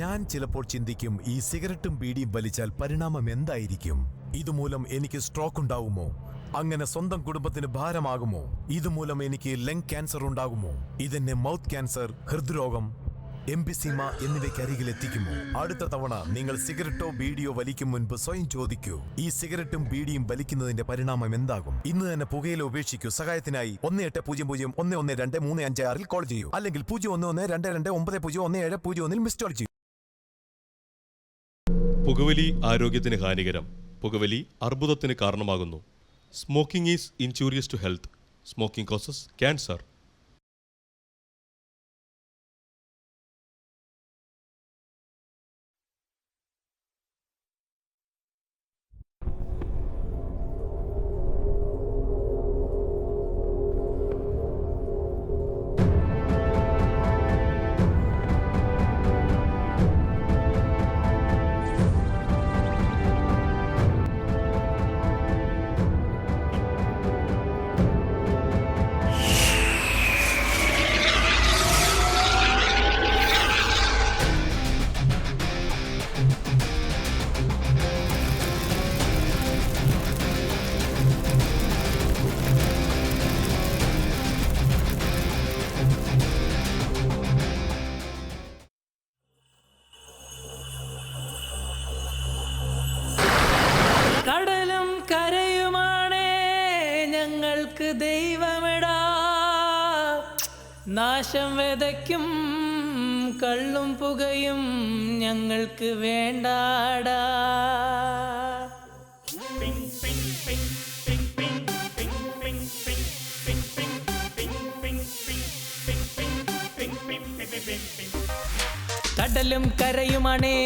ഞാൻ ചിലപ്പോൾ ചിന്തിക്കും, ഈ സിഗരറ്റും ബീഡിയും വലിച്ചാൽ പരിണാമം എന്തായിരിക്കും? ഇതുമൂലം എനിക്ക് സ്ട്രോക്ക് ഉണ്ടാകുമോ? അങ്ങനെ സ്വന്തം കുടുംബത്തിന് ഭാരമാകുമോ? ഇതുമൂലം എനിക്ക് ലങ് ക്യാൻസർ ഉണ്ടാകുമോ? ഇതെന്നെ മൗത്ത് ക്യാൻസർ, ഹൃദ്രോഗം, എംഫിസീമ എന്നിവയ്ക്കരികിൽ എത്തിക്കുമോ? അടുത്ത തവണ നിങ്ങൾ സിഗരറ്റോ ബീഡിയോ വലിക്കും മുൻപ് സ്വയം ചോദിക്കൂ, ഈ സിഗരറ്റും ബീഡിയും വലിക്കുന്നതിന്റെ പരിണാമം എന്താകും? ഇന്ന് തന്നെ പുകയില ഉപേക്ഷിക്കൂ. സഹായത്തിനായി 1800112356 കോൾ ചെയ്യൂ, അല്ലെങ്കിൽ 011229901701 മിസ് കോൾ ചെയ്യൂ. പുകവലി ആരോഗ്യത്തിന് ഹാനികരം. പുകവലി അർബുദത്തിന് കാരണമാകുന്നു. Smoking is injurious to health. Smoking causes cancer. കടലും കരയുമാണേ ഞങ്ങൾക്ക് ദൈവമെടാ, നാശം വിതയ്ക്കും കള്ളും പുകയും ഞങ്ങൾക്ക് വേണ്ടാടാ. കടലും കരയുമാണേ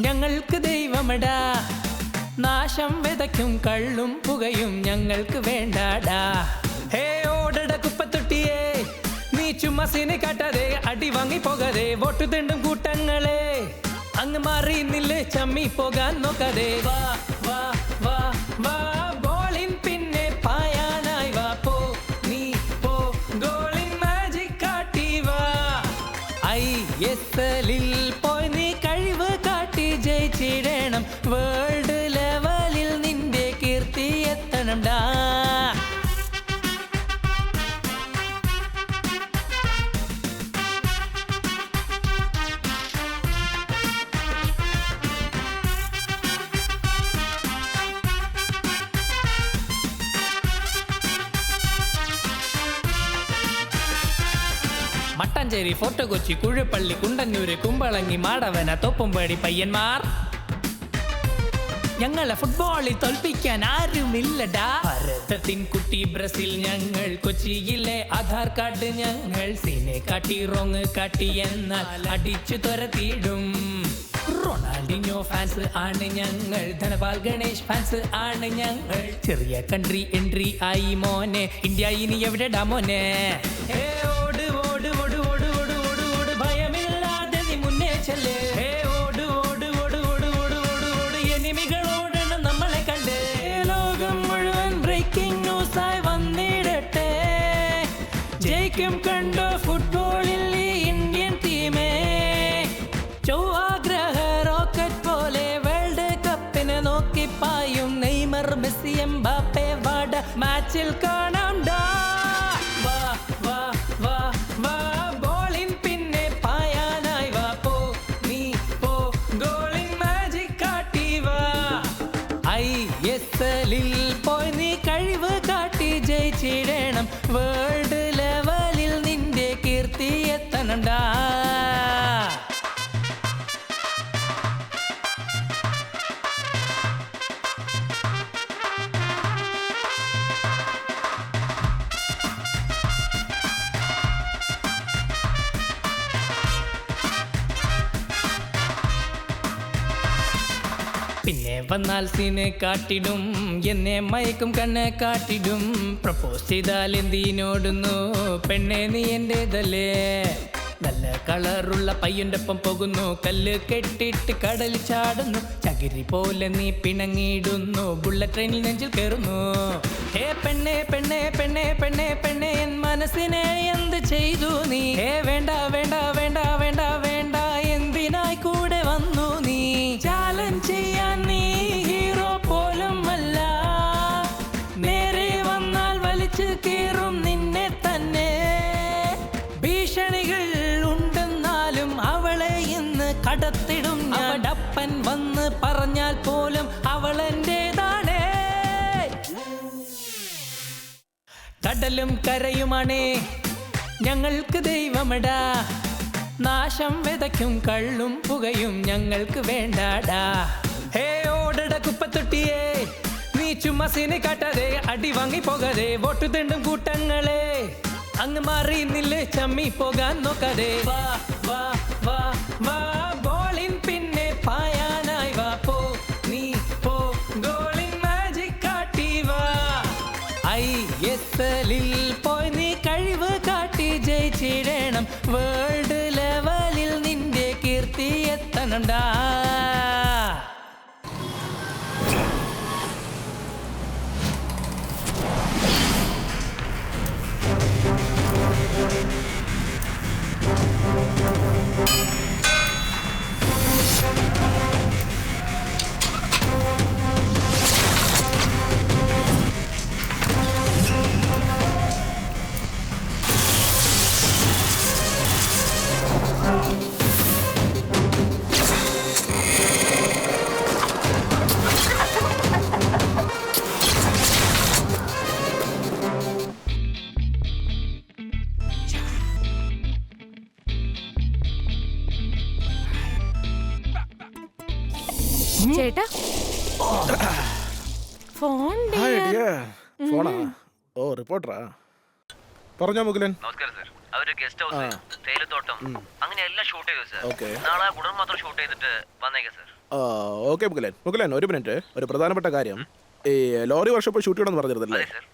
ഞങ്ങൾക്ക് ദൈവമെടാ, നാശം വിതയ്ക്കും കള്ളും പുകയും ഞങ്ങൾക്ക് വേണ്ടാടാ. ഹേ ഓടട കുപ്പത്തൊട്ടിയേ, നീ ചുമ്മാ സിനി കാട്ടാതെ അടി വാങ്ങി പോകാതെ, വോട്ട് തിണ്ടും കൂട്ടങ്ങളെ അങ്ങ് മാറി നില്ല് ചമ്മി പോകാൻ നോക്കാതെ. വാ വാ വാ വാ ബോളിൻ പിന്നെ പായാനായി വാ, പോ നീ പോ ഗോളിൻ മാജിക് കാട്ടി വാ. ISL-ൽ പോയി നീ കഴിവ് കാട്ടി ജയിച്ചിടണം, വേൾഡ് ലെവലിൽ നിന്റെ കീർത്തി എത്തണം ഡാ. മട്ടാഞ്ചേരി, ഫോർട്ട് കൊച്ചി, കുഴപ്പള്ളി, കുണ്ടന്നൂര്, കുമ്പളങ്ങി, മാടവന, തോപ്പുംപടി പയ്യന്മാർ, ഞങ്ങളെ ഫുട്ബോളിൽ തോൽപ്പിക്കാൻ ആരുമില്ലടാ. ഭാരതത്തിൻ കുട്ടി ബ്രസീൽ ഞങ്ങൾ, കൊച്ചിയിലെ ആധാർ കാർഡ് ഞങ്ങൾ, സീനെ കാട്ടി റോങ് കാട്ടി എന്നാൽ അടിച്ചു തുരത്തിയിടും. റൊണാൾഡിനോ ഫാൻസ് ആണ് ഞങ്ങൾ, ധനപാൽ ഗണേഷ് ഫാൻസ് ആണ് ഞങ്ങൾ. ചെറിയ കൺട്രി എൻട്രി ആയി മോനെ, ഇന്ത്യ ഇനി എവിടെടാ മോനെ. ഓട് ഓട് ഓട് ഓട് ഓട് ഓട് ഓട് ഭയമില്ലാതെ നീ മുന്നേ ചെല്ലേ. ഓട് ഓട് ഓട് ഓട് ഓട് ഓട് ഓട് എനിമികളോടാണ് നമ്മളെ കണ്ട്. ലോകം മുഴുവൻ ബ്രേക്കിംഗ് ന്യൂസായി വന്നിടട്ടെ, ജയിക്കും കണ്ടോ ഫുട്ബോളിൽ ഈ ഇന്ത്യൻ ടീമേ. ചൊവ്വാഗ്രഹ റോക്കറ്റ് പോലെ വേൾഡ് കപ്പിനെ നോക്കി പായും നെയ്മർ, മെസ്സി, എംബാപ്പെ വാട മാച്ചിൽ കാണാം ഡാ. വാ വാ വാ വാ ബോളിൻ പിന്നെ പായാനായി വാ, പോ നീ പോ ഗോളിൻ മാജിക് കാട്ടി വാ. ISL-ൽ പോയി നീ കഴിവ് കാട്ടി ജയിച്ചിടണം, വേൾഡ് ലെവലിൽ നിന്റെ കീർത്തി എത്തണം ഡാ. പിന്നെ വന്നാൽ സീനെ കാട്ടിടും, എന്നെ മയക്കും കണ്ണെ കാട്ടിടും. പ്രപ്പോസ് ചെയ്താൽ എന്തിനോടുന്നു പെണ്ണെ നീ എന്റേതല്ലേ. നല്ല കളറുള്ള പയ്യന്റെ ഒപ്പം പോകുന്നു, കല്ല് കെട്ടിട്ട് കടലിൽ ചാടുന്നു. ചകിരി പോലെ നീ പിണങ്ങിയിടുന്നു, ബുള്ളറ്റ് ട്രെയിനിൽ നെഞ്ചിൽ കയറുന്നു. ഹേ പെണ്ണെ പെണ്ണെ പെണ്ണെ പെണ്ണെ പെണ്ണെ, എൻ മനസ്സിനെ എന്ത് ചെയ്തു നീ? വേണ്ട വേണ്ട വേണ്ട വേണ്ട വേണ്ട, എന്തിനാ കടലും കരയുമാണേ ഞങ്ങൾക്ക് ദൈവമടാ. നാശം വിതയ്ക്കും കള്ളും പുകയും ഞങ്ങൾക്ക് വേണ്ടാടാ. ഹേ ഓടട കുപ്പത്തൊട്ടിയേ, നീ ചുമ്മാ സീന് കാട്ടാതെ അടി വാങ്ങി പോകാതെ. വോട്ട് തെണ്ടും കൂട്ടങ്ങളെ അങ്ങ് മാറി നില്ല്, ചമ്മി പോകാൻ നോക്കാതെ. വാ വാ വാ വാ ബോളിൻ പിന്നെ പായാനായി വാ. പോ നീ പോ ഗോളിൻ മാജിക് കാട്ടി വാ. ISL പോയി നീ കഴിവ് കാട്ടി ജയിച്ചിടണം. വേൾഡ് ലെവലിൽ നിന്റെ കീർത്തി എത്തണണ്ടാ. ചേട്ടാ ഫോൺ ഫോണാ? ഓ റിപ്പോർട്ടറാ. പറഞ്ഞോ മുകുലൻ. നമസ്കാരം സർ. അവര് ഗസ്റ്റ് ഹൗസ്, തേയിലത്തോട്ടം, അങ്ങനെ എല്ലാം ഷൂട്ട് ചെയ്തു സർ. ഓക്കെ. നാളെ കുടം മാത്രം ഷൂട്ട് ചെയ്തിട്ട് വന്നേക്കാം സർ. ഓക്കെ മുകുലൻ. മുകുലൻ ഒരു മിനിറ്റ്, ഒരു പ്രധാനപ്പെട്ട കാര്യം. ഈ ലോറി വർക്ക്ഷോപ്പ് ഷൂട്ട് ചെയ്യണമെന്ന് പറഞ്ഞിരുന്നല്ലേ? സർ.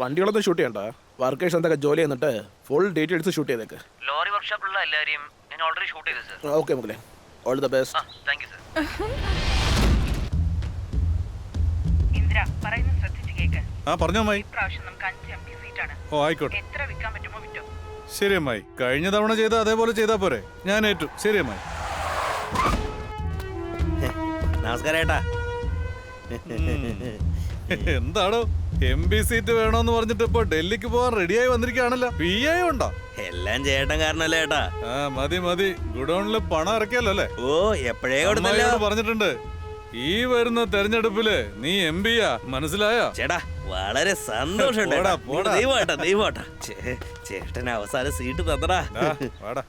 വണ്ടികളൊന്നും ഷൂട്ട് ചെയ്യണ്ട. വർക്കേഴ്സ് എന്തൊക്കെ ജോലി എന്നിട്ട് ഫുൾ ഡീറ്റെയിൽസ് ഷൂട്ട് ചെയ്തേക്ക്. ലോറി വർക്ക്ഷോപ്പിലുള്ള എല്ലാവരെയും ഞാൻ ഓൾറെഡി ഷൂട്ട് ചെയ്തു sir. Okay Mukulan, all the best. Thank you sir. Indra പറയുന്നത് ശ്രദ്ധിച്ച് കേക്ക്. പറഞ്ഞോ അമ്മായി. ഇപ്രാവശ്യം നമുക്ക് 5 MP സീറ്റാണ്. ഓ ആയിക്കോട്ടെ. എത്ര വിൽക്കാൻ പറ്റുമോ വിറ്റോ. ശരി അമ്മായി. കഴിഞ്ഞ തവണ ചെയ്ത അതേപോലെ ചെയ്താ പോരെ? ഞാൻ ഏറ്റു. ശരി അമ്മായി. നമസ്കാരം ഏട്ടാ. എന്താണോ MP സീറ്റ് വേണോന്ന് പറഞ്ഞിട്ട് ഇപ്പൊ ഡൽഹിക്ക് പോവാൻ റെഡിയായി വന്നിരിക്കുകയാണല്ലോ. PI ഉണ്ടോ? എല്ലാം ചേട്ടൻ കാരണല്ലേ ഏട്ടാ. മതി മതി. ഗുഡൌണില് പണം ഇറക്കിയല്ലോ അല്ലേ? ഓ എപ്പോഴേ അമ്മായിയോട് പറഞ്ഞിട്ടുണ്ട്, ഈ വരുന്ന തെരഞ്ഞെടുപ്പില് നീ MP യാ, മനസ്സിലായോ? ചേട്ടാ വളരെ സന്തോഷം. ചേട്ടൻ അവസാനം സീറ്റ് തന്നടാ. വാടാ.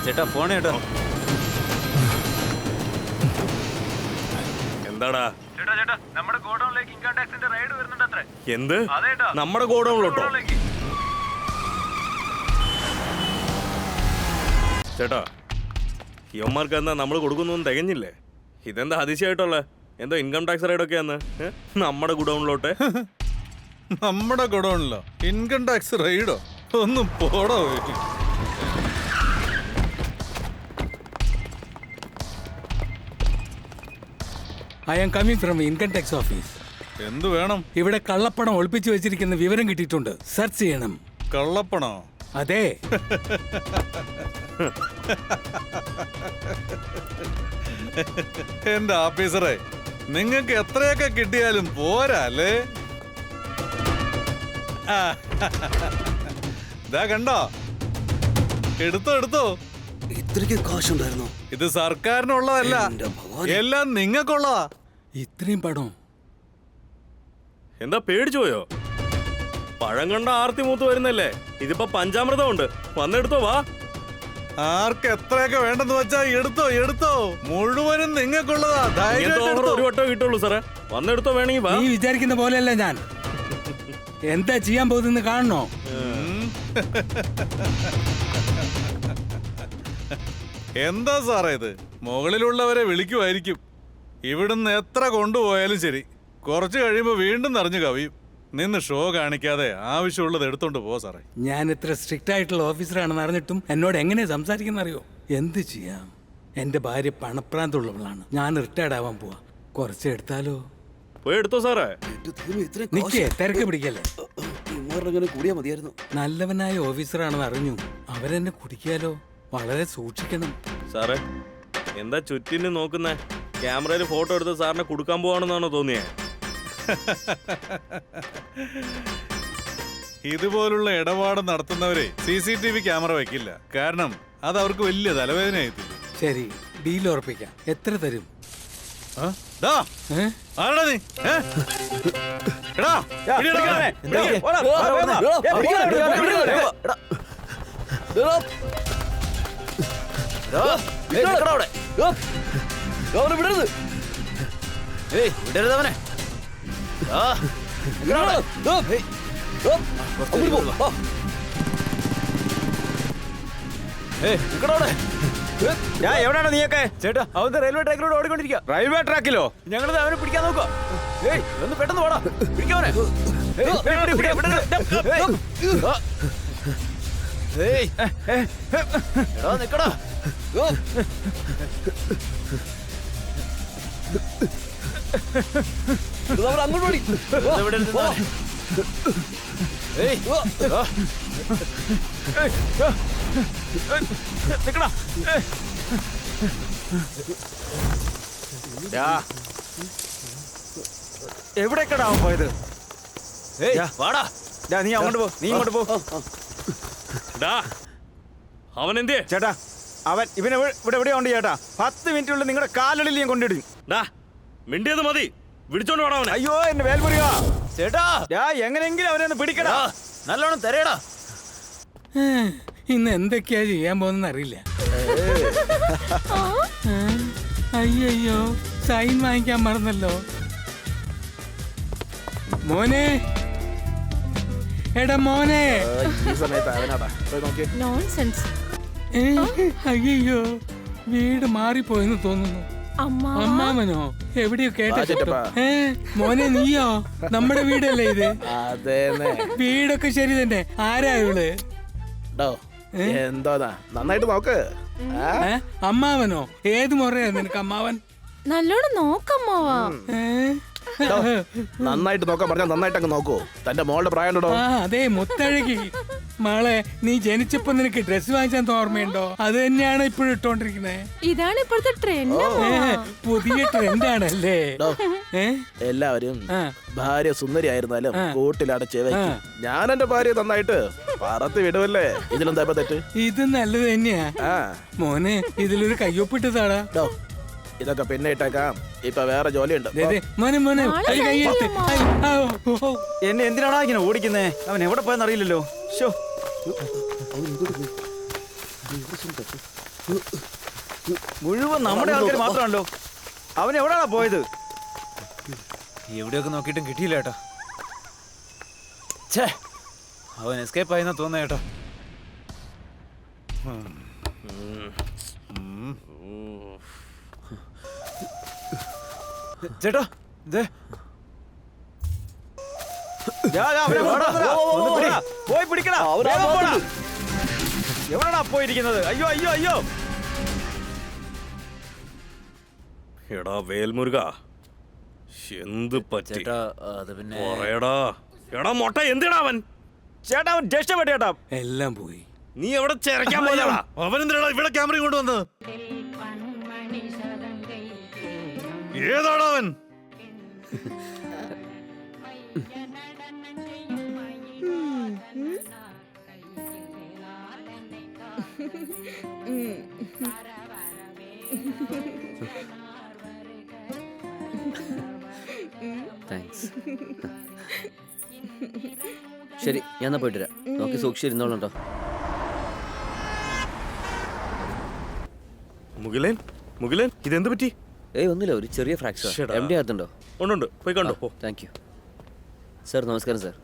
ചേട്ടാ ഫോൺ കേട്ടോ. എന്താടാ? നമ്മുടെ ഗോഡൌണിലേക്ക് ഇൻകം ടാക്സിന്റെ റൈഡ് വരുന്നുണ്ടത്രേ. എന്ത്? നമ്മുടെ ഗോഡൌണിലോട്ടോ? ചേട്ടാ യവന്മാർക്ക് എന്താ നമ്മൾ കൊടുക്കുന്നൊന്നും തികഞ്ഞില്ലേ? ഇതെന്താ അതിശയമായിട്ടുള്ള എന്തോ ഇൻകം ടാക്സ് റൈഡൊക്കെയാന്ന് നമ്മുടെ ഗുഡൌണിലോട്ട്? നമ്മുടെ ഗുഡൌണിലോ ഇൻകം ടാക്സ് റൈഡോ? ഒന്നും പോടോ. I am coming from income tax office. എന്ത് വേണം? ഇവിടെ കള്ളപ്പണം ഒളിപ്പിച്ചു വെച്ചിരിക്കുന്ന വിവരം കിട്ടിയിട്ടുണ്ട്. സെർച്ച് ചെയ്യണം. കള്ളപ്പണോ? അതെ. എന്റെ ഓഫീസറെ, നിങ്ങൾക്ക് എത്രയൊക്കെ കിട്ടിയാലും പോരാ അല്ലേ? ഇതാ കണ്ടോ, എടുത്തോ എടുത്തോ. ഇത്രയ്ക്ക് കാശുണ്ടായിരുന്നു? ഇത് സർക്കാരിനുള്ളതല്ല, എല്ലാം നിങ്ങൾക്കുള്ളതാ. ഇത്രയും പണം? എന്താ പേടിച്ചു പോയോ? പഴം കണ്ട ആർത്തി മൂത്ത് വരുന്നല്ലേ? ഇതിപ്പോ പഞ്ചാമൃതമുണ്ട്, വന്നെടുത്തോ. വാ. ആർക്ക് എത്രയൊക്കെ വേണ്ടെന്ന് വെച്ചാ എടുത്തോ എടുത്തോ, മുഴുവനും നിങ്ങൾക്കുള്ളതാ. ഒരു വട്ടം കിട്ടുള്ളൂ സാറേ, വന്നെടുത്തോ. വേണമെങ്കിൽ വാ. നീ വിചാരിക്കുന്ന പോലെയല്ല ഞാൻ. എന്താ ചെയ്യാൻ പോകുന്ന കാണണോ? എന്താ സാറേ ഇത്? മുകളിലുള്ളവരെ വിളിക്കുമായിരിക്കും. ഇവിടുന്ന് എത്ര കൊണ്ടുപോയാലും ശരി, കുറച്ച് കഴിയുമ്പോൾ വീണ്ടും നിറഞ്ഞു കവിയും. നിന്ന് ഷോ കാണിക്കാതെ ആവശ്യമുള്ളത് എടുത്തോണ്ട് പോ സാറേ. ഞാൻ ഇത്ര സ്ട്രിക്റ്റ് ആയിട്ടുള്ള ഓഫീസറാണെന്ന് അറിഞ്ഞിട്ടും എന്നോട് എങ്ങനെ സംസാരിക്കുന്ന അറിയോ? എന്ത് ചെയ്യാം, എന്റെ ഭാര്യ പണപ്രാന്തമുള്ളവളാണ്. ഞാൻ റിട്ടയർഡ് ആവാൻ പോവാ. കുറച്ച് എടുത്താലോ? പോയി എടുത്തോ സാറേ. നിക്കേ, തിരക്ക് പിടിക്കല്ലേ. കൂടിയാ മതിയായിരുന്നു. നല്ലവനായ ഓഫീസറാണെന്ന് അറിഞ്ഞു, അവരെന്നെ കുടിക്കാലോ. വളരെ സൂക്ഷിക്കണം സാറേ. എന്താ ചുറ്റിന് നോക്കുന്നേ? ക്യാമറയിൽ ഫോട്ടോ എടുത്ത് സാറിനെ കൊടുക്കാൻ പോവാണെന്നാണോ തോന്നിയേ? ഇതുപോലുള്ള ഇടപാട് നടത്തുന്നവരെ CCTV ക്യാമറ വെക്കില്ല. കാരണം അത് അവർക്ക് വലിയ തലവേദനയായി തീരും. ശരി, ഡീൽ ഉറപ്പിക്കാം. എത്ര തരും? ദാ, ഏ? ആരെടാ നീ? ഏ? എടാ, പിടിയെടുക്കണേ. എവിടെയാണ് നീയൊക്കെ? ചേട്ടാ അവൻ റെയിൽവേ ട്രാക്കിലൂടെ ഓടിക്കൊണ്ടിരിക്കുക. റെയിൽവേ ട്രാക്കിലോ? ഞങ്ങൾ അവനെ പിടിക്കാൻ നോക്കുക. ഏയ് ഒന്ന് പെട്ടെന്ന് പോടാ, പിടിക്കാവനെ. നിക്കടാ. അങ്ങോട്ട് ഓടി. നിക്കടാ. എവിടേക്കടാ അവൻ പോയത്? വാടാ, നീ അങ്ങോട്ട് പോ, നീ ഇങ്ങോട്ട് പോ. അവൻ എന്തിയെ? ചേട്ടാ അവൻ ഇവൻ ഇവിടെ എവിടെയുണ്ട് ചേട്ടാ. 10 മിനിറ്റിനുള്ളിൽ നിങ്ങളുടെ കാലടിയിൽ ഞാൻ കൊണ്ടിടും. മിണ്ടിയത് മതി, വിളിച്ചോണ്ട് വേണം അവനെ. അയ്യോ എന്നെ വേൽമുറിയാ ചേട്ടാ. എങ്ങനെയെങ്കിലും അവനെ ഒന്ന് പിടിക്കടാ, നല്ലോണം തരേടാ. ഇന്ന് എന്തൊക്കെയാ ചെയ്യാൻ പോകുന്ന അറിയില്ല. അയ്യോ, സൈൻ വാങ്ങിക്കാൻ മറന്നല്ലോ. മോനെ, എടാ മോനെ. ഈ സമയത്ത് അവനാടാ പോയി നോക്കിയേ. അയ്യോ, വീട് മാറിപ്പോയെന്ന് തോന്നുന്നു. അമ്മാവനോ? എവിടെയോ കേട്ടോ. മോനെ നീയോ? നമ്മുടെ വീടല്ലേ ഇത്? അതേന്നെ. വീടൊക്കെ ശരി തന്നെ. ആരാ ഇവള്? എന്തോന്നാ, നന്നായിട്ട് നോക്ക്. അമ്മാവനോ? ഏത് മുറയാ നിനക്ക് അമ്മാവൻ? നല്ലോണം നോക്കമ്മാവാ. നന്നായിട്ട് നോക്കാൻ പറഞ്ഞാൽ നന്നായിട്ട് അങ്ങ് നോക്കൂ. തന്റെ മോളുടെ പ്രായം ഉണ്ടോ? അതെ, മുത്തഴകി. മോളെ, നീ ജനിച്ചപ്പോ നിനക്ക് ഡ്രസ് വാങ്ങിച്ചാൻ ഓർമ്മയുണ്ടോ? അത് തന്നെയാണ് ഇപ്പോഴും ഇട്ടോണ്ടിരിക്കുന്നത്. ഇതാണ് ഇപ്പോഴത്തെ ട്രെൻഡ്. പുതിയ ട്രെൻഡാണല്ലേ? എല്ലാവരും ഭാര്യ സുന്ദരി ആയിരുന്നാലും കൂട്ടിലടച്ച് വെക്കും. ഞാൻ എന്റെ ഭാര്യ നന്നായിട്ട് പറത്തി വിടുവല്ലേ. ഇതിലെന്താ തെറ്റ്? ഇത് നല്ലത് തന്നെയാ മോനെ. ഇതിലൊരു കയ്യൊപ്പിട്ടതാടാ. ഇതൊക്കെ പിന്നെ ഇട്ടേക്കാം. ഇപ്പൊ വേറെ ജോലിയുണ്ട്. മോനെ മോനെ, എന്നെ എന്തിനാണോ ഇങ്ങനെ ഓടിക്കുന്നേ? അവൻ എവിടെ പോയെന്ന് അറിയില്ലല്ലോ. മുഴുവൻ നമ്മുടെ ആൾക്കാർ മാത്രമാണല്ലോ. അവൻ എവിടെയാണോ പോയത്? എവിടെയൊക്കെ നോക്കിയിട്ടും കിട്ടിയില്ല ചേട്ടാ. ഛേ, അവൻ എസ്കേപ്പ് ആയെന്നാ തോന്നുന്നു ചേട്ടാ. ചേട്ടാ പോയി പിടിക്കടാ. എവിടെടാ പോയിരിക്കുന്നത്? അയ്യോ അയ്യോ അയ്യോ. എടാ വേൽമുരുക, എന്ത് പറ്റി? അത് പിന്നെ എടാ മൊട്ട, എന്തിനാ അവൻ? ചേട്ടാ അവൻ രക്ഷപ്പെട്ടു ചേട്ടാ. എല്ലാം പോയി. നീ എവിടെ ചേർക്കാൻ പോയതാ? അവൻ എന്തിനാ ഇവിടെ ക്യാമറ കൊണ്ടുവന്നത്? ഏതാണോ അവൻ? താങ്ക്സ്. ശരി, ഞാൻ എന്നാ പോയിട്ട് വരാം. നോക്കി സൂക്ഷിച്ചിരുന്നോളൂ കേട്ടോ. മുകിലൻ, ഇതെന്ത് പറ്റി? ഒന്നുമില്ല, ഒരു ചെറിയ ഫ്രാക്ചർ. M D ആകത്തുണ്ടോ? ഉണ്ട്, പോയി കണ്ടോ. Thank you sir. നമസ്കാരം sir.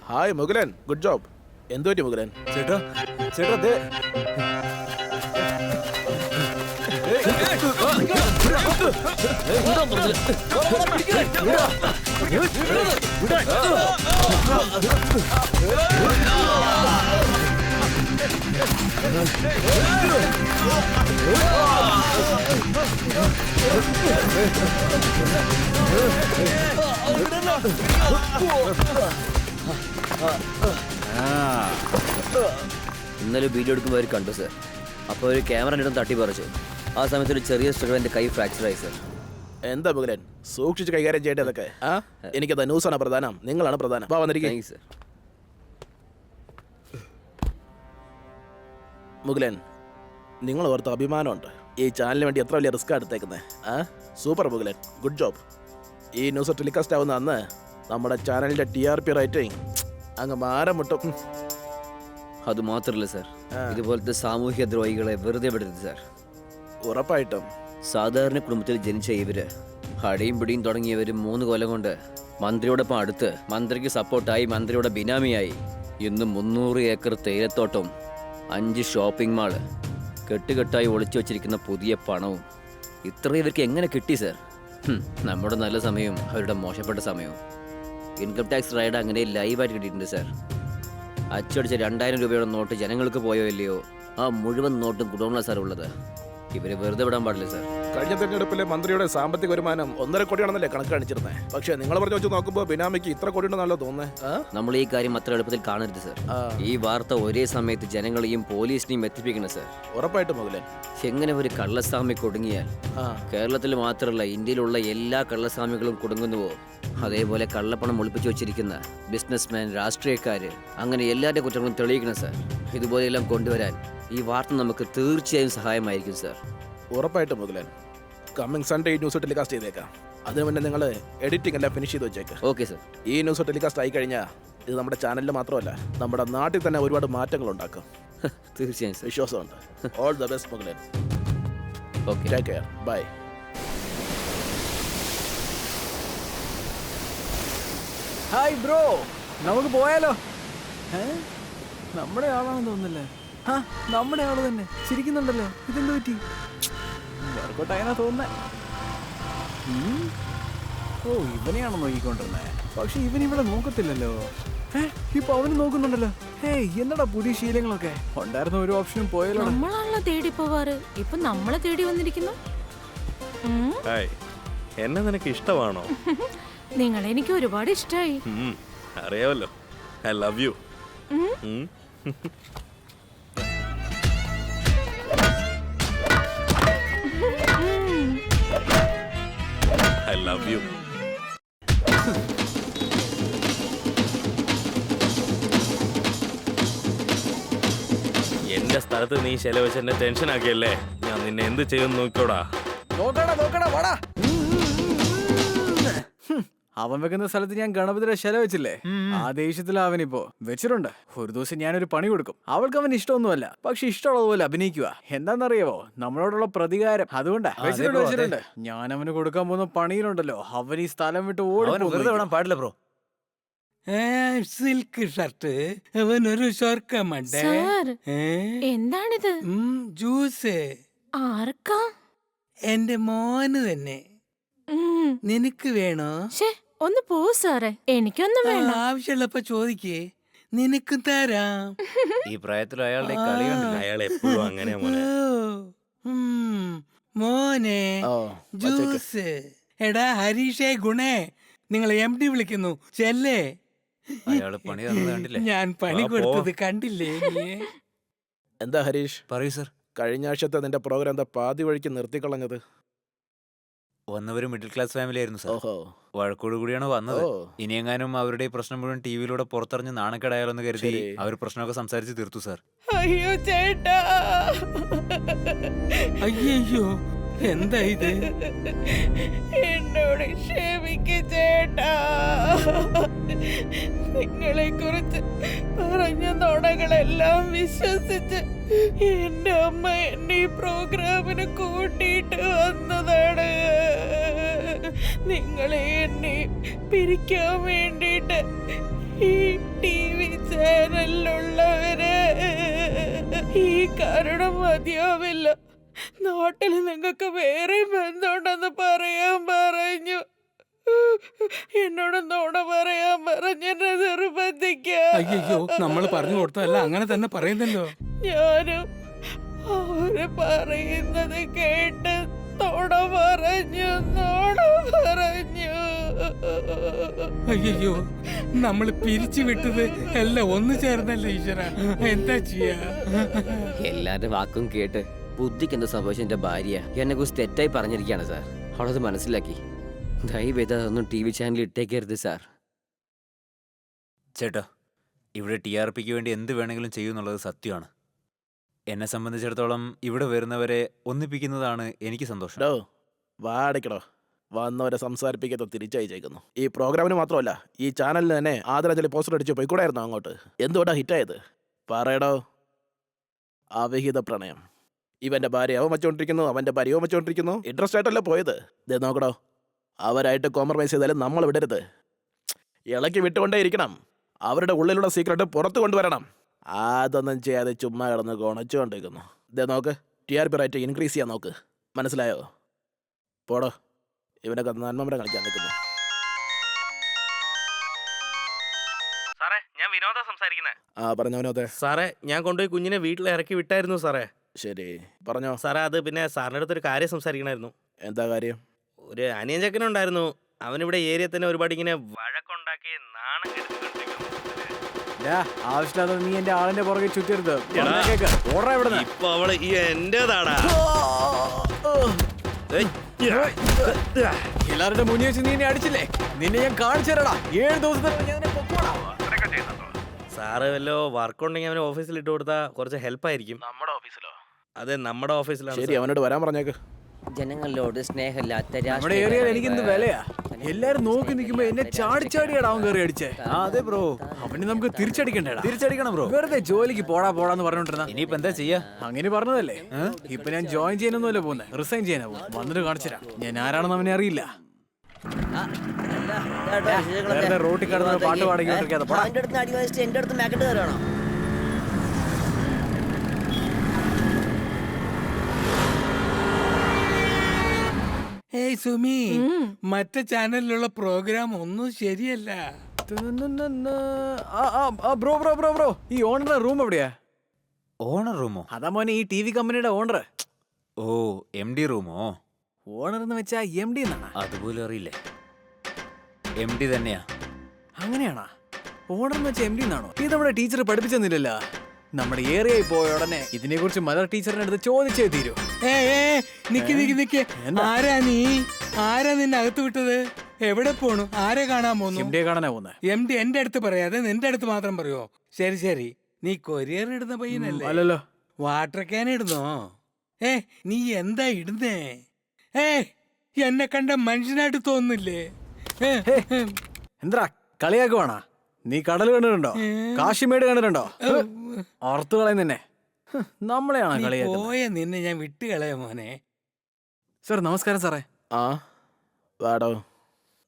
Hi Mukulan, good job. എന്തു പറ്റി മുകുലൻ? ചേട്ടാ ഇന്നലെ വീഡിയോ എടുക്കുമ്പോൾ അവർ കണ്ടു സാർ. അപ്പോൾ ഒരു ക്യാമറ ഇടും തട്ടി പറിച്ചു. ആ സമയത്ത് ഒരു ചെറിയ സ്ട്രഗിൾ എൻ്റെ കൈ ഫ്രാക്ചറായി സാർ. എന്താ മുകുലൻ സൂക്ഷിച്ച് കൈകാര്യം ചെയ്യേണ്ടത് അതൊക്കെ? ആ എനിക്കത് ന്യൂസാണ് പ്രധാനം, നിങ്ങളാണ് പ്രധാനം. വാ വന്നിരിക്കും. Thanks sir. മുകുലൻ, നിങ്ങൾ ഓർത്ത് അഭിമാനമുണ്ട്. ഈ ചാനലിന് വേണ്ടി എത്ര വലിയ റിസ്ക് എടുത്തേക്കുന്നത്. ആ സൂപ്പർ മുകുലൻ, ഗുഡ് ജോബ്. ഈ ന്യൂസ് ടെലികാസ്റ്റ് ആവുന്ന അന്ന് നമ്മുടെ ചാനലിന്റെ TRP റേറ്റിംഗ് അങ്ങ് മാരം മുട്ടും. അത് മാത്രമല്ല സർ, ഇതുപോലത്തെ സാമൂഹ്യ ദ്രോഹികളെ വെറുതെ വിടരുത് സർ. ഉറപ്പായിട്ടും. സാധാരണ കുടുംബത്തിൽ ജനിച്ച ഇവര് അടിയും പിടിയും തുടങ്ങിയവര് 3 കൊല്ലം കൊണ്ട് മന്ത്രിയോടൊപ്പം അടുത്ത് മന്ത്രിക്ക് സപ്പോർട്ടായി മന്ത്രിയുടെ ബിനാമിയായി ഇന്ന് 300 ഏക്കർ തേയിലത്തോട്ടം, 5 ഷോപ്പിംഗ് മാള്, കെട്ടുകെട്ടായി ഒളിച്ചു വച്ചിരിക്കുന്ന പുതിയ പണവും ഇത്രയും ഇവർക്ക് എങ്ങനെ കിട്ടി സർ? നമ്മുടെ നല്ല സമയവും അവരുടെ മോശപ്പെട്ട സമയവും. ഇൻകം ടാക്സ് റൈഡ് അങ്ങനെ ലൈവായിട്ട് കിട്ടിയിട്ടുണ്ട് സർ. അച്ചടിച്ച 2000 രൂപയുടെ നോട്ട് ജനങ്ങൾക്ക് പോയോ ഇല്ലയോ, ആ മുഴുവൻ നോട്ടും കുടുംബങ്ങളാണ് സാർ ഉള്ളത്. ഇവരെ വെറുതെ വിടാൻ പാടില്ല സാർ. കഴിഞ്ഞ തെരഞ്ഞെടുപ്പിലെ മന്ത്രിയുടെ സാമ്പത്തിക വരുമാനം 1.5 കോടിയാണെന്നല്ലേ കണക്ക് കാണിച്ചിരുന്നത്. പക്ഷെ നിങ്ങൾ പറഞ്ഞു വെച്ച് നോക്കുമ്പോൾ ബിനാമിക്ക് ഇത്ര കോടി ഉണ്ടെന്നല്ലോ തോന്നുന്നത്. നമ്മൾ ഈ കാര്യം അത്ര എളുപ്പത്തിൽ കാണരുത് സർ. ഈ വാർത്ത ഒരേ സമയത്ത് ജനങ്ങളെയും പോലീസിനെയും എത്തിപ്പിക്കണം സർ. ഉറപ്പായിട്ടും മുകുലൻ. എങ്ങനെ ഒരു കള്ളസ്വാമി കുടുങ്ങിയാൽ കേരളത്തിൽ മാത്രമല്ല ഇന്ത്യയിലുള്ള എല്ലാ കള്ളസ്വാമികളും കുടുങ്ങുന്നുവോ, അതേപോലെ കള്ളപ്പണം ഒളിപ്പിച്ചു വെച്ചിരിക്കുന്ന ബിസിനസ്മാൻ, രാഷ്ട്രീയക്കാര്, അങ്ങനെ എല്ലാവരുടെ കുറ്റങ്ങളും തെളിയിക്കണം സർ. ഇതുപോലെയെല്ലാം കൊണ്ടുവരാൻ ഈ വാർത്ത നമുക്ക് തീർച്ചയായും സഹായമായിരിക്കും സർ. ഉറപ്പായിട്ടും മുകുലൻ. കമ്മിങ് സൺഡേ ഈ ന്യൂസ് ടെലികാസ്റ്റ് ചെയ്തേക്കാം. അതിനു മുന്നേ നിങ്ങൾ എഡിറ്റിംഗ് എല്ലാം ഫിനിഷ് ചെയ്ത് വെച്ചേക്കാം. Okay sir. ഈ ന്യൂസ് ടെലികാസ്റ്റ് ആയി കഴിഞ്ഞാൽ ഇത് നമ്മുടെ ചാനലിൽ മാത്രമല്ല നമ്മുടെ നാട്ടിൽ തന്നെ ഒരുപാട് മാറ്റങ്ങൾ ഉണ്ടാക്കും. തീർച്ചയായും സർ. വിശ്വാസമുണ്ട്. All the best Mukulan. Okay, take care. Bye. Hi bro, നമുക്ക് പോയാലോ? നമ്മുടെ ആളാണെന്ന് തോന്നുന്നില്ലേ? ആ നമ്മുടെ ആള് തന്നെ. ചിരിക്കുന്നുണ്ടല്ലോ, ഇതെന്ത് പറ്റി? വർക്കൗട്ടായെന്നാ തോന്നുന്നേ. ഓ, ഇവനെയാണോ നോക്കിക്കൊണ്ടിരുന്നേ? പക്ഷെ ഇവനിവിടെ നോക്കത്തില്ലല്ലോ. ഇപ്പൊ അവന് നോക്കുന്നുണ്ടല്ലോ. ഹേയ്, എന്നടാ പുതിയ ശീലങ്ങളൊക്കെ? ഉണ്ടായിരുന്ന ഒരു ഓപ്ഷനും പോയാലോ? നമ്മളാണല്ലോ തേടി പോവാറ്, ഇപ്പൊ നമ്മളെ തേടി വന്നിരിക്കുന്നു. എന്നെ നിനക്ക് ഇഷ്ടമാണോ? നിങ്ങൾ എനിക്ക് ഒരുപാട് ഇഷ്ടമായി. അറിയാമല്ലോ. I love you. I love you. എന്റെ സ്ഥലത്ത് നീ ചെലവച്ച് എന്നെ ടെൻഷൻ ആക്കിയല്ലേ? ഞാൻ നിന്നെ എന്ത് ചെയ്യുമെന്ന് നോക്കോടാ. നോക്കടാ വാടാ. അവൻ വെക്കുന്ന സ്ഥലത്ത് ഞാൻ ഗണപതിയുടെ ശല വെച്ചില്ലേ? ആ ദേഷ്യത്തിലാ അവനിപ്പോ. വെച്ചിട്ടുണ്ട്. ഒരു ദിവസം ഞാനൊരു പണി കൊടുക്കും. അവൾക്ക് അവൻ ഇഷ്ടമൊന്നുമല്ല, പക്ഷെ ഇഷ്ടമുള്ളതുപോലെ അഭിനയിക്കുക. എന്താണെന്നറിയാവോ? നമ്മളോടുള്ള പ്രതികാരം. അതുകൊണ്ടാ വെച്ചിട്ടുണ്ട്. ഞാൻ അവന് കൊടുക്കാൻ പോകുന്ന പണിയിലുണ്ടല്ലോ, അവൻ ഈ സ്ഥലം വിട്ട് ഓടി പാടില്ല ബ്രോ. സിൽക്ക് ഷർട്ട്, അവനൊരു സ്വർക്കമണ്ടേ. എന്താണിത്? ജ്യൂസ്. ആർക്കാ? എന്റെ മോന് തന്നെ. നിനക്ക് വേണോ? ഒന്ന് പോ സാറേ, എനിക്കൊന്നും വേണ്ട. ആവശ്യമുള്ളപ്പോ ചോദിക്കേ, നിനക്കും തരാം. ഈ പ്രായത്തിൽ അയാളുടെ കളി കണ്ടില്ല. അയാൾ എപ്പോഴും അങ്ങനെയാ മോനെ. മോനെ ജ്യൂസ്. എടാ ഹരീഷേ, ഗുണേ, നിങ്ങളെ MD വിളിക്കുന്നു, ചെല്ലേ. അയാള് പണി കണ്ടില്ലേ? ഞാൻ പണി കൊടുത്തത് കണ്ടില്ലേ നീ? എന്താ ഹരീഷ്? പറയൂ സർ. കഴിഞ്ഞ ആഴ്ചത്തെ നിന്റെ പ്രോഗ്രാം എന്താ പാതി വഴിക്ക് നിർത്തിക്കളഞ്ഞത്? വന്നവര് മിഡിൽ ക്ലാസ് ഫാമിലി ആയിരുന്നു സർ. വഴക്കോട് കൂടിയാണ് വന്നത്. ഇനിയെങ്ങാനും അവരുടെ പ്രശ്നം മുഴുവൻ ടിവിയിലൂടെ പുറത്തറിഞ്ഞ് നാണക്കേടായാലോന്ന് കരുതി അവർ പ്രശ്നമൊക്കെ സംസാരിച്ച് തീർത്തു സർ. അയ്യോ ചേട്ടാ, അയ്യോ എന്താ ഇത്? എന്നോട് ക്ഷമിക്ക് ചേട്ടാ. നിങ്ങളെ കുറിച്ച് പറഞ്ഞ നുണകളെല്ലാം വിശ്വസിച്ച് എന്റെ അമ്മ എന്നെ ഈ പ്രോഗ്രാമിന് കൂട്ടിയിട്ട് വന്നതാണ്. നിങ്ങളെ എന്നെ പിരിക്കാൻ വേണ്ടിയിട്ട് ഈ TV ചാനലിലുള്ളവര് ഈ കാരണം മതിയാവില്ല. നാട്ടിൽ നിങ്ങൾക്ക് വേറെ ബന്ധമുണ്ടെന്ന് പറയാൻ പറഞ്ഞു. എന്നോട് നുണ പറയാൻ പറഞ്ഞെന്നെ നിർബന്ധിക്കാം. അയ്യോ, നമ്മൾ പറഞ്ഞു കൊടുത്തതല്ല, അങ്ങനെ തന്നെ പറയുന്നല്ലോ. ഞാനും അവര് പറയുന്നത് കേട്ട് നുണ പറഞ്ഞു. അയ്യോ, നമ്മൾ പിരിച്ചു വിട്ടത് എല്ലാം ഒന്ന് ചേർന്നല്ലേ ഈശ്വര, എന്താ ചെയ്യാ? എല്ലാരുടെ വാക്കും കേട്ട് ബുദ്ധിക്ക് എന്താ സംഭവിച്ച എന്റെ ഭാര്യ എന്നെ കുറിച്ച് തെറ്റായി പറഞ്ഞിരിക്കുകയാണ് സാർ. അവളത് മനസ്സിലാക്കി. ദയവേത് അതൊന്നും TV ചാനലിൽ ഇട്ടേക്കരുത് സാർ. ചേട്ടാ, ഇവിടെ TRPക്ക് വേണ്ടി എന്ത് വേണമെങ്കിലും ചെയ്യുമെന്നുള്ളത് സത്യമാണ്. എന്നെ സംബന്ധിച്ചിടത്തോളം ഇവിടെ വരുന്നവരെ ഒന്നിപ്പിക്കുന്നതാണ് എനിക്ക് സന്തോഷം. ഡോ വാടക്കടോ, വന്നവരെ സംസാരിപ്പിക്കാത്ത തിരിച്ചയച്ചേക്കുന്നു. ഈ പ്രോഗ്രാമിന് മാത്രമല്ല, ഈ ചാനലിന് തന്നെ ആദരാഞ്ജലി പോസ്റ്റർ അടിച്ച് പോയിക്കൂടായിരുന്നു അങ്ങോട്ട്. എന്തുകൊണ്ടാ ഹിറ്റായത് പറയടോ? അവിഹിത പ്രണയം. ഇവന്റെ ഭാര്യ അവൻ വെച്ചോണ്ടിരിക്കുന്നു, അവന്റെ ഭാര്യ അവൻ വെച്ചോണ്ടിരിക്കുന്നു. ഇൻട്രസ്റ്റ് ആയിട്ടല്ലേ പോയത്. ദേ നോക്കടോ, അവരായിട്ട് കോംപ്രമൈസ് ചെയ്താലും നമ്മൾ വിടരുത്. ഇളക്കി വിട്ടുകൊണ്ടേ ഇരിക്കണം. അവരുടെ ഉള്ളിലുള്ള സീക്രട്ട് പുറത്തു കൊണ്ടുവരണം. അതൊന്നും ചെയ്യാതെ ചുമ്മാ കിടന്ന് കൊണച്ചുകൊണ്ടിരിക്കുന്നു. ഇതേ നോക്ക്, TRP റേറ്റ് ഇൻക്രീസ് ചെയ്യാൻ നോക്ക്. മനസ്സിലായോ? പോടോ, ഇവനൊക്കെ നന്മമരം കളിക്കാൻ നിൽക്കുന്നു. സാറേ, ഞാൻ വിനോദ സംസാരിക്കുന്നത്. പറഞ്ഞവനോതെ. സാറേ, ഞാൻ കൊണ്ടുപോയി കുഞ്ഞിനെ വീട്ടിൽ ഇറക്കി വിട്ടായിരുന്നു സാറേ. ശരി, പറഞ്ഞോ. സാറേ, അത് പിന്നെ സാറിൻ്റെ അടുത്തൊരു കാര്യം സംസാരിക്കണമായിരുന്നു. എന്താ കാര്യം? ഒരു അനിയൻ ചെക്കനുണ്ടായിരുന്നു. അവനിവിടെ ഏരിയ തന്നെ ഒരുപാട് ഇങ്ങനെ വഴക്കുണ്ടാക്കി നാണം കെടുത്തിക്കൊണ്ടിരിക്കുന്നു. ആവശ്യമില്ലാതെ നീ എന്റെ ആളിന്റെ പുറകെ ചുറ്റരുത്. ഇപ്പൊ അവള് ഈ എന്റേതാടാ. എല്ലാവരുടെ മുന്നിൽ വെച്ച് നീ എന്നെ അടിച്ചില്ലേ? നിന്നെ ഞാൻ കാണിച്ചു തരടാ. 7 ദിവസത്തെ സാറ് വല്ലോ വർക്കുണ്ടെങ്കിൽ അവന് ഓഫീസിൽ ഇട്ട് കൊടുത്താൽ കുറച്ച് ഹെൽപ്പ് ആയിരിക്കും. നമ്മുടെ ഓഫീസിലോ? അതെ, നമ്മുടെ ഓഫീസിലാണ്. ശരി, അവനോട് വരാൻ പറഞ്ഞേക്ക്. ജനങ്ങളോട് സ്നേഹമില്ലാത്ത നമ്മുടെ ഏരിയയിൽ എനിക്കെന്ത് വിലയാ? എല്ലാരും നോക്കി നിൽക്കുമ്പോ എന്നെ ചാടിച്ചാടിയാടാ അവൻ കയറി അടിച്ചേ. അതെ ബ്രോ, അവന് നമുക്ക് തിരിച്ചടിക്കണ്ടേടാ. തിരിച്ചടിക്കണം ബ്രോ. വെറുതെ ജോലിക്ക് പോടാന്ന് പറഞ്ഞോണ്ടിരുന്ന ഇനിയിപ്പോ എന്താ ചെയ്യാ? അങ്ങനെ പറഞ്ഞതല്ലേ. ഇപ്പൊ ഞാൻ ജോയിൻ ചെയ്യാനൊന്നുമല്ല പോകുന്നത്, റിസൈൻ ചെയ്യാനാ പോകുന്നത്. വന്നിട്ട് കാണിച്ചുതരാം ഞാൻ ആരാണെന്ന് അവനെ അറിയില്ല. വെറുതെ റോട്ടിൽ കിടന്ന് പാട്ട് പാടിക്കൊണ്ടിരിക്കാതെ പോടാ. എന്റെ അടുത്ത് മാക്കറ്റ് കയറണോ? ഏയ് സുമി, മറ്റേ ചാനലിലുള്ള പ്രോഗ്രാം ഒന്നും ശരിയല്ല. ബ്രോ ഈ ഓണറുടെ റൂം എവിടെയാ? ഓണർ റൂമോ? അതാ മോനെ ഈ TV കമ്പനിയുടെ ഓണർ. ഓ, MD റൂമോ? ഓണർ എന്ന് വെച്ചാ MD എന്നാണ്. അതുപോലും അറിയില്ലേ? MD തന്നെയാ. അങ്ങനെയാണോ? ഓണർ എന്ന് വെച്ചാൽ MD എന്നാണോ? ഇത് നമ്മുടെ ടീച്ചർ പഠിപ്പിച്ചെന്നില്ലല്ലോ. നമ്മുടെ ഏരിയയിൽ പോയ ഉടനെ ഇതിനെ കുറിച്ച് മദർ ടീച്ചറിന്റെ അടുത്ത് ചോദിച്ചേ തീരൂ. നിക്ക്. ആരാ നീ? ആരാ നിന്നെ അകത്ത് വിട്ടത്? എവിടെ പോണു? ആരെ കാണാൻ പോന്നു? MD കാണാനാ പോകുന്നത്. MD എന്റെ അടുത്ത് പറയാതെ നിന്റെ അടുത്ത് മാത്രം പറയോ? ശരി, നീ കൊറിയർ ഇടുന്ന പയ്യനല്ലേ? അല്ലല്ലോ. വാട്ടർ ക്യാൻ ഇടുന്നോ? നീ എന്താ ഇടുന്നേ? എന്നെ കണ്ട മനുഷ്യനായിട്ട് തോന്നുന്നില്ലേ? എന്താ കളിയാക്കുവാണാ? നീ കടൽ കണ്ടിട്ടുണ്ടോ? കാശിമേട് കണ്ടിട്ടുണ്ടോ? ഓർത്തു കളയുന്നെ. നമ്മളെയാണ് കളിയാക്കുന്നത്. പോയ നിന്നെ ഞാൻ വിട്ട് കളയാ മോനെ. സാർ നമസ്കാരം സാറേ. വാടോ,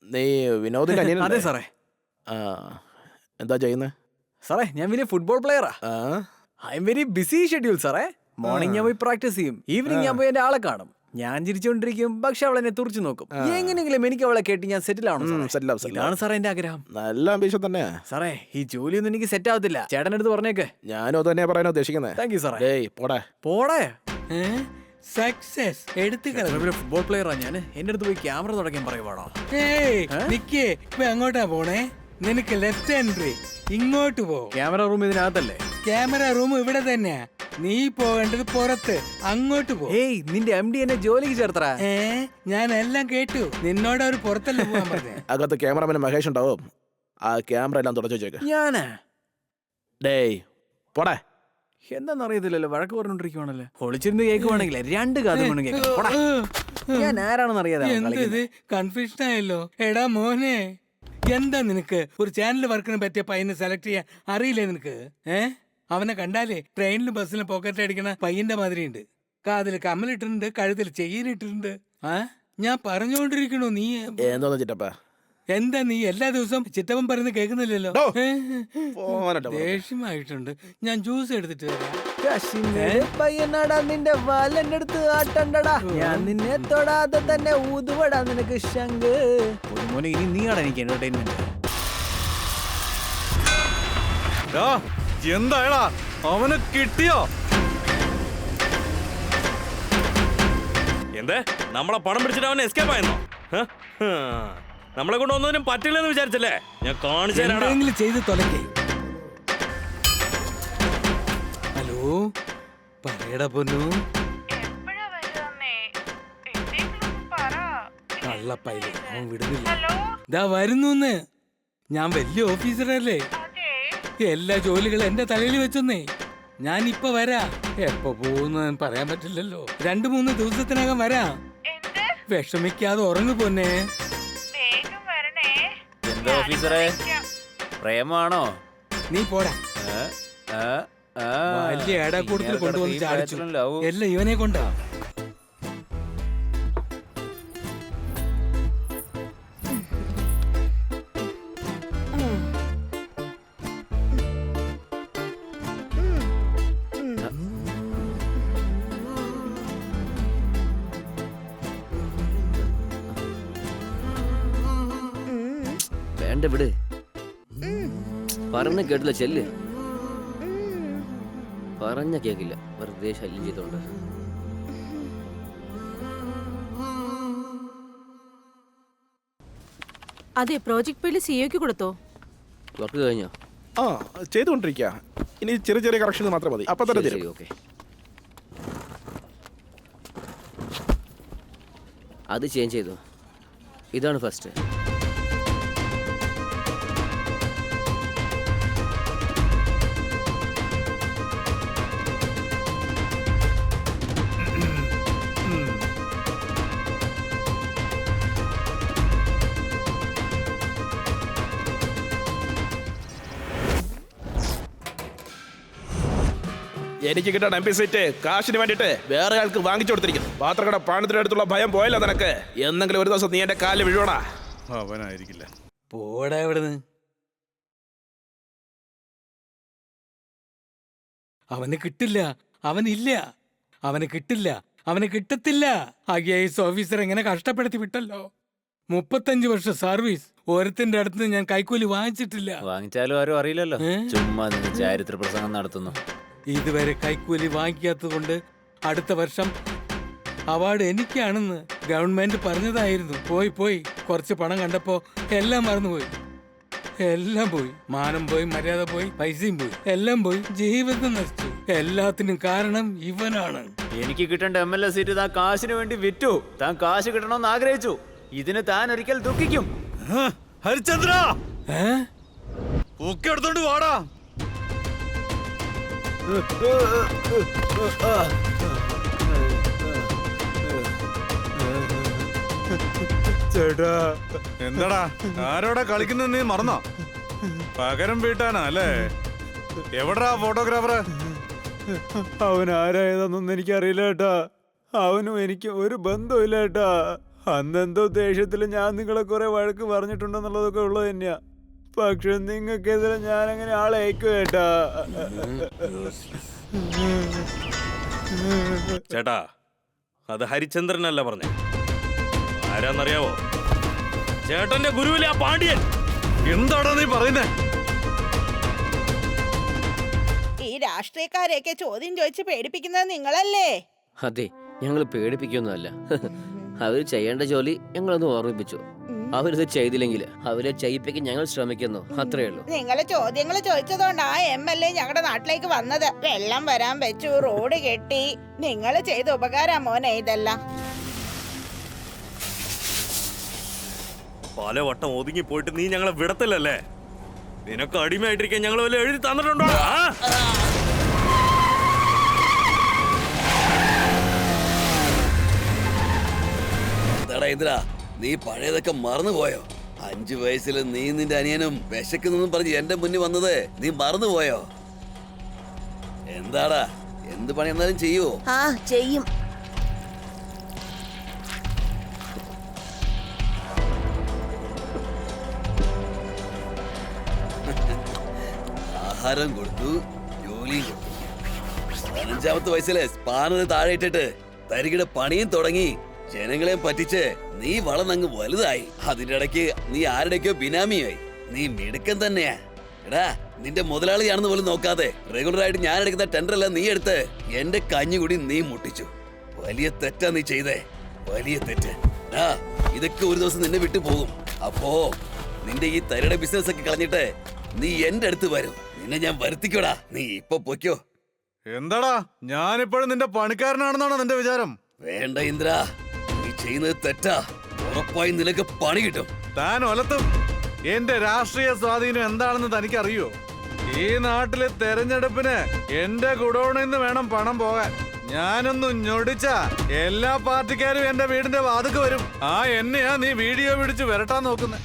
നീ വിനോദിന്റെ അനിയനല്ലേ? അതെ സാറേ. എന്താ ചെയ്യുന്നത്? സാറേ, ഞാൻ വലിയ ഫുട്ബോൾ പ്ലെയറാ. I am very busy schedule സാറേ. മോർണിംഗ് ഞാൻ പോയി പ്രാക്ടീസ് ചെയ്യും, ഈവനിങ് ഞാൻ പോയി എന്റെ ആളെ കാണും. ഞാൻ ചിരിച്ചോണ്ടിരിക്കും, പക്ഷെ അവൾ എന്നെ തുറച്ചു നോക്കും. എങ്ങനെയെങ്കിലും എനിക്ക് അവളെ കേട്ട് ഞാൻ സെറ്റിൽ ആവണം. ഇതാണ് സാറേ എന്റെ ആഗ്രഹം. നല്ല അംബീഷൻ തന്നെയാ സാറേ. ഈ ജോലിയൊന്നും എനിക്ക് സെറ്റ് ആവത്തില്ല. ചേട്ടൻ അടുത്ത് പറഞ്ഞേക്ക്. ഞാനും അത് തന്നെയാ പറയാൻ ഉദ്ദേശിക്കുന്നത്. താങ്ക് യു സാറേ. പോടേ. സക്സസ് എടുത്തു ഫുട്ബോൾ പ്ലെയറാ ഞാൻ. എന്റെ അടുത്ത് പോയി ക്യാമറ തുടക്കാൻ പറയുവാണോ? നിക്കേ, ഇപ്പൊ അങ്ങോട്ടാ പോണേ? നിനക്ക് ലെഫ്റ്റ് എൻട്രി, ഇങ്ങോട്ട് പോ. ക്യാമറ റൂം ഇതിനകത്തല്ലേ? ക്യാമറ റൂം ഇവിടെ തന്നെയാ. നീ പോവേണ്ടത് പുറത്ത്, അങ്ങോട്ട് പോ. ഏയ്, നിന്റെ MD എന്നെ ജോലിക്ക് ചേർത്തറ. ഞാൻ എല്ലാം കേട്ടു. നിന്നോട് ഒരു പുറത്തല്ലേ പോവാൻ പറഞ്ഞേ? അകത്ത് ക്യാമറമാൻ മഹേഷ് ഉണ്ടാവും. ആ ക്യാമറ എല്ലാം തുടച്ചു വെച്ചേക്ക്. ഞാനാ? ഡേയ് പോടേ. എന്താന്നറിയത്തില്ലല്ലോ, വഴക്ക് പറഞ്ഞോണ്ടിരിക്കുവാണല്ലോ. ഒളിച്ചിരുന്ന് കേൾക്കുവാണെങ്കിലേ 2 കാതും വേണം കേൾക്കാം. ഞാൻ ആരാണെന്ന് അറിയാതെ എന്തത് കൺഫ്യൂഷൻ ആയല്ലോ. എടാ മോനെ, എന്താ നിനക്ക് ഒരു ചാനൽ വർക്കിന് പറ്റിയ പയ്യനെ സെലക്ട് ചെയ്യാൻ അറിയില്ലേ നിനക്ക്? അവനെ കണ്ടാലേ ട്രെയിനിലും ബസ്സിലും പോക്കറ്റ് അടിക്കണ പയ്യന്റെ മാതിരിയുണ്ട്. കാതിൽ കമ്മലിട്ടിട്ടുണ്ട്, കഴുത്തിൽ ചെയിനിട്ടിട്ടുണ്ട്. ഞാൻ പറഞ്ഞുകൊണ്ടിരിക്കണു. നീ എന്തോന്ന് ചിറ്റപ്പ? എന്താ നീ എല്ലാ ദിവസവും ചിറ്റപ്പൻ പറയുന്നത് കേൾക്കുന്നില്ലല്ലോ? ദേഷ്യമായിട്ടുണ്ട്. ഞാൻ ജ്യൂസ് എടുത്തിട്ട് വരാം. പയ്യനാടാ നിന്റെ വാലെന്റെ അടുത്ത് ആട്ടണ്ടടാ. ഞാൻ നിന്നെ തൊടാതെ തന്നെ ഊതുവടാ നിനക്ക് ശങ്ക്. മോനെ, ഇനി നീയാണ് എനിക്ക് എന്റർടൈൻമെന്റ്. എന്തായടാ, അവന് കിട്ടിയോ? എന്തേ, നമ്മളെ പണം പിടിച്ചിട്ട് അവൻ എസ്കേപ്പ് ആയിരുന്നോ? നമ്മളെ കൊണ്ട് ഒന്നിനും പറ്റില്ലെന്ന് വിചാരിച്ചല്ലേ? ഞാൻ കാണിച്ചു ചെയ്ത് തൊലക്കേ. ഹലോ, പറയടാ പൊന്നു. എപ്പോഴാ വരുന്നേ? എന്തെങ്കിലും പറ. കള്ളപ്പൈല് അവൻ വിടുന്നില്ല. ഇതാ വരുന്നു. ഞാൻ വലിയ ഓഫീസറല്ലേ, എല്ലാ ജോലികളും എന്റെ തലയിൽ വെച്ചെന്നേ. ഞാൻ ഇപ്പൊ വരാ. എപ്പോ പോകുന്ന പറയാൻ പറ്റില്ലല്ലോ. 2-3 ദിവസത്തിനകം വരാ. വിഷമിക്കാതെ ഉറങ്ങു പോന്നേ. എന്താ ഓഫീസറെ, പ്രേമാണോ? നീ പോടാ. വലിയ ഏടാ കൂടുതൽ കൊണ്ടുവന്ന് ചാടിച്ചു. എല്ലാം ഇവനെ കൊണ്ടാ. വേണ്ട വിട്, പറഞ്ഞ കേട്ടില്ല. ചെല്ല്. പറഞ്ഞ കേക്കില്ല, വെറുതെ ശല്യം ചെയ്തോണ്ട്. അതെ, പ്രോജക്ട് പേര് സിഒക്ക് കൊടുത്തോ? വർക്ക് കഴിഞ്ഞോ? ആ, ചെയ്തുകൊണ്ടിരിക്കുക. ഇനി ചെറിയ ചെറിയ കറക്ഷൻ മാത്രം മതി, അപ്പൊ തന്നെ തരും. ഓക്കെ, അത് ചേഞ്ച് ചെയ്തു. ഇതാണ് ഫസ്റ്റ്. എനിക്ക് കിട്ടാൻ MP സീറ്റ് കാശിന് വേണ്ടിട്ട് വേറെ ആൾക്ക് വാങ്ങിച്ചു കൊടുത്തിരിക്കുന്നു. പാത്രക്കട പാണത്തിന്റെ അടുത്തുള്ള ഭയം പോയല്ലോ നിനക്ക്. എന്നെങ്കിലും ഒരു ദിവസം നീ എന്റെ കാലിൽ വീഴോടാ. അവനായിരിക്കില്ല. പോടാ ഇവിടുന്ന്. അവന് കിട്ടില്ല, അവനില്ല, അവന് കിട്ടില്ല, അവന് കിട്ടത്തില്ല. IAS ഓഫീസർ എങ്ങനെ കഷ്ടപ്പെടുത്തി വിട്ടല്ലോ. 35 വർഷം സർവീസ്. ഓരത്തിന്റെ അടുത്ത് ഞാൻ കൈക്കൂലി വാങ്ങിച്ചിട്ടില്ല. വാങ്ങിച്ചാലും ആരും അറിയില്ലല്ലോ. ചുമ്മാ നിങ്ങൾ ചരിത്ര പ്രസംഗം നടത്തുന്നു. ഇതുവരെ കൈക്കൂലി വാങ്ങിക്കാത്തത് കൊണ്ട് അടുത്ത വർഷം അവാർഡ് എനിക്കാണെന്ന് ഗവൺമെന്റ് പറഞ്ഞതായിരുന്നു. പോയി കുറച്ച് പണം കണ്ടപ്പോ എല്ലാം മറന്നുപോയി. എല്ലാം പോയി. മാനം പോയി, മര്യാദ പോയി, പൈസയും പോയി, എല്ലാം പോയി. ജീവിതം നശിച്ചു. എല്ലാത്തിനും കാരണം ഇവനാണ്. എനിക്ക് കിട്ടേണ്ട MLA സീറ്റ് താൻ കാശിന് വേണ്ടി വിറ്റു. താൻ കാശ് കിട്ടണമെന്ന് ആഗ്രഹിച്ചു. ഇതിന് താൻ ഒരിക്കൽ ദുഃഖിക്കും. ഹരിചന്ദ്ര, ഒക്കെ എടുത്തോണ്ട് വാടാ. ചേട്ടാ, എന്താടാ ആരോടാ കളിക്കുന്നത്? നീ മറന്നോ? പകരം വീട്ടാനാ അല്ലേ? എവിടാ ഫോട്ടോഗ്രാഫർ? അവൻ ആരായതൊന്നും എനിക്കറിയില്ല ഏട്ടാ. അവനും എനിക്ക് ഒരു ബന്ധമില്ല ഏട്ടാ. അന്നെന്തോ ദേഷ്യത്തിൽ ഞാൻ നിങ്ങളെ കുറെ വഴക്ക് പറഞ്ഞിട്ടുണ്ടെന്നുള്ളതൊക്കെ ഉള്ളത് തന്നെയാ. പക്ഷെ നിങ്ങൾക്കെതിരെ ഞാൻ അങ്ങനെ ആളെ അയക്കും ഏട്ടാ. ചേട്ടാ, അത് ഹരിചന്ദ്രനല്ല പറഞ്ഞേ. ആരാന്നറിയാവോ? ചേട്ടന്റെ ഗുരുവിലെ ആ പാണ്ഡ്യൻ. എന്താടാ നീ പറയുന്നേ? ഈ രാഷ്ട്രീയക്കാരെയൊക്കെ ചോദ്യം ചോദിച്ച് പേടിപ്പിക്കുന്നത് നിങ്ങളല്ലേ? അതെ, ഞങ്ങൾ പേടിപ്പിക്കൊന്നുമല്ല. അവർ ചെയ്യേണ്ട ജോലി ഞങ്ങളൊന്ന് ഓർമ്മിപ്പിച്ചു. അവരിത് ചെയ്തില്ലെങ്കിൽ അവരെ ചെയ്യിപ്പിക്കാൻ ഞങ്ങൾ ശ്രമിക്കുന്നു, അത്രേ ഉള്ളൂ. നിങ്ങള് ചോദ്യങ്ങൾ ചോദിച്ചതുകൊണ്ടാ MLA ഞങ്ങളുടെ നാട്ടിലേക്ക് വന്നത്. വെള്ളം വരാൻ വെച്ചു, റോഡ് കെട്ടി. നിങ്ങൾ ചെയ്ത ഉപകാരം മോനെ ഇതെല്ലാം. പലവട്ടം ഒതുങ്ങി പോയിട്ട് നീ ഞങ്ങളെ വിടത്തില്ലല്ലേ? നിനക്ക് അടിമയായിട്ടിരിക്കാൻ ഞങ്ങൾ വല്ല എഴുതി തന്നിട്ടുണ്ടോ? ഇന്ദ്ര, നീ പഴയതൊക്കെ മറന്നുപോയോ? 5 വയസ്സിൽ നീ നിന്റെ അനിയനും വിശക്കുന്നെന്നും പറഞ്ഞ് എന്റെ മുന്നിൽ വന്നത് നീ മറന്നുപോയോ? എന്താടാ, എന്ത് പണി എന്നാലും ചെയ്യുവോ? ആ, ചെയ്യും. ആഹാരം കൊടുത്തു, ജോലിയും കൊടുത്തു. 15ാമത്തെ വയസ്സിലെ സ്പാനർ താഴെ ഇട്ടിട്ട് തരികിട പണിയും തുടങ്ങി. ജനങ്ങളെയും പറ്റിച്ച് നീ വളർന്നങ്ങ് വലുതായി. അതിന്റെ ഇടയ്ക്ക് നീ ആരുടെയൊക്കെയോ ബിനാമിയായി. നീ മിടുക്കൻ തന്നെയാ. എടാ, നിന്റെ മുതലാളിയാണെന്ന് പോലും നോക്കാതെ റെഗുലറായിട്ട് ഞാൻ എടുക്കുന്ന ടെൻഡറെല്ലാം നീ എടുത്ത് എന്റെ കഞ്ഞുകൂടി നീ മുട്ടിച്ചു. വലിയ തെറ്റാ നീ ചെയ്തേ, വലിയ തെറ്റ്. ഇതൊക്കെ ഒരു ദിവസം നിന്നെ വിട്ടു പോകും. അപ്പോ നിന്റെ ഈ തരിയുടെ ബിസിനസ് ഒക്കെ കളഞ്ഞിട്ട് നീ എന്റെ അടുത്ത് വരും. നിന്നെ ഞാൻ വരുത്തിക്കോടാ. നീ ഇപ്പൊ പൊയ്ക്കോ. എന്താടാ, ഞാനിപ്പോഴും നിന്റെ പണിക്കാരനാണെന്നാണോ നിന്റെ വിചാരം? വേണ്ട ഇന്ദ്ര, നീ ചെയ്യുന്നത് തെറ്റാ. ഉറപ്പായും നിനക്ക് പണി കിട്ടും. താൻ ഒലത്തും. എന്റെ രാഷ്ട്രീയ സ്വാധീനം എന്താണെന്ന് തനിക്കറിയോ? ഈ നാട്ടിലെ തെരഞ്ഞെടുപ്പിന് എന്റെ ഗുഡൌണിൽ നിന്ന് വേണം പണം പോകാൻ. ഞാനൊന്ന് ഞൊടിച്ച എല്ലാ പാർട്ടിക്കാരും എന്റെ വീടിന്റെ വാതിക്ക് വരും. ആ എന്നെയാ നീ വീഡിയോ പിടിച്ച് വരട്ടാൻ നോക്കുന്നത്.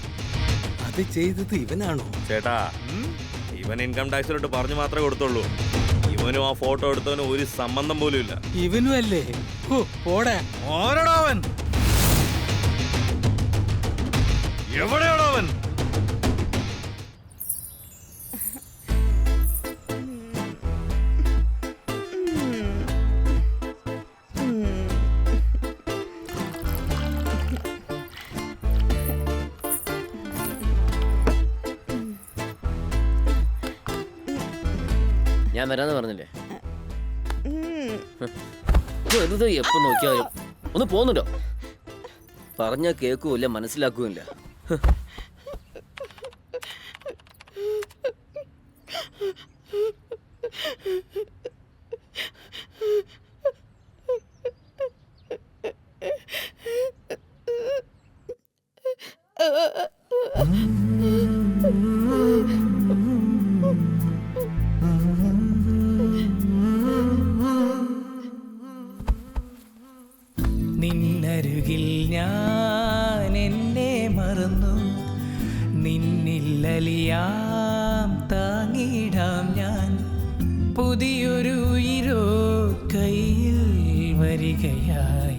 അത് ചെയ്തത് ഇവനാണോ? ചേട്ടാ, ഇവൻ ഇൻകം ടാക്സിലോട്ട് പറഞ്ഞു മാത്രമേ കൊടുത്തുള്ളൂ. ഇവനും ആ ഫോട്ടോ എടുത്തവനും ഒരു സംബന്ധം പോലും ഇല്ല. ഇവനും അല്ലേ? പോടാ. ആരാടാ അവൻ? എവിടെയാണോ അവൻ? ഞാൻ വരാന്ന് പറഞ്ഞില്ലേ? വെറുതെ എപ്പോ നോക്കിയാലും ഒന്ന് പോകുന്നുണ്ടോ? പറഞ്ഞാ കേൾക്കൂല്ല, മനസ്സിലാക്കൂല്ല. നിന്നരുകിൽ ഞാൻ എന്നെ മറന്നു, നിന്നില്ലലിയാം താങ്ങിടാം ഞാൻ. പുതിയൊരു ഉയിരോ കയ്യിൽ വരികയായി,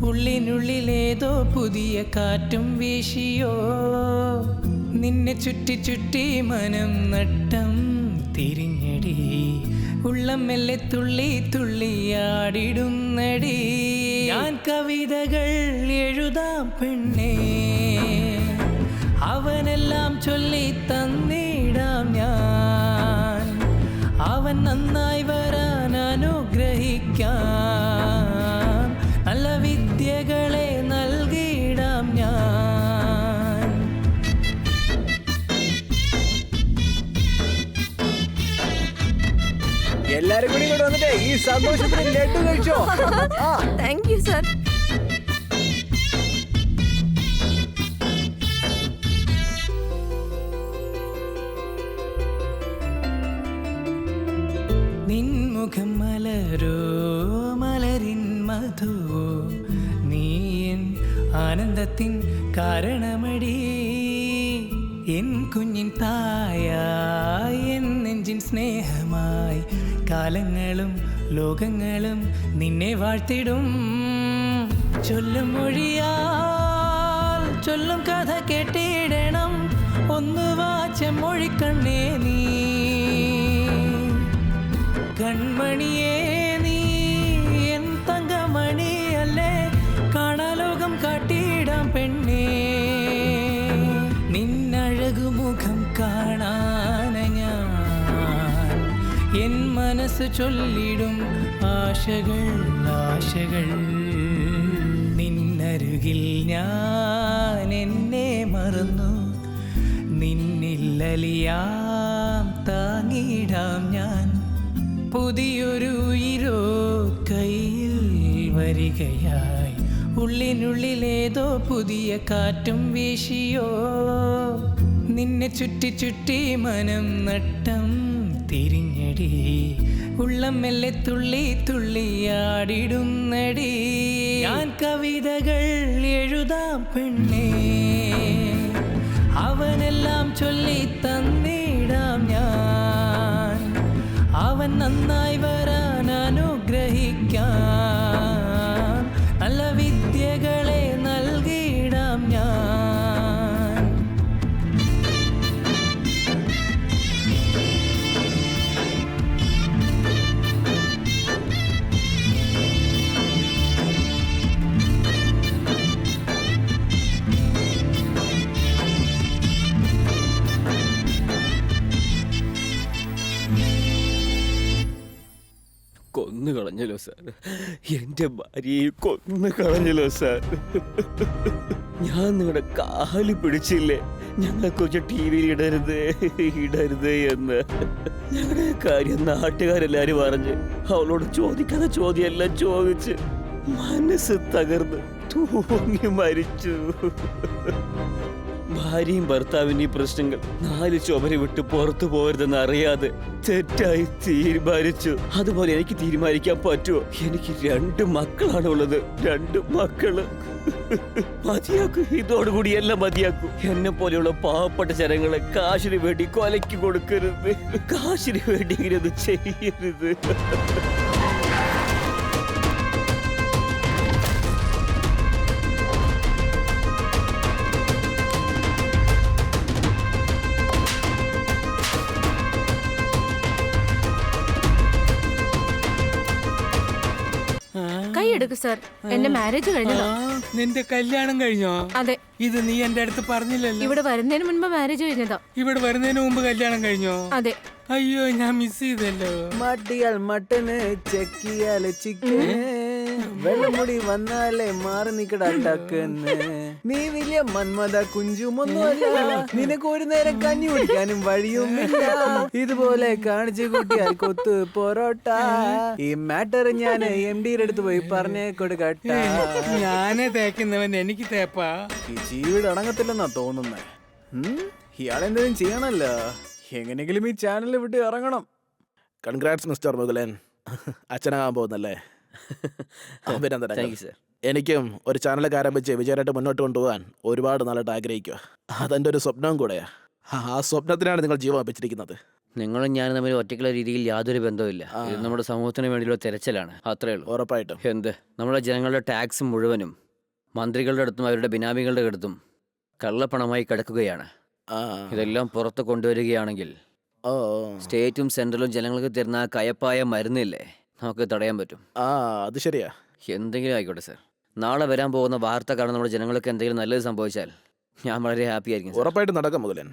ഉള്ളിനുള്ളിലേതോ പുതിയ കാറ്റും വീശിയോ. നിന്നെ ചുറ്റി ചുറ്റി മനം നട്ടം തിരിഞ്ഞടി, ഉള്ളം മെല്ലെ തുള്ളി തുള്ളിയാടിടുന്നടി. ഞാൻ കവിതകൾ എഴുതാം പെണ്ണേ, അവനെല്ലാം ചൊല്ലി തന്നിടാം ഞാൻ. അവൻ നന്നായി വരാൻ അനുഗ്രഹിക്കാം, നല്ല വിദ്യകളെ നൽകിയിടാം ഞാൻ. എല്ലാരും കൂടി ഇങ്ങോട്ട് വന്നിട്ടേ ഈ സന്തോഷത്തിന് ലഡ്ഡു കഴിച്ചോ. Thank you sir. നിൻമുഖം മലരോ മലരിൻ മധു, നീയൻ ആനന്ദത്തിൻ കാരണമടി. എൻ കുഞ്ഞിൻ തായായി, എൻ നെഞ്ചിൻ സ്നേഹമായി, കാലങ്ങളും ലോകങ്ങളും നിന്നെ വാഴ്ത്തിടും. ചൊല്ലും മൊഴിയാൽ ചൊല്ലും കഥ കേട്ടിടണം, ഒന്ന് വാച്ച മൊഴിക്കണ്ണേ നീ. കൺമണിയേ നീ എൻ തങ്കമണിയല്ലേ, കാണാലോകം കാട്ടിടാം പെണ്ണേ. നിന്നഴകുമുഖം കാണാന ഞാൻ, എൻ മനസ്സ് ചൊല്ലിടും ആശകൾ ആശകൾ. നിന്നരുകിൽ ഞാൻ എന്നെ മറന്നു, നിന്നില്ലലിയാം താങ്ങിടാം ഞാൻ. പുതിയൊരു ഉയിരോ കയ്യിൽ വരികയായി, ഉള്ളിനുള്ളിലേതോ പുതിയ കാറ്റും വീശിയോ. നിന്നെ ചുറ്റി ചുറ്റി മനം നട്ടം തിരിഞ്ഞടി, ഉള്ളം മെല്ലെ തുള്ളി തുള്ളിയാടിടുന്നടി. ഞാൻ കവിതകൾ എഴുതാം പെണ്ണേ, അവനെല്ലാം ചൊല്ലി തന്നിടാം ഞാൻ. അവൻ നന്നായി വരാൻ അനുഗ്രഹിക്കാം, നല്ല വിദ്യകളെ നൽകിയിടാം ഞാൻ. കൊന്നു കളഞ്ഞല്ലോ സാർ, എന്റെ ഭാര്യയെ കൊന്നു കളഞ്ഞല്ലോ സാർ. ഞാൻ നിങ്ങളുടെ കാല് പിടിച്ചില്ലേ, ഞങ്ങളെക്കുറിച്ച് ടി വിയിൽ ഇടരുത് ഇടരുത് എന്ന്. ഞങ്ങളുടെ കാര്യം നാട്ടുകാരെല്ലാരും പറഞ്ഞ് അവളോട് ചോദിക്കാതെ ചോദ്യമെല്ലാം ചോദിച്ച് മനസ്സ് തകർന്ന് തൂങ്ങി മരിച്ചു. ഭാര്യയും ഭർത്താവിന്റെ ഈ പ്രശ്നങ്ങൾ 4 ചുമര് വിട്ട് പുറത്തു പോകരുതെന്ന് അറിയാതെ തെറ്റായി തീരുമാനിച്ചു. അതുപോലെ എനിക്ക് തീരുമാനിക്കാൻ പറ്റുമോ? എനിക്ക് 2 മക്കളാണ് ഉള്ളത്. 2 മക്കള്. മതിയാക്കൂ, ഇതോടുകൂടി എല്ലാം മതിയാക്കൂ. എന്നെ പോലെയുള്ള പാവപ്പെട്ട ജനങ്ങളെ കാശിന് വേണ്ടി കൊലയ്ക്ക് കൊടുക്കരുത്. കാശിന് വേണ്ടി ഇങ്ങനെ ഒന്നും ചെയ്യരുത്. കൈയെടുക്ക് സാർ, എന്റെ മാരേജ് കഴിഞ്ഞതാ. നിന്റെ കല്യാണം കഴിഞ്ഞോ? അതെ. ഇത് നീ എന്റെ അടുത്ത് പറഞ്ഞില്ലല്ലോ. ഇവിടെ വരുന്നതിന് മുൻപ് മാരേജ് കഴിഞ്ഞതാ. ഇവിടെ വരുന്നതിന് മുമ്പ് കല്യാണം കഴിഞ്ഞോ? അതെ. അയ്യോ, ഞാൻ മിസ് ചെയ്തല്ലോ. മട്ടിയാൽ മട്ടന്, ചെക്കിയാല് ചിക്കന്, വെള്ളമുടി വന്നാലേ മാറി നിക്കട ടക്കന്ന്. നീ വലിയ മന്മത കുഞ്ചുമൊന്നുമല്ല, നിനക്ക് ഒരു നേരം കഞ്ഞി കുടിക്കാനും വഴിയുമില്ല. ഇതുപോലെ കാണിച്ചു കൂട്ടിയാൽ കൊത്ത് പൊറോട്ട. ഈ മാറ്റർ ഞാൻ MD അടുത്ത് പോയി പറഞ്ഞേ കൊടുക്കട്ട. ഞാനേ തേക്കുന്നവൻ, എനിക്ക് തേപ്പാ. ഈ ജീവിട് അടങ്ങത്തില്ലെന്നാ തോന്നുന്നേ. ഇയാളെന്തെങ്കിലും ചെയ്യണല്ലോ. എങ്ങനെയെങ്കിലും ഈ ചാനൽ വിട്ട് ഇറങ്ങണം. കൺഗ്രാറ്റ്സ് മിസ്റ്റർ മുകുലൻ, അച്ഛനാകാൻ പോകുന്നല്ലേ? അഭിനന്ദനങ്ങൾ. എനിക്കും ഒരു ചാനലൊക്കെ ആരംഭിച്ച് വിജയമായിട്ട് മുന്നോട്ട് കൊണ്ടുപോകാൻ ഒരുപാട് നാളായിട്ട് ആഗ്രഹിക്കുക. അതെൻ്റെ ഒരു സ്വപ്നവും കൂടെയാ. ആ സ്വപ്നത്തിനാണ് നിങ്ങൾ ജീവൻ വെച്ചിരിക്കുന്നത്. നിങ്ങളും ഞാനും തമ്മിൽ ഒറ്റയ്ക്കുള്ള രീതിയിൽ യാതൊരു ബന്ധവുമില്ല. ഇത് നമ്മുടെ സമൂഹത്തിന് വേണ്ടിയുള്ള തെരച്ചിലാണ്, അത്രേ ഉള്ളൂ. ഉറപ്പായിട്ടും. എന്ത്, നമ്മുടെ ജനങ്ങളുടെ ടാക്സ് മുഴുവനും മന്ത്രികളുടെ അടുത്തും അവരുടെ ബിനാമികളുടെ അടുത്തും കള്ളപ്പണമായി കിടക്കുകയാണ്. ഇതെല്ലാം പുറത്ത് കൊണ്ടുവരികയാണെങ്കിൽ സ്റ്റേറ്റും സെൻട്രലും ജനങ്ങൾക്ക് തരുന്ന കയപ്പായ മരുന്നില്ലേ, നമുക്ക് തടയാൻ പറ്റും. അത് ശരിയാ. എന്തെങ്കിലും ആയിക്കോട്ടെ സാർ. നാളെ വരാൻ പോകുന്ന വാർത്ത കാരണം നമ്മുടെ ജനങ്ങൾക്ക് എന്തെങ്കിലും നല്ലത് സംഭവിച്ചാൽ ഞാൻ വളരെ ഹാപ്പി ആയിരിക്കും. ഉറപ്പായിട്ടും നടക്കാം മുകുലൻ.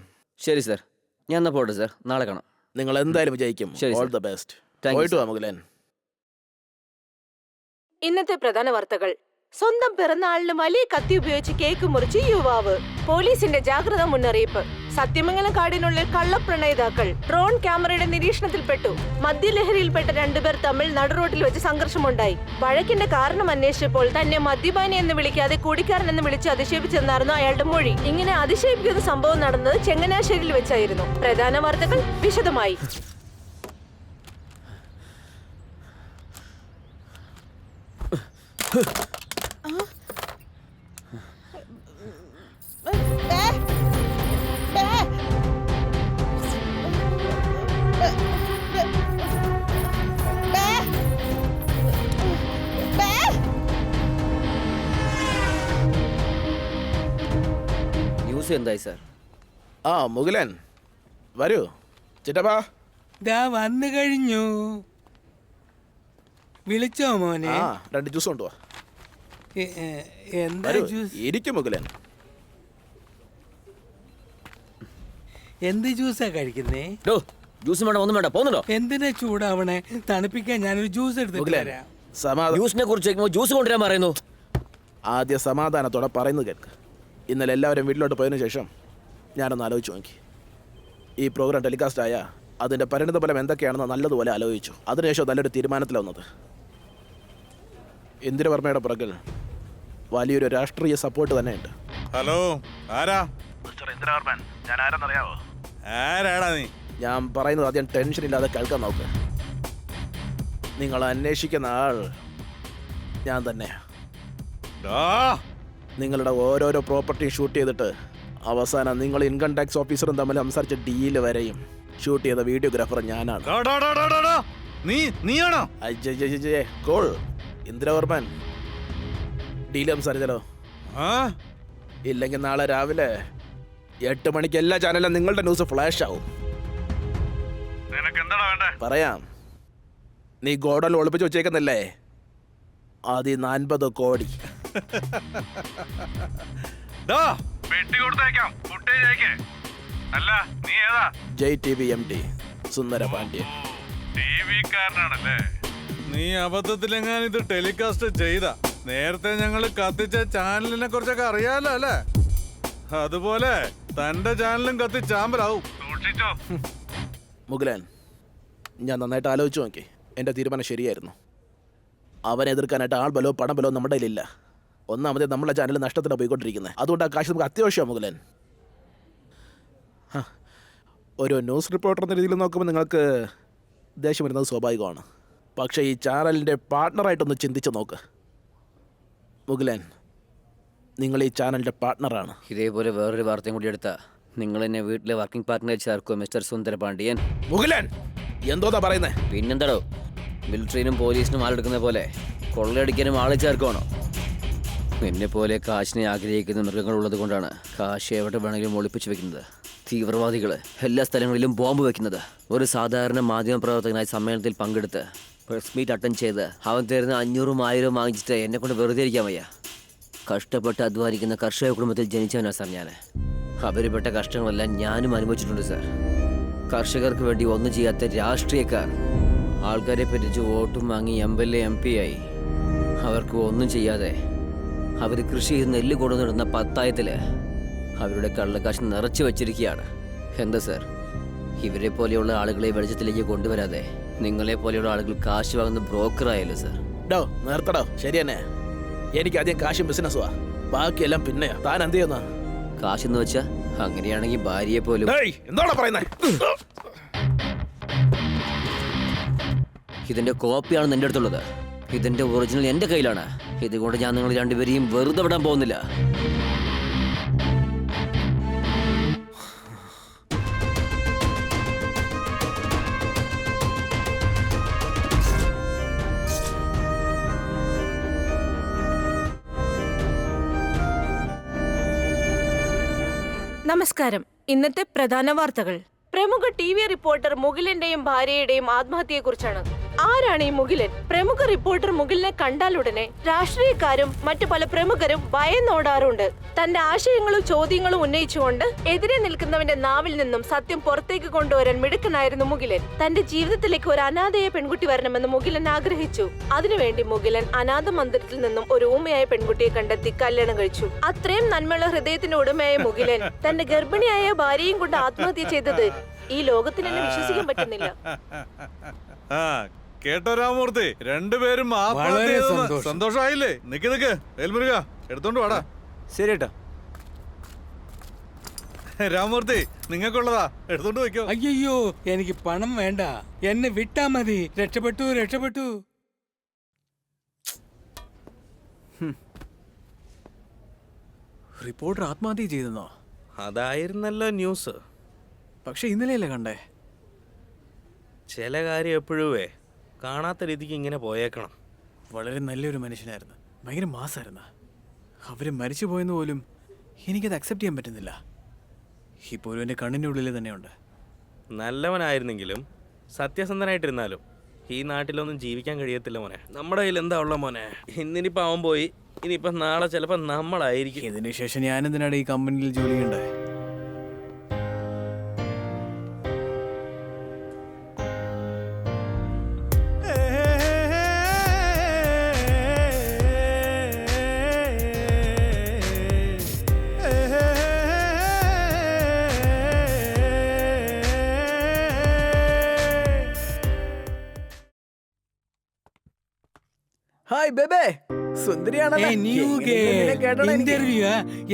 ശരി സാർ, ഞാൻ എന്നാ പോട്ടെ സാർ. നാളെ കാണാം. നിങ്ങൾ എന്തായാലും വിജയിക്കും. All the best. പോയിട്ട് വാ മുകുലൻ. ഇന്നത്തെ പ്രധാന വാർത്തകൾ. സ്വന്തം പിറന്നാളിന് വലിയ കത്തി ഉപയോഗിച്ച് കേക്ക് മുറിച്ച് യുവാവ്. പോലീസിന്റെ ജാഗ്രതാ മുന്നറിയിപ്പ്. സത്യമംഗലം കാടിനുള്ളിൽ കള്ളപ്രണയിതാക്കൾ. ഡ്രോൺ ക്യാമറയുടെ നിരീക്ഷണത്തിൽപ്പെട്ടു. മദ്യലഹരിയിൽപ്പെട്ട 2 പേർ തമ്മിൽ നടുറോട്ടിൽ വെച്ച് സംഘർഷമുണ്ടായി. വഴക്കിന്റെ കാരണം അന്വേഷിച്ചപ്പോൾ തന്നെ മദ്യപാനി എന്ന് വിളിക്കാതെ കുടിക്കാരൻ എന്ന് വിളിച്ച് അധിക്ഷേപിച്ചെന്നായിരുന്നു അയാളുടെ മൊഴി. ഇങ്ങനെ അധിക്ഷേപിക്കുന്ന സംഭവം നടന്നത് ചങ്ങനാശ്ശേരിയിൽ വെച്ചായിരുന്നു. പ്രധാന വാർത്തകൾ വിശദമായി. ന്യൂസ് എന്തായി സാർ? മുകുലൻ വരൂ ചിറ്റപ്പാ. വന്നു കഴിഞ്ഞു. വിളിച്ചോ മോനെ? 2 ജ്യൂസ് കൊണ്ടുവാ. എന്താ ജ്യൂസ്? ഇരിക്കും മുകുലൻ. എന്ത് ജ്യൂസാ കഴിക്കുന്നേ? ജ്യൂസ് വേണ്ട, ഒന്നും വേണ്ട, പോകുന്നുണ്ടോ? എന്തിനാ ചൂടാവണേ? തണുപ്പിക്കാൻ ഞാനൊരു ജ്യൂസ് എടുത്തിട്ട് വരാം. ജ്യൂസിനെ കുറിച്ച് ജ്യൂസ് കൊണ്ടുവരാൻ പറയുന്നു. ആദ്യ സമാധാനത്തോടെ പറയുന്നത് കേൾക്ക്. ഇന്നലെ എല്ലാവരും വീട്ടിലോട്ട് പോയതിനു ശേഷം ഞാനൊന്ന് ആലോചിച്ചു നോക്കി. ഈ പ്രോഗ്രാം ടെലികാസ്റ്റ് ആയ അതിൻ്റെ പരിണിത ഫലം എന്തൊക്കെയാണെന്ന് നല്ലതുപോലെ ആലോചിച്ചു. അതിനുശേഷം നല്ലൊരു തീരുമാനത്തിലാണ് വന്നത്. ഇന്ദിരവർമ്മയുടെ പുറകിൽ വലിയൊരു രാഷ്ട്രീയ സപ്പോർട്ട് തന്നെയുണ്ട്. ഹലോ, ആരാ? മിസ്റ്റർ ഇന്ദിരവർമ്മൻ, ഞാൻ ആരാന്നറിയാവോ? ആരാടാ നീ? ഞാൻ പറയുന്നത് ആദ്യം ടെൻഷൻ ഇല്ലാതെ കേൾക്കാൻ നോക്ക്. നിങ്ങൾ അന്വേഷിക്കുന്ന ആൾ ഞാൻ തന്നെയാ. നിങ്ങളുടെ ഓരോരോ പ്രോപ്പർട്ടി ഷൂട്ട് ചെയ്തിട്ട് അവസാനം നിങ്ങൾ ഇൻകം ടാക്സ് ഓഫീസറും തമ്മിൽ സംസാരിച്ച ഡീല് വരെയും ഷൂട്ട് ചെയ്ത വീഡിയോഗ്രാഫർ ഞാനാണ്. കോൾ ഇന്ദിരവർമ്മൻ, ഡീല് സംസാരിച്ചാലോ? ഇല്ലെങ്കിൽ നാളെ രാവിലെ 8 മണിക്ക് എല്ലാ ചാനലും നിങ്ങളുടെ ന്യൂസ് ഫ്ലാഷ് ആവും. പറയാം. നീ ഗോഡനിൽ ഒളിപ്പിച്ച് വെച്ചേക്കുന്നില്ലേ, ആദ്യ 40 കോടി. ജയ് TV MD സുന്ദര പാണ്ഡ്യൻ. നീ അബദ്ധത്തിലെങ്ങാനും ഇത് ടെലികാസ്റ്റ് ചെയ്ത നേരത്തെ ഞങ്ങൾ കത്തിച്ച ചാനലിനെ കുറിച്ചൊക്കെ അറിയാലോ അല്ലേ? അതുപോലെ തന്റെ ചാനലും കത്തി ചാമ്പലാവും. മുകുലൻ, ഞാൻ നന്നായിട്ട് ആലോചിച്ചു നോക്കി. എൻ്റെ തീരുമാനം ശരിയായിരുന്നു. അവനെ എതിർക്കാനായിട്ട് ആൾബലോ പണബലോ നമ്മുടെ കയ്യിലില്ല. ഒന്നാമതേ നമ്മളെ ചാനൽ നഷ്ടത്തിലാണ് പോയിക്കൊണ്ടിരിക്കുന്നത്. അതുകൊണ്ട് ആ കാശ് നമുക്ക് അത്യാവശ്യമാണ് മുകുലൻ. ഒരു ന്യൂസ് റിപ്പോർട്ടർ എന്ന രീതിയിൽ നോക്കുമ്പോൾ നിങ്ങൾക്ക് ദേഷ്യം വരുന്നത് സ്വാഭാവികമാണ്. പക്ഷേ ഈ ചാനലിൻ്റെ പാർട്ട്ണറായിട്ടൊന്ന് ചിന്തിച്ച് നോക്ക് മുകുലൻ. നിങ്ങൾ ഈ ചാനലിൻ്റെ പാർട്ട്ണറാണ്. ഇതേപോലെ വേറൊരു വാർത്തയും കൂടി എടുത്താ നിങ്ങൾ എന്നെ വീട്ടിലെ വർക്കിംഗ് പാർട്ട്ണർ ചേർക്കോ മിസ്റ്റർ സുന്ദര പാണ്ഡ്യൻ? മുകുലൻ എന്തോന്നാ പറയുന്നേ? പിന്നെന്താടോ, മിലിറ്ററിനും പോലീസിനും ആളെടുക്കുന്ന പോലെ കൊള്ളയടിക്കാനും ആളെ ചേർക്കണോ? എന്നെ പോലെ കാശിനെ ആഗ്രഹിക്കുന്ന മൃഗങ്ങളുള്ളത് കൊണ്ടാണ് കാശ് എവിടെ വേണമെങ്കിലും ഒളിപ്പിച്ചു വെക്കുന്നത്. തീവ്രവാദികൾ എല്ലാ സ്ഥലങ്ങളിലും ബോംബ് വെക്കുന്നത്. ഒരു സാധാരണ മാധ്യമപ്രവർത്തകനായി സമ്മേളനത്തിൽ പങ്കെടുത്ത് പ്രസ് മീറ്റ് അറ്റൻഡ് ചെയ്ത് അവൻ തരുന്ന 500,000 വാങ്ങിച്ചിട്ട് എന്നെ കൊണ്ട് വെറുതെ ഇരിക്കാൻ വയ്യ. കഷ്ടപ്പെട്ട് അധ്വാനിക്കുന്ന കർഷക കുടുംബത്തിൽ ജനിച്ചവനാണ് സാർ ഞാൻ. അവരുപെട്ട കഷ്ടങ്ങളെല്ലാം ഞാനും അനുഭവിച്ചിട്ടുണ്ട് സാർ. കർഷകർക്ക് വേണ്ടി ഒന്നും ചെയ്യാത്ത രാഷ്ട്രീയക്കാർ ആൾക്കാരെ പറ്റിച്ച് വോട്ടും വാങ്ങി MLA MP ആയി. അവർക്ക് ഒന്നും ചെയ്യാതെ അവർ കൃഷി ചെയ്ത് നെല്ല് കൊണ്ടുവന്നിടുന്ന പത്തായത്തിൽ അവരുടെ കള്ളക്കാശ് നിറച്ചു വച്ചിരിക്കുകയാണ്. എന്താ സാർ, ഇവരെ പോലെയുള്ള ആളുകളെ വെളിച്ചത്തിലേക്ക് കൊണ്ടുവരാതെ നിങ്ങളെ പോലെയുള്ള ആളുകൾ കാശ് വാങ്ങുന്ന ബ്രോക്കറായല്ലോ സാർ. നിർത്തടോ, ശരി തന്നെ. എനിക്ക് ആദ്യം കാശും ബിസിനസ്സുവാ, ബാക്കിയെല്ലാം പിന്നെ. താൻ എന്ത് ചെയ്യുന്ന? കാശെന്ന് വെച്ചാ അങ്ങനെയാണെങ്കിൽ ഭാര്യയെ പോലും. എന്താണോ പറയുന്നത്? ഇതിന്റെ കോപ്പിയാണ് എൻ്റെ അടുത്തുള്ളത്. ഇതിന്റെ ഒറിജിനൽ എൻ്റെ കയ്യിലാണ്. ഇതുകൊണ്ട് ഞാൻ നിങ്ങൾ രണ്ടുപേരെയും വെറുതെ വിടാൻ പോകുന്നില്ല. നമസ്കാരം. ഇന്നത്തെ പ്രധാന വാർത്തകൾ. പ്രമുഖ TV റിപ്പോർട്ടർ മുകിലന്റെയും ഭാര്യയുടെയും ആത്മഹത്യയെക്കുറിച്ചാണ്. ആരാണ് ഈ മുകിലൻ? പ്രമുഖ റിപ്പോർട്ടർ മുകിലിനെ കണ്ടാലുടനെ രാഷ്ട്രീയക്കാരും മറ്റു പല പ്രമുഖരും ഭയന്നോടാറുണ്ട്. തന്റെ ആശയങ്ങളും ചോദ്യങ്ങളും ഉന്നയിച്ചുകൊണ്ട് എതിരെ നിൽക്കുന്നവന്റെ നാവിൽ നിന്നും സത്യം പുറത്തേക്ക് കൊണ്ടുവരാൻ മിടുക്കനായിരുന്നു മുകിലൻ. തന്റെ ജീവിതത്തിലേക്ക് ഒരു അനാഥയായ പെൺകുട്ടി വരണമെന്ന് മുകിലൻ ആഗ്രഹിച്ചു. അതിനുവേണ്ടി മുകിലൻ അനാഥ മന്ദിരത്തിൽ നിന്നും ഒരു ഊമയായ പെൺകുട്ടിയെ കണ്ടെത്തി കല്യാണം കഴിച്ചു. അത്രയും നന്മയുള്ള ഹൃദയത്തിന്റെ ഉടമയായ മുകിലൻ തന്റെ ഗർഭിണിയായ ഭാര്യയും കൊണ്ട് ആത്മഹത്യ ചെയ്തത് ഈ ലോകത്തിന് എന്നെ വിശ്വസിക്കാൻ പറ്റുന്നില്ല. കേട്ടോ രാമൂർത്തി, രണ്ടുപേരും സന്തോഷമായില്ലേ? നിക്ക് എൽമുരുക എടുത്തോണ്ട് വാടാ. ശരിയേട്ടാ. രാമൂർത്തി, നിങ്ങൾക്കുള്ളതാ, എടുത്തോണ്ട് വെക്കോ. അയ്യോ, എനിക്ക് പണം വേണ്ട, എന്നെ വിട്ടാ മതി. രക്ഷപ്പെട്ടു. റിപ്പോർട്ടർ ആത്മഹത്യ ചെയ്തെന്നോ? അതായിരുന്നല്ലോ ന്യൂസ്. പക്ഷെ ഇന്നലെയല്ലേ കണ്ടേ? ചില കാര്യം എപ്പോഴുവേ കാണാത്ത രീതിക്ക് ഇങ്ങനെ പോയേക്കണം. വളരെ നല്ലൊരു മനുഷ്യനായിരുന്നു, ഭയങ്കര മാസായിരുന്നു. അവര് മരിച്ചു പോയെന്ന് പോലും എനിക്കത് അക്സെപ്റ്റ് ചെയ്യാൻ പറ്റുന്നില്ല. ഇപ്പോഴും എൻ്റെ കണ്ണിൻ്റെ ഉള്ളിൽ തന്നെയുണ്ട്. നല്ലവനായിരുന്നെങ്കിലും സത്യസന്ധനായിട്ടിരുന്നാലും ഈ നാട്ടിലൊന്നും ജീവിക്കാൻ കഴിയത്തില്ല മോനെ. നമ്മുടെ കയ്യിൽ എന്താ ഉള്ള മോനെ? ഇന്നിനിപ്പോൾ അവൻ പോയി, ഇനിയിപ്പം നാളെ ചിലപ്പോൾ നമ്മളായിരിക്കും. ഇതിന് ശേഷം ഞാനെന്തിനാണ് ഈ കമ്പനിയിൽ ജോലി ചെയ്യണ്ടേ? ഹായ് ബേബേ, സുന്ദരിയാണല്ലോ. ഇന്റർവ്യൂ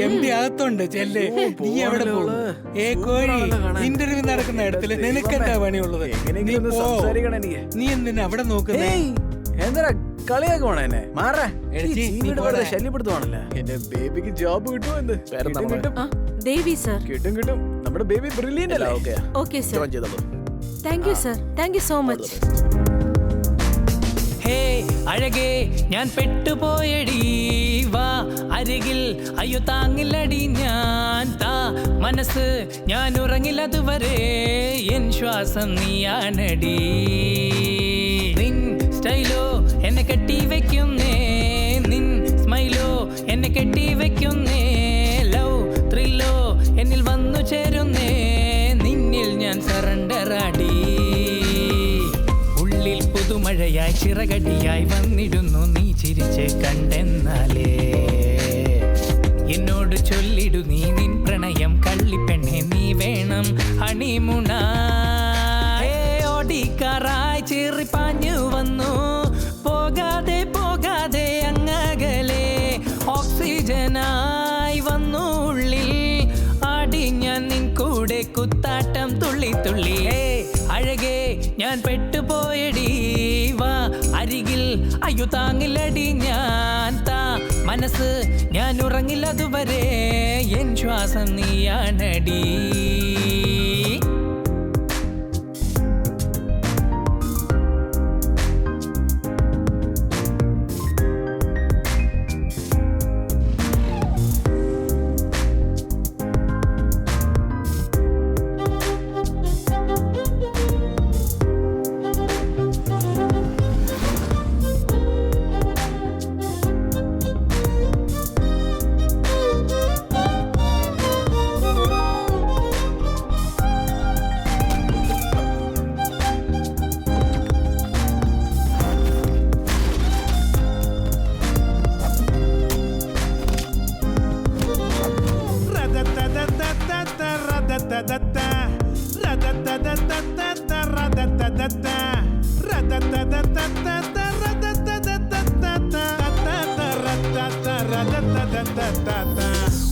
MD അകത്തുണ്ട്. ചെല്ലേ, നീ എവിടെ പോകും? കോഴി, ഇന്റർവ്യൂ നടക്കുന്ന ഇടത്തില് നിനക്കെന്താ പണിയുള്ളത്? നീ എന്തിനാ അവിടെ നോക്കുന്നേ? എന്താ കളിയാക്കുവാണോ എന്നെ? മാറാ, ശല്യപ്പെടുത്തുവാണല്ലോ. എന്റെ ബേബിക്ക് ജോബ് കിട്ടുമോ? എന്ത് ദേവി സർ. കിട്ടും. നമ്മുടെ ബേബി ബ്രില്യന്റ് അല്ലേ? Okay sir. Thank you sir. Thank you so much. Hey അഴകേ, ഞാൻ പെട്ടുപോയടി, വാ അരികിൽ, അയ്യോ താങ്ങില്ലടി ഞാൻ, താ മനസ്സ്, ഞാൻ ഉറങ്ങില്ലതുവരെ, എൻ ശ്വാസം നീയാണടി. നിൻ സ്റ്റൈലോ എന്നെ കെട്ടി വെക്കുന്നേ, നിൻ സ്മൈലോ എന്നെ കെട്ടി വെക്കുന്നേ, ലവ് ത്രില്ലോ എന്നിൽ വന്നു ചേരുന്നേ, നിന്നിൽ ഞാൻ സറണ്ടറാടി. പുതുമഴയായി ചിറകടിയായി വന്നിടുന്നു നീ ചിരിച്ച് കണ്ടെന്നാലേ, എന്നോട് ചൊല്ലിടു നീ നിൻ പ്രണയം, കള്ളിപ്പെണ്ണെ നീ വേണം ഹണിമൂണ. ഓടിക്കാറായി ചിറിപ്പാഞ്ഞു വന്നു, പോകാതെ അങ്ങകലെ, പെട്ടുപോയടി വാ അരികിൽ അയ്യോ താങ്ങില്ലടി ഞാൻ താ മനസ്സ് ഞാൻ ഉറങ്ങില്ലതുവരെ എൻ ശ്വാസം നീയാണടി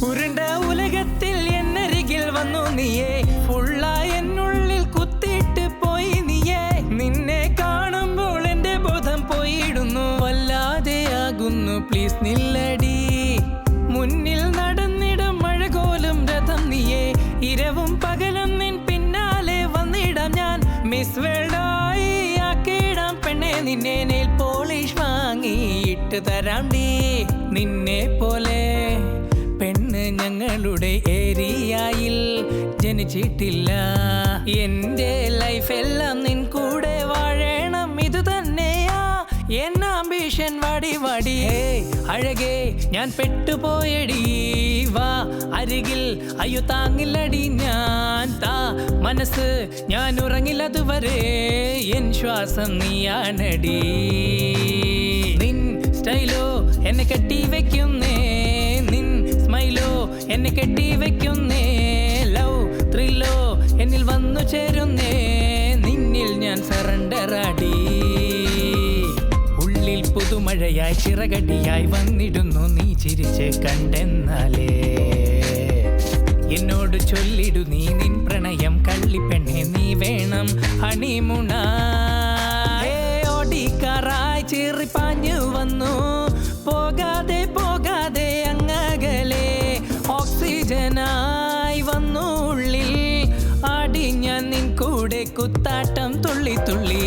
ഉരുണ്ട ഉലകത്തിൽ എന്നരികിൽ വന്നു നീയേ ഫുള്ളായി എന്നുള്ളിൽ കുത്തിയിട്ട് പോയി നീയേ നിന്നെ കാണുമ്പോൾ എന്റെ ബോധം പോയിടുന്നു വല്ലാതെയാകുന്നു പ്ലീസ് നില്ലടി മുന്നിൽ നടന്നിടം മഴകോലും രഥം നീയേ ഇരവും പകലും നിൻ പിന്നാലെ വന്നിടാം ഞാൻ മിസ് വേൾഡായി ആക്കിടാം പെണ്ണെ നിന്നെ നെയിൽ പോളിഷ് വാങ്ങിയിട്ട് തരാം ഡീ നിന്നെ പോലെ പെണ്ണ് ഞങ്ങളുടെ ഏരിയയിൽ ജനിച്ചിട്ടില്ല എന്റെ ലൈഫ് എല്ലാം നിൻ കൂടെ വാഴണം ഇത് തന്നെയാ എൻ ആംബിഷൻ വാടി വാടി ഹേ അഴകേ ഞാൻ പെട്ടുപോയടി വാ അരികിൽ അയ്യോ താങ്ങില്ലടി ഞാൻ താ മനസ്സ് ഞാൻ ഉറങ്ങില്ലതുവരെ എൻ ശ്വാസം നീയാണടി നിൻ സ്റ്റൈലോ എന്നെ കെട്ടി വെക്കുന്നേ നിൻ സ്മൈലോ എന്നെ കെട്ടി വെക്കുന്നേ ലവ് ത്രില്ലോ എന്നിൽ വന്നു ചേരുന്നേ നിന്നിൽ ഞാൻ സറണ്ടറാടി ഉള്ളിൽ പുതുമഴയായി ചിറകടിയായി വന്നിടുന്നു നീ ചിരിച്ച് കണ്ടെന്നാലേ എന്നോട് ചൊല്ലിടു നീ നിൻ പ്രണയം കള്ളിപ്പെണ്ണെ നീ വേണം ഹണിമുണ ഓടിക്കാറായി ചിറിപ്പാഞ്ഞു വന്നു പോകാതെ പോകാതെ അങ്ങകലെ ഓക്സിജനായി വന്നു ഉള്ളിൽ ആടി ഞാൻ നിൻ കൂടെ കുത്താട്ടം തുള്ളി തുള്ളി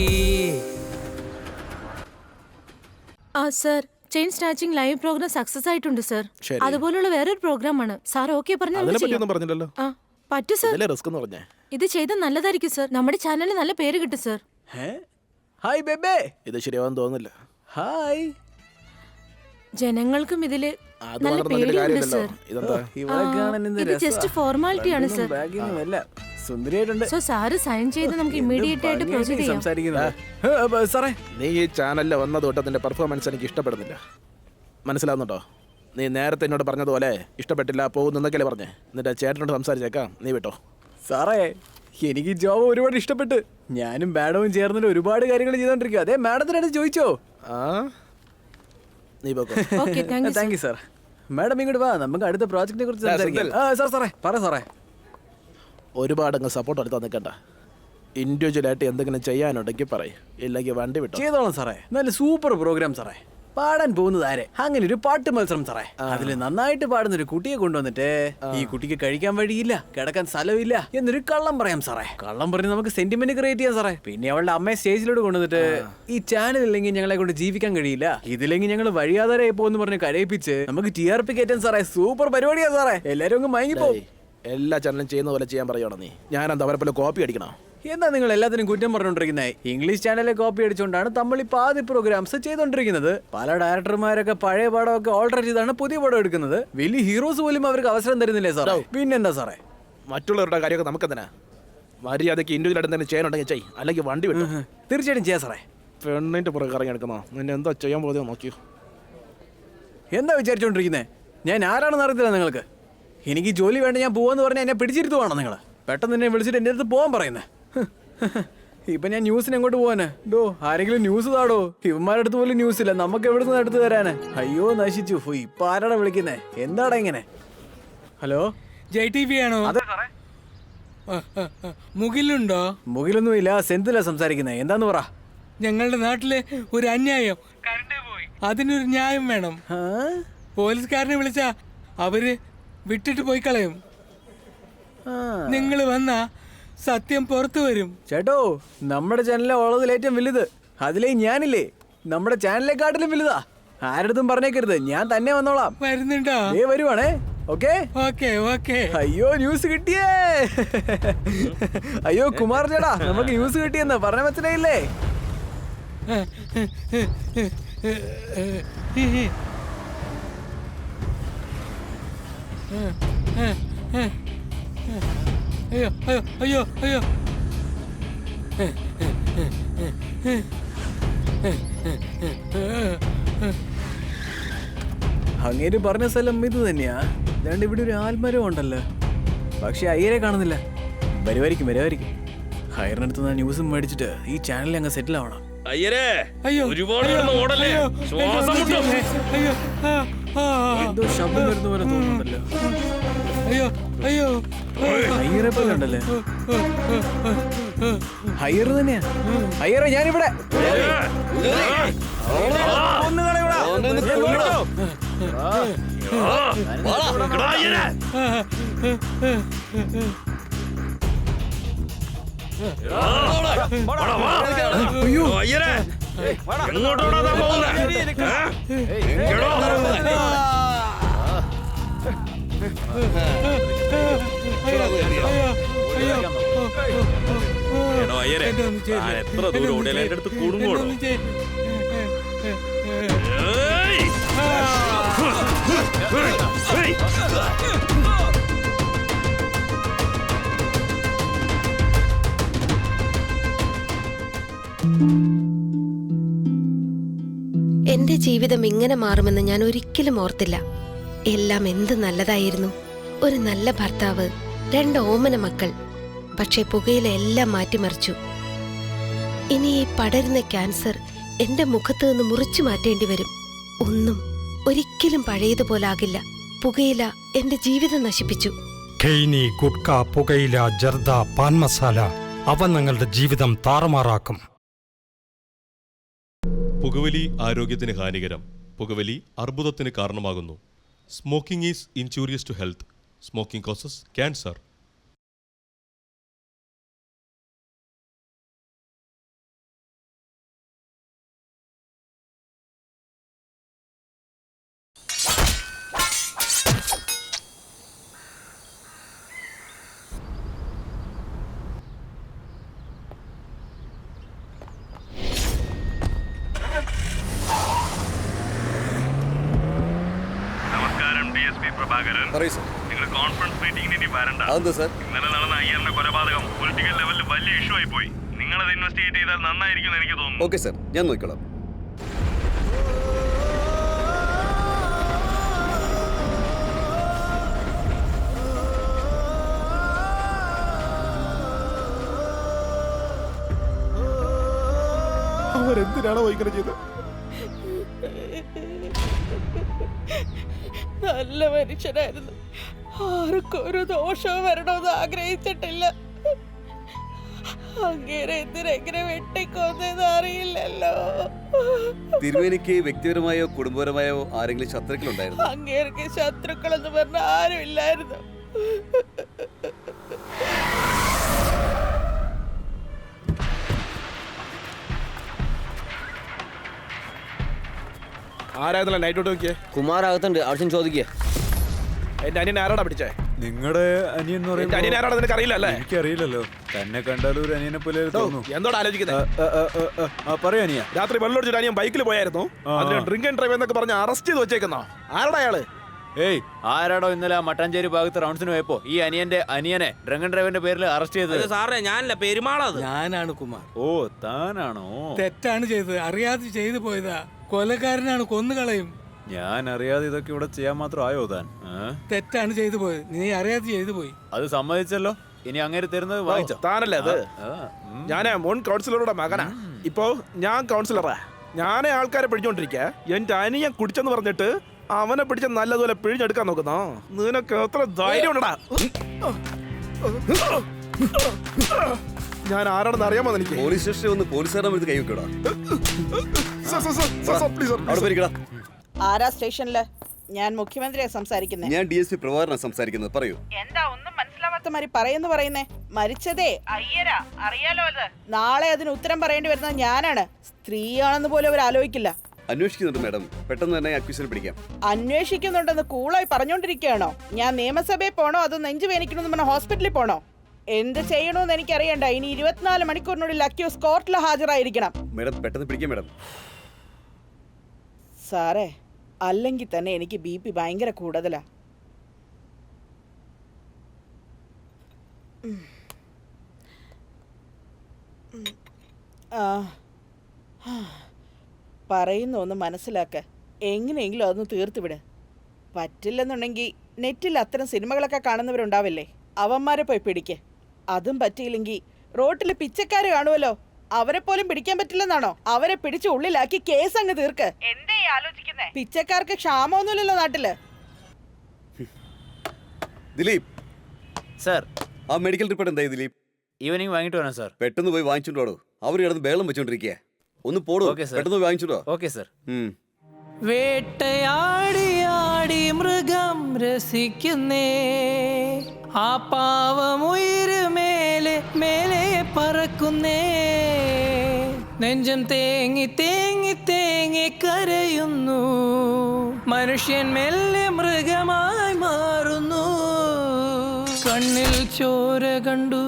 sir chain snatching live programme success ആയിട്ടുണ്ട് സർ ശരി. അതുപോലുള്ള വേറൊരു പ്രോഗ്രാം ആണ് സാർ ഓക്കെ അതിനെ പറ്റിയൊന്നും പറഞ്ഞില്ലല്ലോ. പറ്റൂ സർ ഇതിലെ റിസ്ക് എന്ന് പറഞ്ഞേ ഇത് ചെയ്താൽ നല്ലതായിരിക്കും സർ നമ്മുടെ ചാനലിന് നല്ല പേര് കിട്ടും സർ ഹായ് ബേബേ ഇത് ശരിയാവാൻ തോന്നുന്നില്ല. ഹായ് ജനങ്ങൾക്കും ഇതില് അത് നല്ല മാത്രം നോക്കിയിട്ട് പേടിയുണ്ട് കാര്യമില്ലല്ലോ. സർ ഇതെന്താ ഇവിടെ കാണാൻ എന്ത് ഇത് ജസ്റ്റ് ഫോർമാലിറ്റി ആണ് സർ ബാഗിന്നുമല്ല സുന്ദരിയായിട്ടുണ്ട് സോ സാറ് സൈൻ ചെയ്ത് നമുക്ക് ഇമ്മീഡിയറ്റ് ആയിട്ട് പ്രൊസീഡ് ചെയ്യാം സംസാരിക്കുന്നത് സാറേ നീ ഈ ചാനലിൽ വന്ന തൊട്ട് നിന്റെ പെർഫോമൻസ് എനിക്ക് ഇഷ്ടപ്പെടുന്നില്ല. മനസ്സിലാവുന്നുണ്ടോ? നീ നേരത്തെ എന്നോട് പറഞ്ഞതുപോലെ ഇഷ്ടപ്പെട്ടില്ല പോകുന്നൊക്കെയല്ലേ പറഞ്ഞേ. എന്നിട്ട് ചേട്ടനോട് സംസാരിച്ചേക്കാം, നീ വിട്ടോ. സാറേ എനിക്ക് ജോബ് ഒരുപാട് ഇഷ്ടപ്പെട്ട് ഞാനും മാഡവും ചേർന്നിട്ട് ഒരുപാട് കാര്യങ്ങൾ ചെയ്തോണ്ടിരിക്കുക. അതെ മാഡത്തിനടുത്ത് ചോദിച്ചോ? നീ താങ്ക് യു സാർ. മാഡം ഇങ്ങോട്ട് വാ, നമുക്ക് അടുത്ത പ്രോജക്റ്റിനെ കുറിച്ച് സംസാരിക്കാം. സാറേ പറ സാറേ. ഒരുപാട് അങ്ങ് സപ്പോർട്ട് എടുത്താൽ നിൽക്കണ്ട. ഇൻഡിവിജ്വലായിട്ട് എന്തെങ്കിലും ചെയ്യാനുണ്ടെങ്കിൽ പറയും, ഇല്ലെങ്കിൽ വണ്ടി വിട്ടോ. ചെയ്തോളാം സാറേ. നല്ല സൂപ്പർ പ്രോഗ്രാം സാറേ. പാടാൻ പോകുന്നത് ആരെ? അങ്ങനെ ഒരു പാട്ട് മത്സരം സാറേ. അതിൽ നന്നായിട്ട് പാടുന്ന ഒരു കുട്ടിയെ കൊണ്ടുവന്നിട്ട് ഈ കുട്ടിക്ക് കഴിക്കാൻ വഴിയില്ല, കിടക്കാൻ സ്ഥലമില്ല എന്നൊരു കള്ളം പറയാം സാറേ. കള്ളം പറഞ്ഞ് നമുക്ക് സെന്റിമെന്റ് ക്രിയേറ്റ് ചെയ്യാം സാറേ. പിന്നെ അവളുടെ അമ്മയെ സ്റ്റേജിലോട്ട് കൊണ്ടുവന്നിട്ട് ഈ ചാനൽ ഇല്ലെങ്കിൽ ഞങ്ങളെ കൊണ്ട് ജീവിക്കാൻ കഴിയില്ല, ഇതില്ലെങ്കിൽ ഞങ്ങൾ വഴിയാധാരായി പോകുന്നു പറഞ്ഞ് കരയിപ്പിച്ച് നമുക്ക് TRP കയറ്റാൻ സാറേ. സൂപ്പർ പരിപാടിയാ സാറേ. എല്ലാരും അങ്ങ് മയങ്ങിപ്പോവും. എല്ലാ ചാനലും ചെയ്യുന്ന പോലെ ചെയ്യാൻ പറയണം നീ. ഞാനെന്താ അവരെ പോലെ കോപ്പി അടിക്കണം? എന്താ നിങ്ങൾ എല്ലാത്തിനും കുറ്റം പറഞ്ഞുകൊണ്ടിരിക്കുന്നത്? ഇംഗ്ലീഷ് ചാനലിലെ കോപ്പി അടിച്ചുകൊണ്ടാണ് നമ്മൾ ഈ പാതി പ്രോഗ്രാംസ് ചെയ്തുകൊണ്ടിരിക്കുന്നത്. പല ഡയറക്ടർമാരൊക്കെ പഴയ പടമൊക്കെ ഓൾട്ടർ ചെയ്താണ് പുതിയ പടം എടുക്കുന്നത്. വലിയ ഹീറോസ് പോലും അവർക്ക് അവസരം തരുന്നില്ലേ സാറേ? പിന്നെന്താ സാറേ? മറ്റുള്ളവരുടെ കാര്യമൊക്കെ നമുക്ക് തന്നെ മര്യാദയ്ക്ക് ഇൻഡിവിജ്വൽ എന്തെങ്കിലും ചെയ്യാനുണ്ടെങ്കിൽ ചെയ്, അല്ലെങ്കിൽ വണ്ടി വിട്ടു. തീർച്ചയായിട്ടും ചെയ്യാം സാറേ. പെണ്ണിന്റെ പുറകെ ഇറങ്ങി എടുക്കുന്നോ? നിന്നെ എന്താ ചെയ്യാൻ പോകുന്നത് നോക്കിയോ? എന്താ വിചാരിച്ചോണ്ടിരിക്കുന്നത്? ഞാൻ ആരാണെന്ന് അറിയത്തില്ല നിങ്ങൾക്ക്. എനിക്ക് ജോലി വേണ്ട, ഞാൻ പോവാന്ന് പറഞ്ഞാൽ എന്നെ പിടിച്ചിരുത്തുവാണോ നിങ്ങൾ? പെട്ടെന്ന് എന്നെ വിളിച്ചിട്ട് എൻ്റെ അടുത്ത് പോകാൻ പറയുന്നത്. ഇപ്പൊ ഞാൻ ന്യൂസിന് എങ്ങോട്ട് പോവാന്? ആരെങ്കിലും ന്യൂസ് താടോ. ഇവന്മാരുടെ അടുത്ത് പോലും ന്യൂസ് ഇല്ല, നമുക്ക് എവിടെ നിന്ന് എടുത്തു തരാന്? അയ്യോ നശിച്ചു. ഇപ്പൊ ആരാടാ വിളിക്കുന്നേ? എന്താടാ ഇങ്ങനെ? ഹലോ JTV ആണോ? അതെ സാറേ. മുകിലുണ്ടോ? മുകിലൊന്നുമില്ല, സെന്തിലാ സംസാരിക്കുന്നത്. എന്താന്ന് പറ. ഞങ്ങളുടെ നാട്ടില് ഒരു അന്യായം, കറണ്ട് പോയി. അതിനൊരു ന്യായം വേണം. പോലീസുകാരനെ വിളിച്ചാ അവര് വിട്ടിട്ട് പോയി കളയും. നിങ്ങൾ വന്നാ സത്യം പുറത്തു വരും. ചേട്ടോ, നമ്മുടെ ചാനലിലെ ഉള്ളതിൽ ഏറ്റവും വലുത്. അതിലേ ഞാനില്ലേ, നമ്മുടെ ചാനലിനെക്കാട്ടിലും വലുതാ. ആരടുത്തും പറഞ്ഞേക്കരുത്, ഞാൻ തന്നെ വന്നോളാം. വരുന്നുണ്ടോ? വരുവാണേ. Okay okay okay. അയ്യോ, ന്യൂസ് കിട്ടിയേ. അയ്യോ കുമാർ ചേട്ടാ, നമുക്ക് ന്യൂസ് കിട്ടിയെന്ന് പറഞ്ഞ മനസ്സിലായില്ലേ? അയ്യോ അയ്യോ അയ്യോ അയ്യോ. അങ്ങേര് പറഞ്ഞ സ്ഥലം ഇത് തന്നെയാ. അല്ലാണ്ട് ഇവിടെ ഒരു ആൽമരം ഉണ്ടല്ലോ, പക്ഷെ അയ്യരെ കാണുന്നില്ല. വരുമായിരിക്കും. ഹയറിനടുത്ത് നിന്ന് ന്യൂസും മേടിച്ചിട്ട് ഈ ചാനലിൽ അങ്ങ് സെറ്റിൽ ആവണം. എന്തോ ശബ്ദം വരുന്ന പോലെ തോന്നുന്നുണ്ടല്ലോ. ഹയ്യറെ പോലെ ഉണ്ടല്ലേ. ഹയ്യർ തന്നെയാ. ഹയ്യറെ, ഞാനിവിടെ. എത്ര ദൂരം ഓടിയാലും എന്റെ അടുത്ത് കൂടുങ്ങോടോ? എന്റെ ജീവിതം ഇങ്ങനെ മാറുമെന്ന് ഞാൻ ഒരിക്കലും ഓർത്തില്ല. എല്ലാം എന്ത് നല്ലതായിരുന്നു. ഒരു നല്ല ഭർത്താവ്, 2 ഓമന മക്കൾ. പക്ഷെ പുകയില എല്ലാം മാറ്റിമറിച്ചു. ഇനി ഈ പടരുന്ന ക്യാൻസർ എന്റെ മുഖത്ത് നിന്ന് മുറിച്ചു മാറ്റേണ്ടി വരും. ഒന്നും ഒരിക്കലും പഴയതുപോലാകില്ല. പുകയില എന്റെ ജീവിതം നശിപ്പിച്ചു. ഖെയ്നി, ഗുഡ്ക, പുകയില, ജർദ, പാൻ മസാല, അവ നിങ്ങളുടെ ജീവിതം താറുമാറാക്കും. പുകവലി ആരോഗ്യത്തിന് ഹാനികരം. പുകവലി അർബുദത്തിന് കാരണമാകുന്നു. Smoking is injurious to health. Smoking causes cancer. നിങ്ങൾ കോൺഫറൻസ് മീറ്റിംഗിന് ഇനി വരണ്ട. ഇന്നലെ നടന്ന അയ്യറിന്റെ കൊലപാതകം പൊളിറ്റിക്കൽ ലെവലിൽ വലിയ ഇഷ്യൂ ആയി പോയി. നിങ്ങളത് ഇൻവെസ്റ്റിഗേറ്റ് ചെയ്താൽ നന്നായിരിക്കും എന്ന് എനിക്ക് തോന്നുന്നു. ഓക്കെ സർ, ഞാൻ നോക്കിക്കോളാം. അവരെന്തിനാണോ ഇങ്ങനെ ചെയ്തത്? നല്ല മനുഷ്യനായിരുന്നു. ആർക്കും ഒരു ദോഷവും വരണമെന്ന് ആഗ്രഹിച്ചിട്ടില്ല. അങ്ങേരെ എന്തിനെങ്ങനെ വെട്ടിക്കൊന്നെന്ന് അറിയില്ലല്ലോ. തിരുവേനിക്ക് വ്യക്തിപരമായോ കുടുംബപരമായോ ആരെങ്കിലും ശത്രുക്കളുണ്ടായിരുന്നു? അങ്ങേർക്ക് ശത്രുക്കളെന്ന് പറഞ്ഞ ആരും ഇല്ലായിരുന്നു. ആരായിരുന്നല്ലോ നൈറ്റ് ഔട്ട് നോക്കിയേ? കുമാർ അകത്തുണ്ട്, ആവശ്യം ചോദിക്കുക. എന്റെ അനിയൻ ആരാടാ പിടിച്ചേ? നിങ്ങളുടെ അനിയൻ എന്ന് എന്റെ അനിയൻ ആരാടാ നിനക്ക് അറിയില്ലല്ലേ? എനിക്കറിയില്ലല്ലോ. തന്നെ കണ്ടാലും ഒരു അനിയനെ പോലെ തോന്നുന്നു. എന്തോടാ ആലോചിക്കുന്നത്? പറയാ അനിയ. രാത്രി വെള്ളമൊടിച്ചിട്ട് അനിയൻ ബൈക്കിൽ പോയായിരുന്നു. അതിന് ഡ്രിങ്ക് ആൻഡ് ഡ്രൈവ് എന്നൊക്കെ പറഞ്ഞ് അറസ്റ്റ് ചെയ്ത് വെച്ചേക്കുന്നോ? ആരടാ അയാള്? ഏയ്, ആരാടോ ഇന്നലെ മട്ടാഞ്ചേരി ഭാഗത്ത് റൗണ്ട്സിന് പോയപ്പോ ഈ അനിയനെ ഡ്രങ്ക് ആൻഡ് ഡ്രൈവിന്റെ പേരിൽ അറസ്റ്റ് ചെയ്തത്? സാറേ, ഞാനല്ല, പെരുമാളത്. ഞാനാണ് കുമാർ. ഓ, താനാണോ? തെറ്റാണ് ചെയ്തത്, അറിയാതെ ചെയ്തു പോയതാ. കൊലക്കാരനാണ്, കൊന്നുകളയും. ഞാൻ അറിയാതെ ഇതൊക്കെ ഇവിടെ ചെയ്യാൻ മാത്രം ആയോ താൻ? തെറ്റാണ് ചെയ്തു പോയത്, നീ അറിയാതെ ചെയ്തു പോയി. അത് സമ്മതിച്ചല്ലോ. ഇനി അങ്ങനെ തരുന്നത് വാങ്ങിച്ചോ? താനല്ലേ അത്? ഞാനേ മുൻ കൗൺസിലറുടെ മകനാ. ഇപ്പോ ഞാൻ കൗൺസിലറാ. ഞാനേ ആൾക്കാരെ പിടിച്ചോണ്ടിരിക്ക. എന്റെ അനിയൻ കുടിച്ചെന്ന് പറഞ്ഞിട്ട് അവനെ പിടിച്ച നല്ലതുപോലെ പിഴിഞ്ഞെടുക്കാൻ നോക്കുന്നോ? നിനക്ക് എത്ര ധൈര്യം ഉണ്ടടാ? ഞാൻ ആരാണെന്ന് അറിയാമോ എനിക്ക്? പോലീസ് സ്റ്റേഷനിൽ വന്ന് പോലീസുകാരുടെ അടുത്ത് കൈവെക്കടാ. അവിടെ പോയിരിക്കടാ. ആരാ സ്റ്റേഷനില്? ഞാൻ മുഖ്യമന്ത്രിയെ സംസാരിക്കുന്നേ. ഞാൻ DSP പ്രഭാകരനാണ് സംസാരിക്കുന്നത്. പറയൂ. എന്താ ഒന്നും മനസ്സിലാവാത്ത മാതിരി പറയുന്നേ? മരിച്ചതേ അയ്യരാ, അറിയാലോ അത്. നാളെ അതിന് ഉത്തരം പറയേണ്ടി വരുന്നത് ഞാനാണ്. സ്ത്രീയാണെന്ന് പോലും അവർ ആലോചിക്കില്ല. അന്വേഷിക്കുന്നുണ്ട് മാഡം. പെട്ടെന്ന് തന്നെ അക്യൂസിനെ പിടിക്കാം. അന്വേഷിക്കുന്നുണ്ടെന്ന് കൂളായി പറഞ്ഞോണ്ടിരിക്കുകയാണോ? ഞാൻ നിയമസഭയിൽ പോണോ അതോ നെഞ്ചു വേനിക്കണമെന്ന് പറഞ്ഞ ഹോസ്പിറ്റലിൽ പോണോ? എന്ത് ചെയ്യണമെന്ന് എനിക്കറിയണ്ട. ഇനി 24 മണിക്കൂറിനുള്ളിൽ അക്യൂസ് കോർട്ടിൽ ഹാജരായിരിക്കണം. മാഡം പെട്ടെന്ന് പിടിക്കാം മാഡം. സാറേ, അല്ലെങ്കിൽ തന്നെ എനിക്ക് BP ഭയങ്കര കൂടുതലാ. പറയുന്ന ഒന്ന് മനസ്സിലാക്ക. എങ്ങനെയെങ്കിലും അതൊന്ന് തീർത്തുവിട്. പറ്റില്ലെന്നുണ്ടെങ്കിൽ നെറ്റിൽ അത്തരം സിനിമകളൊക്കെ കാണുന്നവരുണ്ടാവില്ലേ, അവന്മാരെ പോയി പിടിക്ക്. അതും പറ്റിയില്ലെങ്കിൽ റോട്ടിൽ പിച്ചക്കാര് കാണുമല്ലോ, അവരെ പോലും പിടിക്കാൻ പറ്റില്ലെന്നാണോ? അവരെ പിടിച്ച് ഉള്ളിലാക്കി കേസ് അങ്ങ് തീർക്ക്. എന്തേ ആലോചിക്കുന്നേ? പിച്ചക്കാർക്ക് ക്ഷാമമൊന്നുമില്ലല്ലോ നാട്ടില്. ദിലീപ് സാർ, ആ മെഡിക്കൽ റിപ്പോർട്ട് എന്തായി ദിലീപ്? ഈവനിങ് വാങ്ങിട്ട് വരാം സാർ. പെട്ടെന്ന് പോയി വാങ്ങിച്ചോണ്ട് വാടോ. അവർ കിടന്ന് ബേളം വെച്ചോണ്ടിരിക്കുക. ഒന്ന് പോടോ. പെട്ടെന്ന് പോയി വാങ്ങിച്ചോണ്ടോ. Okay sir. വേട്ടയാടി ആടി മൃഗം രസിക്കുന്നേ, ആ പാവമുയിര് മേലെ മേലെ പറക്കുന്നേ, നെഞ്ചം തേങ്ങി തേങ്ങി തേങ്ങി കരയുന്നു, മനുഷ്യൻ മെല്ലെ മൃഗമായി മാറുന്നു. കണ്ണിൽ ചോര കണ്ടു,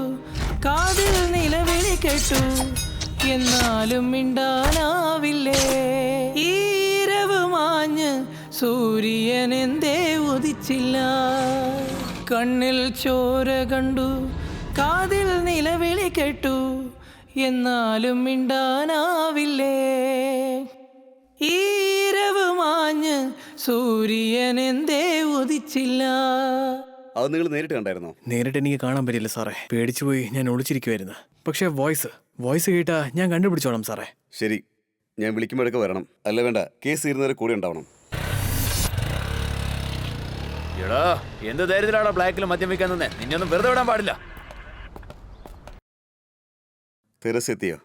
കാതിൽ നിലവിളി കേട്ടു, എന്നാലും മിണ്ടാനാവില്ലേ. ഈരവ് മാഞ്ഞ് സൂര്യൻ എന്തേ ഉദിച്ചില്ല. കണ്ണിൽ ചോര കണ്ടു, കാതിൽ നിലവിളി കേട്ടു, എന്നാലും മിണ്ടാനാവില്ലേ. ഈരവ് മാഞ്ഞ് സൂര്യൻ എന്തേ ഉദിച്ചില്ല. അത് നിങ്ങൾ നേരിട്ട് കണ്ടായിരുന്നോ? നേരിട്ട് എനിക്ക് കാണാൻ പറ്റില്ല സാറേ. പേടിച്ചു പോയി ഞാൻ ഒളിച്ചിരിക്കുവായിരുന്നു. പക്ഷെ വോയിസ് കേട്ടാ ഞാൻ കണ്ടുപിടിച്ചോളാം സാറേ. ശരി, ഞാൻ വിളിക്കുമ്പോഴൊക്കെ വരണം. അല്ല വേണ്ട, കേസ് തീരുന്നവരെ കൂടെ ഉണ്ടാവണം. എടാ, എന്ത് ധൈര്യത്തിലാണോ ബ്ലാക്കിൽ മദ്യം വയ്ക്കാൻ തന്നെ? നിന്നൊന്നും വെറുതെ വിടാൻ പാടില്ല. തെരസെത്തിയോ?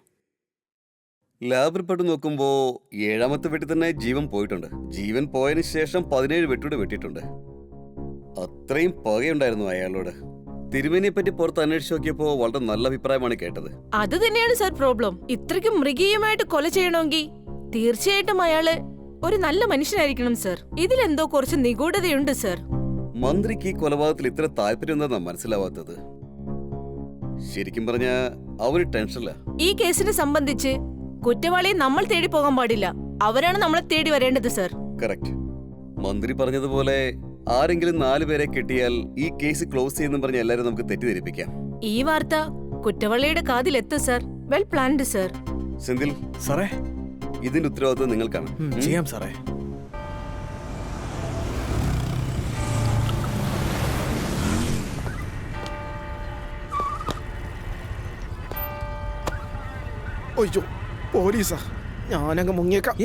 ലാബ് റിപ്പോർട്ട് നോക്കുമ്പോൾ 7ാമത്തെ വെട്ടി തന്നെ ജീവൻ പോയിട്ടുണ്ട്. ജീവൻ പോയതിനു ശേഷം 17 വെട്ടൂടെ വെട്ടിയിട്ടുണ്ട്. അത്രയും പകയുണ്ടായിരുന്നു അയാളോട്. തിരുമേനിയെ പറ്റി പുറത്ത് അന്വേഷിച്ച് നോക്കിയപ്പോ വളരെ നല്ല അഭിപ്രായമാണ് കേട്ടത്. അത് തന്നെയാണ് സർ പ്രോബ്ലം. ഇത്രയ്ക്കും മൃഗീയമായിട്ട് കൊല ചെയ്യണമെങ്കിൽ തീർച്ചയായിട്ടും അയാള് ഒരു നല്ല മനുഷ്യനായിരിക്കണം സർ. ഇതിലെന്തോ കുറച്ച് നിഗൂഢതയുണ്ട് സർ. മന്ത്രിക്ക് ഈ കൊലപാതകത്തിൽ ഇത്ര താല്പര്യം എന്താ മനസ്സിലാവാത്തത്? ശരിക്കും പറഞ്ഞ അവര് ടെൻഷനില്ല. ഈ കേസിനെ സംബന്ധിച്ച് കുറ്റവാളിയെ നമ്മൾ തേടി പോകാൻ പാടില്ല, അവരാണ് നമ്മളെ തേടി വരേണ്ടത് സർ. കറക്റ്റ്. മന്ത്രി പറഞ്ഞതുപോലെ ആരെങ്കിലും 4 പേരെ കിട്ടിയാൽ ഈ കേസ് ക്ലോസ് ചെയ്യുന്നു പറഞ്ഞ എല്ലാരും നമുക്ക് തെറ്റിദ്ധരിപ്പിക്കാം. ഈ വാർത്ത കുറ്റവാളിയുടെ കാതിലെത്തും sir. Well planned sir. Senthil സാറേ, ഇതിന്റെ ഉത്തരവാദിത്വം നിങ്ങൾക്കാണ്. ചെയ്യാം സാറേ. ഒയ്യോ, പോലീസാ. ഞാനങ്ങ് മുങ്ങിയേക്കാം.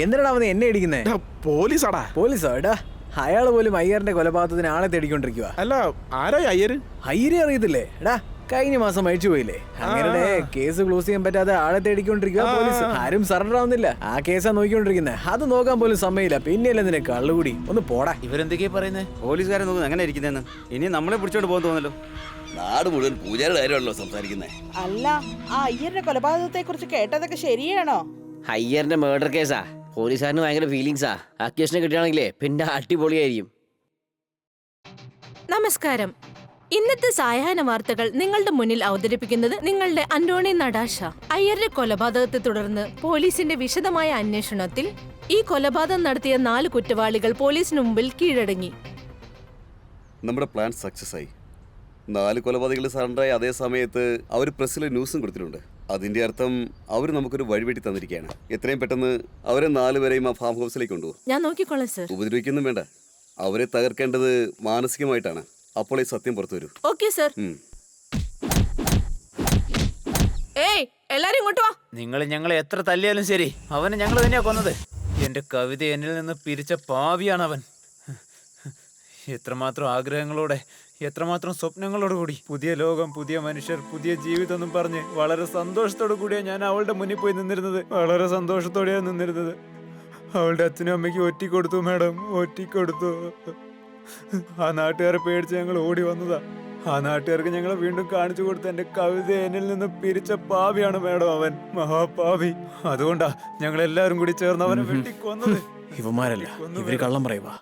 എന്തിനാ അവനെ എന്നെ ഇടിക്കുന്നേ? പോലീസാടാ. പോലീസോ? എടാ, അയാള് പോലും അയ്യറിന്റെ കൊലപാതകത്തിന് ആളെ തേടിക്കൊണ്ടിരിക്കുക. അല്ല, ആരോ അയ്യര്? അയ്യരെ അറിയത്തില്ലേ? എടാ, കഴിഞ്ഞ മാസം മരിച്ചു പോയില്ലേ? അങ്ങനെ കേസ് ക്ലോസ് ചെയ്യാൻ പറ്റാതെ ആളെ തേടിക്കൊണ്ടിരിക്കുക പോലീസ്. ആരും സറണ്ടർ ആവുന്നില്ല. ആ കേസാ നോക്കിക്കൊണ്ടിരിക്കുന്നത്. അത് നോക്കാൻ പോലും സമയമില്ല. പിന്നെയല്ലേ നിന്നെ കള്ളുകൂടി. ഒന്ന് പോടാ. ഇവരെന്തൊക്കെയാ പറയുന്നത്? പോലീസുകാരെ നോക്കുന്നത് അങ്ങനെ ഇരിക്കുന്നതെന്ന്. ഇനി നമ്മളെ പിടിച്ചോണ്ട് പോകാൻ തോന്നല്ലോ. നാട് മുഴുവൻ പൂജാരുടെ കാര്യമാണല്ലോ സംസാരിക്കുന്നത്. അല്ല, ആ അയ്യരുടെ കൊലപാതകത്തെ കുറിച്ച് കേട്ടതൊക്കെ ശരിയാണോ? അയ്യറിന്റെ മർഡർ കേസാ. പോലീസുകാരന് ഭയങ്കര ഫീലിങ്സാ. അക്യൂഷനെ കിട്ടുകയാണെങ്കിലേ പിന്നെ അടിപൊളിയായിരിക്കും. നമസ്കാരം. ഇന്നത്തെ സായാഹ്ന വാർത്തകൾ നിങ്ങളുടെ മുന്നിൽ അവതരിപ്പിക്കുന്നത് നിങ്ങളുടെ അന്റോണി നടാഷ. അയ്യരുടെ കൊലപാതകത്തെ തുടർന്ന് പോലീസിന്റെ വിശദമായ അന്വേഷണത്തിൽ ഈ കൊലപാതകം നടത്തിയ 4 കുറ്റവാളികൾ പോലീസിന് മുമ്പിൽ കീഴടങ്ങി. നമ്മുടെ പ്ലാൻ സക്സസ് ആയി. 4 കൊലപാതകൾ സറണ്ടറായി. അതേ സമയത്ത് അവർ പ്രസ്സിൽ ന്യൂസും കൊടുത്തിട്ടുണ്ട്. അതിന്റെ അർത്ഥം അവർ നമുക്കൊരു വഴിവെട്ടി തന്നിരിക്കുകയാണ്. എത്രയും പെട്ടെന്ന് അവരെ 4 പേരെയും ആ ഫാം ഹൗസിലേക്ക് കൊണ്ടുപോകും. ഞാൻ നോക്കിക്കോളാം സർ. ഉപദ്രവിക്കൊന്നും വേണ്ട. അവരെ തകർക്കേണ്ടത് മാനസികമായിട്ടാണ്. അപ്പോൾ ഈ സത്യം പുറത്തു വരൂ. Okay sir. ഏയ്, എല്ലാരും ഇങ്ങോട്ട് വാ. നിങ്ങൾ ഞങ്ങളെ എത്ര തല്ലിയാലും ശരി, അവനെ ഞങ്ങൾ തന്നെയാ കൊന്നത്. എന്റെ കവിത എന്നിൽ നിന്ന് പിരിച്ച പാവിയാണ് അവൻ. എത്രമാത്രം ആഗ്രഹങ്ങളോടെ എത്രമാത്രം സ്വപ്നങ്ങളോടുകൂടി പുതിയ ലോകം, പുതിയ മനുഷ്യർ, പുതിയ ജീവിതം എന്നും പറഞ്ഞ് വളരെ സന്തോഷത്തോടു കൂടിയാണ് ഞാൻ അവളുടെ മുന്നിൽ പോയി നിന്നിരുന്നത്. വളരെ സന്തോഷത്തോടെയാണ് നിന്നിരുന്നത്. അവളുടെ അച്ഛനും അമ്മയ്ക്ക് ഒറ്റിക്കൊടുത്തു മാഡം, ഒറ്റിക്കൊടുത്തു. ആ നാട്ടുകാരെ പേടിച്ച് ഞങ്ങൾ ഓടി വന്നതാ. ആ നാട്ടുകാർക്ക് ഞങ്ങളെ വീണ്ടും കാണിച്ചു കൊടുത്ത എന്റെ കവിത എന്നിൽ നിന്ന് പിരിച്ച പാവിയാണ് മാഡം അവൻ, മഹാപാവി. അതുകൊണ്ടാ ഞങ്ങൾ എല്ലാവരും കൂടി ചേർന്ന് അവനെ വെട്ടിക്കൊന്നത്. ഇവന്മാരല്ല, ഇവര് കള്ളം പറയുവാ.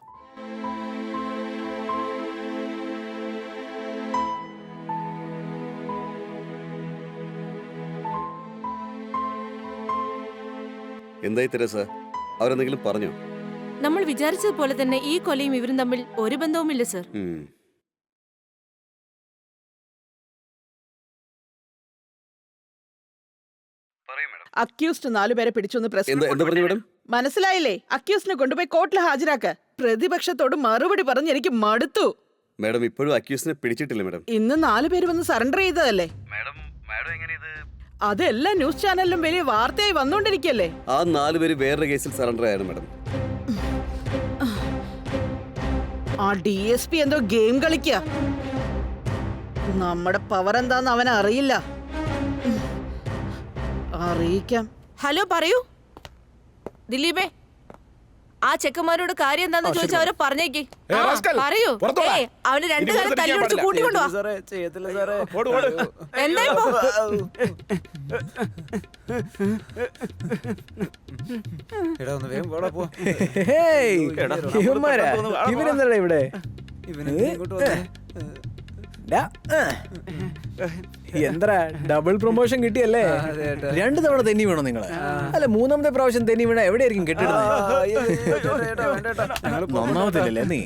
എന്തായി തെരേസ, അവരെന്തെങ്കിലും പറഞ്ഞോ? നമ്മൾ വിചാരിച്ചതുപോലെ തന്നെ ഈ കൊലയും ഇവരും തമ്മിൽ ഒരു ബന്ധവുമില്ല സർ. അക്യൂസ്ഡ് 4 പേരെ പിടിച്ചൊന്ന് എന്താ പറഞ്ഞു മാഡം? മനസ്സിലായില്ലേ? അക്യൂസ്ഡിനെ കൊണ്ടുപോയി കോർട്ടിൽ ഹാജരാക്ക. പ്രതിപക്ഷത്തോട് മറുപടി പറഞ്ഞ് എനിക്ക് മടുത്തു. മാഡം ഇപ്പോഴും അക്യൂസിനെ പിടിച്ചിട്ടില്ല മാഡം. ഇന്ന് 4 പേര് വന്ന് സറണ്ടർ ചെയ്തതല്ലേ? അതെല്ലാം ന്യൂസ് ചാനലിലും വലിയ വാർത്തയായി വന്നോണ്ടിരിക്കല്ലേ. ആ 4 പേര് വേറൊരു കേസിൽ സറണ്ടർ ആയിരുന്നു മാഡം. ആ DSP എന്തോ ഗെയിം കളിക്ക. നമ്മുടെ പവർ എന്താന്ന് അവൻ അറിയില്ല. അറിയിക്കാം. ഹലോ, പറയൂ ദിലീപേ. ആ ചെക്കന്മാരോട് കാര്യം എന്താന്ന് ചോദിച്ചാൽ അവരെ പറഞ്ഞേക്ക്. പറയൂ. അവന് 2 കാലം തല്ലുപിടിച്ച് കൂട്ടിക്കൊണ്ടുവാ. എന്താ ഇവരെന്താ ഇവിടെ? എന്താ ഡബിൾ പ്രൊമോഷൻ കിട്ടിയല്ലേ? 2 തവണ തെന്നി വീണോ നിങ്ങള്? അല്ല, 3ാമത്തെ പ്രാവശ്യം തെന്നി വീണ എവിടെയായിരിക്കും കെട്ടിടുന്നത്? ഒന്നാമത്തില്ലല്ലേ നീ?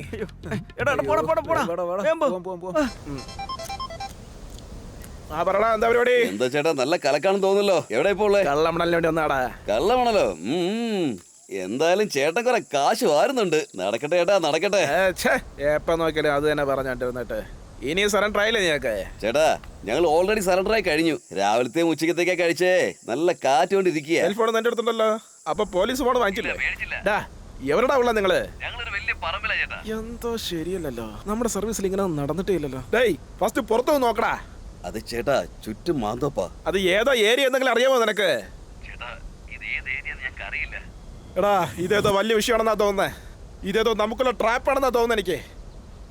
എന്താ ചേട്ടാ, നല്ല കലക്കാണെന്ന് തോന്നുന്നല്ലോ. എവിടെ ഇപ്പോ കള്ളമണലോ? എന്തായാലും ചേട്ടൻ കുറെ കാശ് വാരുന്നുണ്ട്. നടക്കട്ടെ ചേട്ടാ, നടക്കട്ടെ. എപ്പ നോക്കിയാലും അത് തന്നെ പറഞ്ഞിട്ട് ഇനി സറണ്ടർ ആയില്ലേ ഞങ്ങൾക്ക്? ചേട്ടാ, ഞങ്ങൾ ഓൾറെഡി സറണ്ടർ ആയി കഴിഞ്ഞു. രാവിലത്തെ ഉച്ചക്കത്തേക്കാ കഴിച്ചേ. നല്ല കാറ്റ് കൊണ്ടിരിക്കുക. സെൽഫോൺ എന്റെ അടുത്തുണ്ടല്ലോ. അപ്പൊ പോലീസ് ഫോൺ വാങ്ങിച്ചില്ലേ? എവരുടെ ഉള്ള നിങ്ങള്? എന്തോ ശരിയല്ലല്ലോ. നമ്മുടെ സർവീസിൽ ഇങ്ങനെ നടന്നിട്ടേ ഇല്ലല്ലോ. ഡേയ്, ഫസ്റ്റ് പുറത്തു നോക്കടാ. അത് ചേട്ടാ, ചുറ്റും മാന്തോപ്പാ. അത് ഏതോ ഏരിയ എന്തെങ്കിലും അറിയാമോ നിനക്ക്? എടാ, ഇതേതോ വലിയ വിഷയമാണെന്നാ തോന്നുന്നേ. ഇതേതോ നമുക്കുള്ള ട്രാപ്പാണെന്നാ തോന്നുന്നത് എനിക്ക്.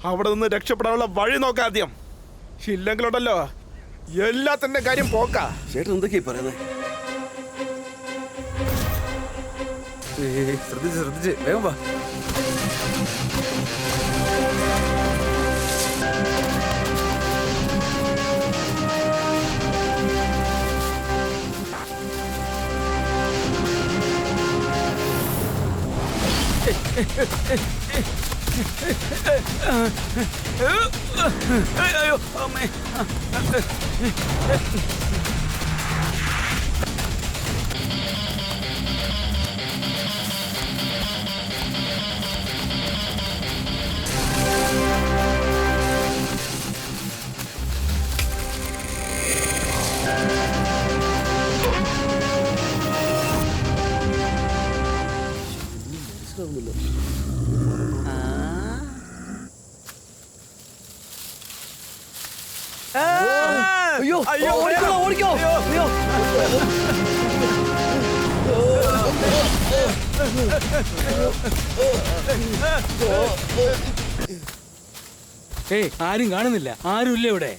അവിടെ നിന്ന് രക്ഷപ്പെടാനുള്ള വഴി നോക്കാദ്യം. ഇല്ലെങ്കിലുണ്ടല്ലോ എല്ലാത്തിന്റെ കാര്യം പോക്കാ. ചേട്ടൻ എന്തൊക്കെയാ പറയുന്നത്? ശ്രദ്ധിച്ച് വേഗം വാ. അയ്യോ അമ്മേ. അയ്യോ അയ്യോ, ഓടിക്കോ ഓടിക്കോ. അയ്യോ ആരും കാണുന്നില്ല. ആരും ഇല്ല ഇവിടെ.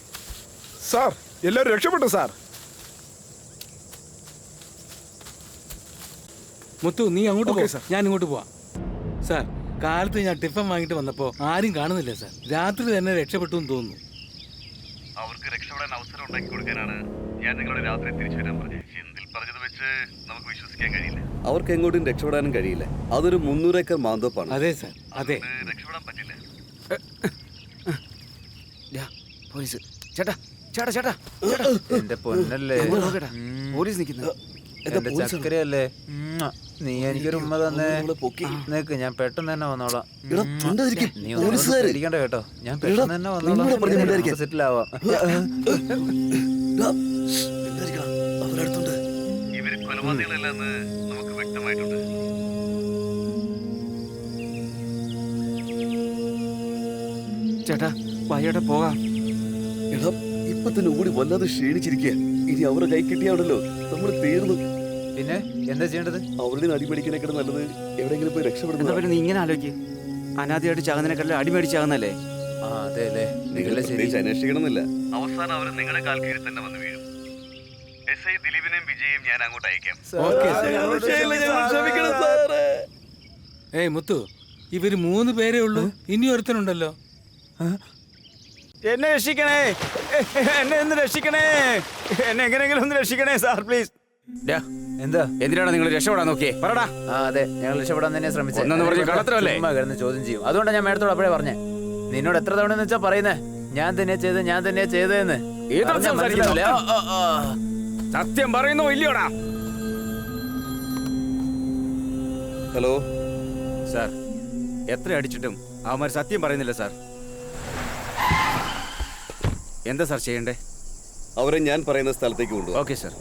സാർ, എല്ലാവരും രക്ഷപ്പെട്ടു സാർ. മുത്തു, നീ അങ്ങോട്ട് പോ, ഞാൻ ഇങ്ങോട്ട് പോവാം. സാർ, കാലത്ത് ഞാൻ ടിഫൻ വാങ്ങിട്ട് വന്നപ്പോ ആരും കാണുന്നില്ല സാർ. രാത്രി തന്നെ രക്ഷപ്പെട്ടു എന്ന് തോന്നുന്നു. അവർക്ക് രക്ഷപ്പെടാൻ അവസരം ഉണ്ടാക്കി കൊടുക്കാനാണ് ഞാൻ നിങ്ങളോട് രാത്രി തിരിച്ചു വരാൻ പറഞ്ഞത്. എന്തിൽ പറഞ്ഞത് വെച്ച് നമുക്ക് വിശ്വസിക്കാൻ കഴിയില്ല. അവർക്ക് എങ്ങോട്ടും രക്ഷപ്പെടാനും കഴിയില്ല. അതൊരു 300 ഏക്കർ മാന്തോപ്പാണ്. അതെ സാർ, അതെ. രക്ഷപ്പെടാൻ പറ്റില്ല. പോലീസ്. ചേട്ടാ ചേട്ടാ ചേട്ടാ, എന്റെ പൊന്നല്ലേ, പോലീസ് നിൽക്കുന്നു. എന്റെ ചക്കരയല്ലേ, നീ എനിക്കൊരു ഉമ്മ തന്നെ. നിക്ക്, ഞാൻ പെട്ടെന്ന് തന്നെ വന്നോളാം. നീ ഇരിക്കണ്ട കേട്ടോ, ഞാൻ പെട്ടെന്ന് തന്നെ വന്നോളാം. സെറ്റിൽ ആവാം. ഇവര് കൊലപാതകളല്ലെന്ന് നമുക്ക് വ്യക്തമായിട്ടുണ്ട്. ചേട്ടാ വയ്യടെ പോകാം. എടാ ഇപ്പൊ തന്നെ ഓടി വല്ലാതെ ക്ഷീണിച്ചിരിക്കുക. ഇനി അവരുടെ കൈ കിട്ടിയാണല്ലോ നമ്മൾ തീർന്നു. പിന്നെ എന്താ ചെയ്യേണ്ടത്? അവരുടെ അടിമേടിക്കണേക്കാൾ നല്ലത് എവിടെയെങ്കിലും പോയി എന്താ രക്ഷപ്പെടുന്നത്. പിന്നെ നീ ഇങ്ങനെ ആലോചിക്ക്. അനാഥയായിട്ട് ചാകുന്നതിനെക്കാളും അടിമേടിച്ചാകുന്നല്ലേ? ആ അതെ അല്ലേ, നിങ്ങൾ പ്രത്യേകിച്ച് അന്വേഷിക്കണമെന്നില്ല. അവസാനം അവര് നിങ്ങളുടെ കാൽക്കീഴിൽ തന്നെ വന്ന് വീഴും. SI ദിലീപിനെയും വിജയും ഞാൻ അങ്ങോട്ട് അയക്കാം. ഏയ് മുത്തു, ഇവര് 3 പേരേ ഉള്ളൂ, ഇനി ഒരുത്തനുണ്ടല്ലോ. എന്നെ രക്ഷിക്കണേ, എന്നെ ഒന്ന് രക്ഷിക്കണേ, എന്നെ എങ്ങനെയെങ്കിലും ഒന്ന് രക്ഷിക്കണേ സാർ പ്ലീസ്. എന്താ? എന്തിനാണ് നിങ്ങൾ രക്ഷപ്പെടാൻ നോക്കിയേ? പറടാ. ആ അതെ, ഞങ്ങൾ രക്ഷപ്പെടാൻ തന്നെ ശ്രമിച്ചത്. ഒന്നെന്ന് പറഞ്ഞ് കള്ളത്തരമല്ലേ? കിടന്ന് ചോദ്യം ചെയ്യും. അതുകൊണ്ടാണ് ഞാൻ മേഡത്തോട് അപ്പോഴേ പറഞ്ഞേ. നിന്നോട് എത്ര തവണ എന്ന് വെച്ചാ പറയുന്നേ, ഞാൻ തന്നെയാ ചെയ്തതെന്ന്. സത്യം പറയുന്നോ ഇല്ലയോടാ? ഹലോ സാർ, എത്ര അടിച്ചിട്ടും അവന്മാർ സത്യം പറയുന്നില്ല സാർ. എന്താ സാർ ചെയ്യണ്ടേ? അവരെ ഞാൻ പറയുന്ന സ്ഥലത്തേക്ക് കൊണ്ടുപോകും. Okay sir.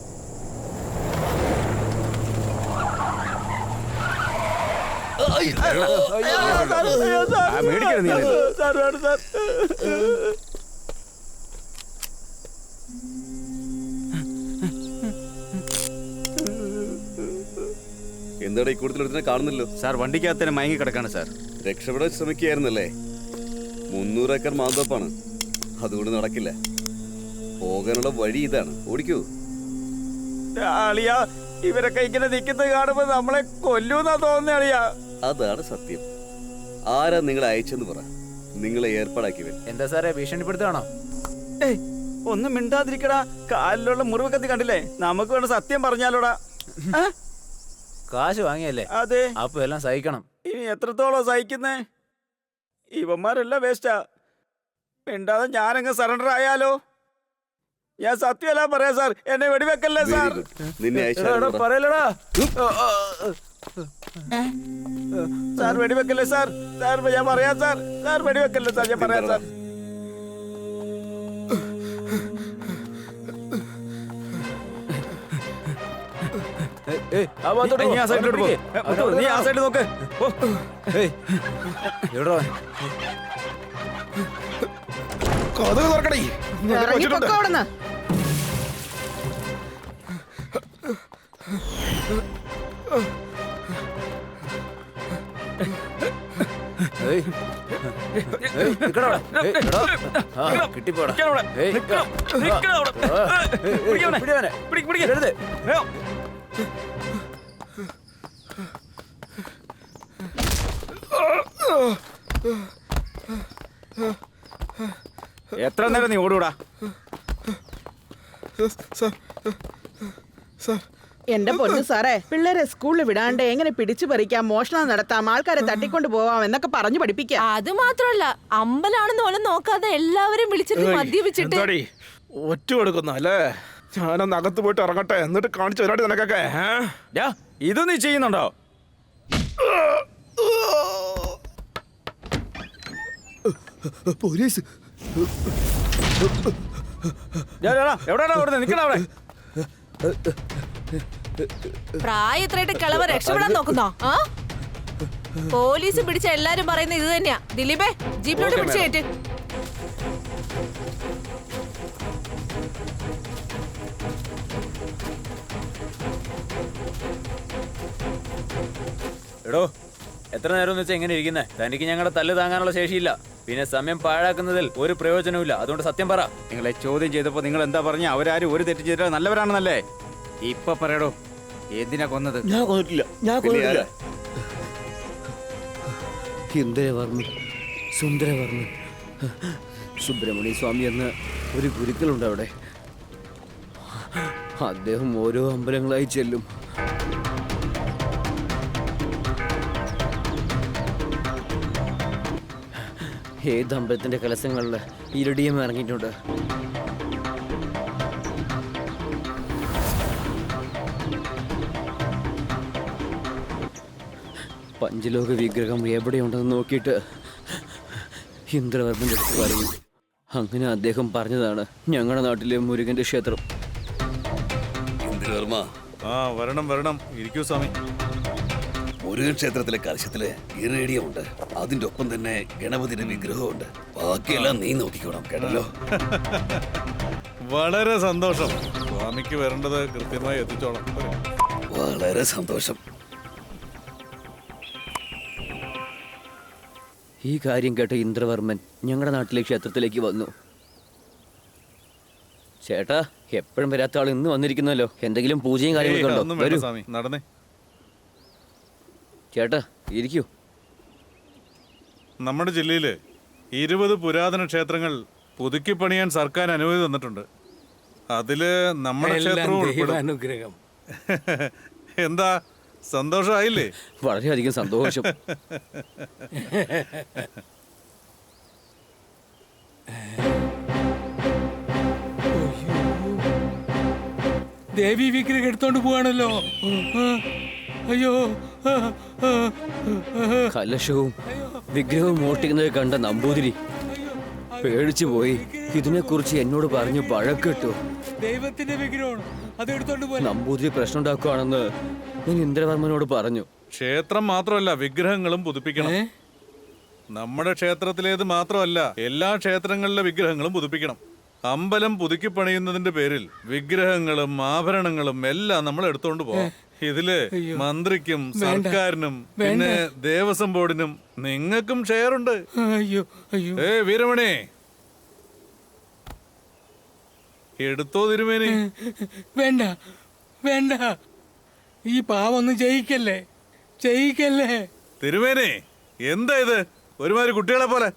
എന്താടാ ഈ കൂട്ടത്തിലൊരുത്തിനെ കാണുന്നില്ലോ? സാർ വണ്ടിക്കകത്തേനെ മയങ്ങി കിടക്കാണ് സാർ. രക്ഷപ്പെടാൻ ശ്രമിക്കുകയായിരുന്നല്ലേ? 300 ഏക്കർ മാന്തോപ്പാണ്, അതുകൊണ്ട് നടക്കില്ല. പോകാനുള്ള വഴി ഇതാണ്, ഓടിക്കൂ. അളിയാ, ഇവരൊക്കെ ഇങ്ങനെ നിൽക്കുന്നത് കാണുമ്പോ നമ്മളെ കൊല്ലൂന്നാ തോന്നുന്നേ അളിയാ. അതാണ് സത്യം. ആരാ നിങ്ങളെ അയച്ചെന്ന് പറ, നിങ്ങളെ ഏർപ്പാടാക്കിയവൻ. എന്താ സാറേ, ഭീഷണിപ്പെടുത്താണോ? ഏയ് ഒന്നും മിണ്ടാതിരിക്കടാ, കാലിലുള്ള മുറിവ് കത്തി കണ്ടില്ലേ? നമുക്ക് വേണ്ട സത്യം പറഞ്ഞാലോടാ. കാശ് വാങ്ങിയല്ലേ? അതെ. അപ്പൊ എല്ലാം സഹിക്കണം. ഇനി എത്രത്തോളം സഹിക്കുന്നേ? ഇവന്മാരെല്ലാം വേസ്റ്റാ. മിണ്ടാതെ ഞാനങ്ങ് സറണ്ടർ ആയാലോ? ഞാൻ സത്യമല്ല പറയാ സാർ, എന്നെ വെടിവെക്കല്ലേ സാർ. നിന്നെ പറയലടാ സാർ, വെടിവെക്കല്ലേ സാർ. സാർ ഞാൻ പറയാം സാർ. സാർ വെടിവെക്കല്ലേ സാർ, ഞാൻ പറയാം സാർ. നീ ആ സൈഡിലോട്ട് പോ. നീ ആ സൈഡിൽ നോക്ക്. കിട്ടിപ്പോടാ. എത്ര നേരം നീ ഓടൂടാ? എന്റെ പൊന്നു സാറേ, പിള്ളേരെ സ്കൂളിൽ വിടാണ്ട് എങ്ങനെ പിടിച്ചു പറിക്കാം, മോഷണം നടത്താം, ആൾക്കാരെ തട്ടിക്കൊണ്ട് പോവാം എന്നൊക്കെ പറഞ്ഞു പഠിപ്പിക്കാം. അത് മാത്രല്ല, അമ്പലാണെന്ന് പോലും നോക്കാതെ എല്ലാവരും വിളിച്ചിട്ട് മദ്യപിച്ചിട്ട് ഒറ്റ കൊടുക്കുന്ന അല്ലേ? ഞാനൊന്ന് അകത്ത് പോയിട്ട് ഇറങ്ങട്ടെ, എന്നിട്ട് കാണിച്ചു ഒരാടി നിനക്കൊക്കെ. ഇത് നീ ചെയ്യുന്നുണ്ടോ? പോലീസ് എവിടെയാണോ അവിടെ നിൽക്കണ? അവിടെ പ്രായത്രയായിട്ട് കിളവ രക്ഷപ്പെടാൻ നോക്കുന്നോ? പോലീസ് പിടിച്ച എല്ലാരും പറയുന്നത് ഇത് തന്നെയാ. ദിലീപേ, ജീപ്പിലോട്ട് പിടിച്ചേറ്റ്. എടോ, എത്ര നേരം എന്ന് വെച്ചാൽ എങ്ങനെ ഇരിക്കുന്നേ? തനിക്ക് ഞങ്ങളുടെ തല്ല് താങ്ങാനുള്ള ശേഷിയില്ല, പിന്നെ സമയം പാഴാക്കുന്നതിൽ ഒരു പ്രയോജനവുമില്ല. അതുകൊണ്ട് സത്യം പറ. നിങ്ങളെ ചോദ്യം ചെയ്തപ്പോ നിങ്ങൾ എന്താ പറഞ്ഞ? അവരാരും ഒരു തെറ്റ് ചെയ്തിട്ട് നല്ലവരാണെന്നല്ലേ? ഇപ്പൊ പറയടോ, എന്തിനാ കൊന്നത്? ഞാൻ കൊന്നിട്ടില്ല. ഇന്ദിരവർമ്മ, സുന്ദരവർമ്മ, സുബ്രഹ്മണ്യ സ്വാമി എന്ന ഒരു ഗുരുക്കളുണ്ട് അവിടെ. അദ്ദേഹം ഓരോ അമ്പലങ്ങളായി ചെല്ലും. ഏത് അമ്പലത്തിന്റെ കലശങ്ങളിൽ ഇരടിയം ഇറങ്ങിയിട്ടുണ്ട്. പഞ്ചലോക വിഗ്രഹം എവിടെയുണ്ടെന്ന് നോക്കിയിട്ട് ഇന്ദ്രവർമ്മന്റെ അടുത്ത് പറയും. അങ്ങനെ അദ്ദേഹം പറഞ്ഞതാണ് ഞങ്ങളുടെ നാട്ടിലെ മുരുകന്റെ ക്ഷേത്രം. വരണം വരണം, ഇരിക്കൂ സ്വാമി. മുരുകൻ ക്ഷേത്രത്തിലെ കലശത്തില് ഇറേഡിയം ഉണ്ട്. അതിന്റെ ഒപ്പം തന്നെ ഗണപതിയുടെ വിഗ്രഹമുണ്ട്. ബാക്കിയെല്ലാം നീ നോക്കിക്കോണം, കേട്ടല്ലോ. വളരെ സന്തോഷം. സ്വാമിക്ക് വരേണ്ടത് കൃത്യമായി എത്തിച്ചോളാം. വളരെ സന്തോഷം. ഈ കാര്യം കേട്ട ഇന്ദ്രവർമ്മൻ ഞങ്ങളുടെ നാട്ടിലെ ക്ഷേത്രത്തിലേക്ക് വന്നു. ചേട്ടാ, എപ്പോഴും വരാത്ത ആൾ ഇന്ന് വന്നിരിക്കുന്നല്ലോ. എന്തെങ്കിലും പൂജയും കാര്യങ്ങളൊക്കെ ഉണ്ടോ? വരൂ നടന്നേ. ചേട്ടാ, ഇരിക്കൂ. നമ്മുടെ ജില്ലയില് 20 പുരാതന ക്ഷേത്രങ്ങൾ പുതുക്കി പണിയാൻ സർക്കാർ അനുമതി തന്നിട്ടുണ്ട്. അതില് നമ്മുടെ ക്ഷേത്രവും ഉൾപ്പെടും. അനുഗ്രഹം. എന്താ സന്തോഷമായില്ലേ? വളരെയധികം സന്തോഷം. ദേവി വിഗ്രഹം എടുത്തോണ്ട് പോവാണല്ലോ. അയ്യോ, കലശവും വിഗ്രഹവും മോഷ്ടിക്കുന്നത് കണ്ട നമ്പൂതിരി പേടിച്ചു പോയി. ഇതിനെക്കുറിച്ച് എന്നോട് പറഞ്ഞു വഴക്കിട്ടു. ദൈവത്തിന്റെ വിഗ്രഹമാണ്, അത് എടുത്തോണ്ട് പോയി. നമ്പൂതിരി പ്രശ്നം ഉണ്ടാക്കുകയാണെന്ന് ഞാൻ ഇന്ദ്രവർമ്മനോട് പറഞ്ഞു. ക്ഷേത്രം മാത്രമല്ല, വിഗ്രഹങ്ങളും പുതുപ്പിക്കണം. നമ്മുടെ ക്ഷേത്രത്തിലേത് മാത്രമല്ല, എല്ലാ ക്ഷേത്രങ്ങളിലെ വിഗ്രഹങ്ങളും പുതുപ്പിക്കണം. അമ്പലം പുതുക്കി പണിയുന്നതിന്റെ പേരിൽ വിഗ്രഹങ്ങളും ആഭരണങ്ങളും എല്ലാം നമ്മൾ എടുത്തോണ്ട് പോവാം. ഇതില് മന്ത്രിക്കും സർക്കാരിനും പിന്നെ ദേവസ്വം ബോർഡിനും നിങ്ങൾക്കും ഷെയർ ഉണ്ട്. വീരമണി, എടുത്തോ തിരുമേനി. വേണ്ട വേണ്ട, ഈ പാവൊന്നും ചെയ്യിക്കല്ലേ, ചെയ്യിക്കല്ലേ. തിരുമേനി, എന്താ ഇത്? ഒരുമാതിരി കുട്ടികളെ പോലെ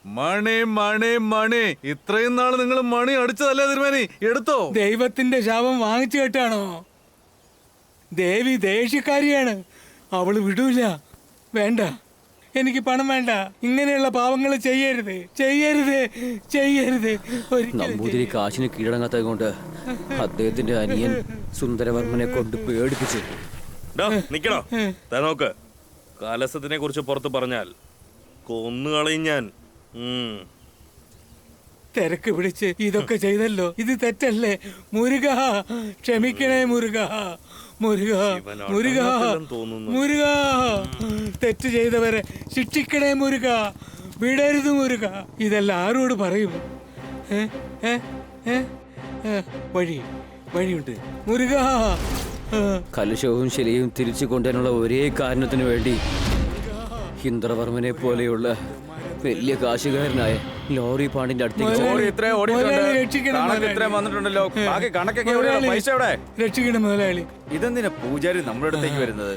മണി മണി മണി. ഇത്രയും നാള് നിങ്ങൾ മണി അടിച്ചതല്ലേ തിരുമേനി? എടുത്തോ. ദൈവത്തിന്റെ ശാപം വാങ്ങിച്ചു കേട്ടാണോ? ദേവി ദേഷ്യക്കാരിയാണ്, അവള് വിടൂല. വേണ്ട, എനിക്ക് പണം വേണ്ട. ഇങ്ങനെയുള്ള പാവങ്ങൾ ചെയ്യരുത്, ചെയ്യരുത്, ചെയ്യരുത്. നമ്പൂതിരി കാശിന് കീഴടങ്ങാത്തത് കൊണ്ട് അദ്ദേഹത്തിന്റെ അനിയൻ സുന്ദരവർമ്മനെ കൊണ്ട് പേടിപ്പിച്ചു. നിക്കണോ? നോക്ക്, കലശത്തിനെ കുറിച്ച് പുറത്ത് പറഞ്ഞാൽ കൊന്നുകളയും ഞാൻ. തിരക്ക് പിടിച്ച് ഇതൊക്കെ ചെയ്തല്ലോ, ഇത് തെറ്റല്ലേ മുരുക? ക്ഷമിക്കണേ മുരുക, മുരുക, മുരുക, മുരുക. തെറ്റ് ചെയ്തവരെ ശിക്ഷിക്കണേ മുരുക, വിടരുത് മുരുക. ഇതെല്ലാം ആരോട് പറയും? വഴി വഴിയുണ്ട് മുരുക. കലശവും ശിലയും തിരിച്ചു കൊണ്ടുവരാനുള്ള ഒരേ കാരണത്തിനു വേണ്ടി ഇന്ദ്രവർമ്മനെ പോലെയുള്ള വലിയ കാശുകാരനായ ലോറി പാണ്ടിന്റെ അടുത്തേക്ക് രക്ഷിക്കണം മുതലാളി. ഇതെന്തിനാ പൂജാരി നമ്മുടെ അടുത്തേക്ക് വരുന്നത്?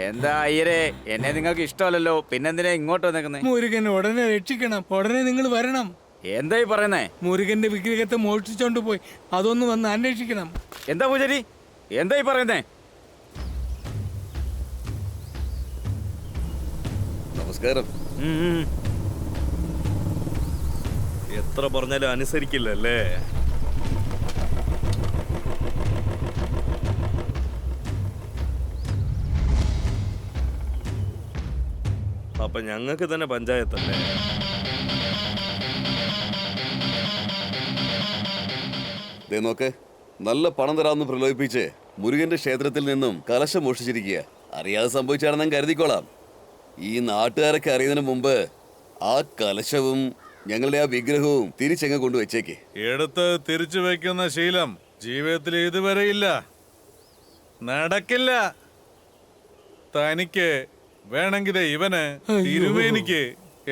എന്താ അയ്യരെ, എന്നെ നിങ്ങൾക്ക് ഇഷ്ടമല്ലല്ലോ, പിന്നെന്തിനാ ഇങ്ങോട്ട് വന്നേക്കുന്നേ? മുരുകനെ ഉടനെ രക്ഷിക്കണം, ഉടനെ നിങ്ങൾ വരണം. എന്തായി പറയുന്നേ? മുരുകന്റെ വിഗ്രഹത്തെ മോഷ്ടിച്ചോണ്ട് പോയി, അതൊന്ന് വന്ന് അന്വേഷിക്കണം. എന്താ പൂജാരി, എന്തായി പറയുന്നേ? നമസ്കാരം. എത്ര പറഞ്ഞാലും അനുസരിക്കില്ലല്ലേ? അപ്പൊ ഞങ്ങൾക്ക് തന്നെ പഞ്ചായത്തല്ലേ? നോക്ക്, നല്ല പണം തരാമെന്ന് പ്രലോഭിപ്പിച്ച് മുരുകന്റെ ക്ഷേത്രത്തിൽ നിന്നും കലശം മോഷ്ടിച്ചിരിക്കുക. അറിയാതെ സംഭവിച്ചാണെന്ന് ഞാൻ കരുതിക്കോളാം. ഈ നാട്ടുകാരൊക്കെ അറിയുന്നതിന് മുമ്പ് ആ കലശവും ഞങ്ങളുടെ ആ വിഗ്രഹവും തിരിച്ചെങ്ങ് കൊണ്ടുവച്ചേക്ക്. എടുത്ത് തിരിച്ചു വെക്കുന്ന ശീലം ജീവിതത്തിൽ ഇതുവരെ ഇല്ല, നടക്കില്ല. തനിക്ക് വേണമെങ്കിൽ ഇവന് തിരുമേനിക്ക്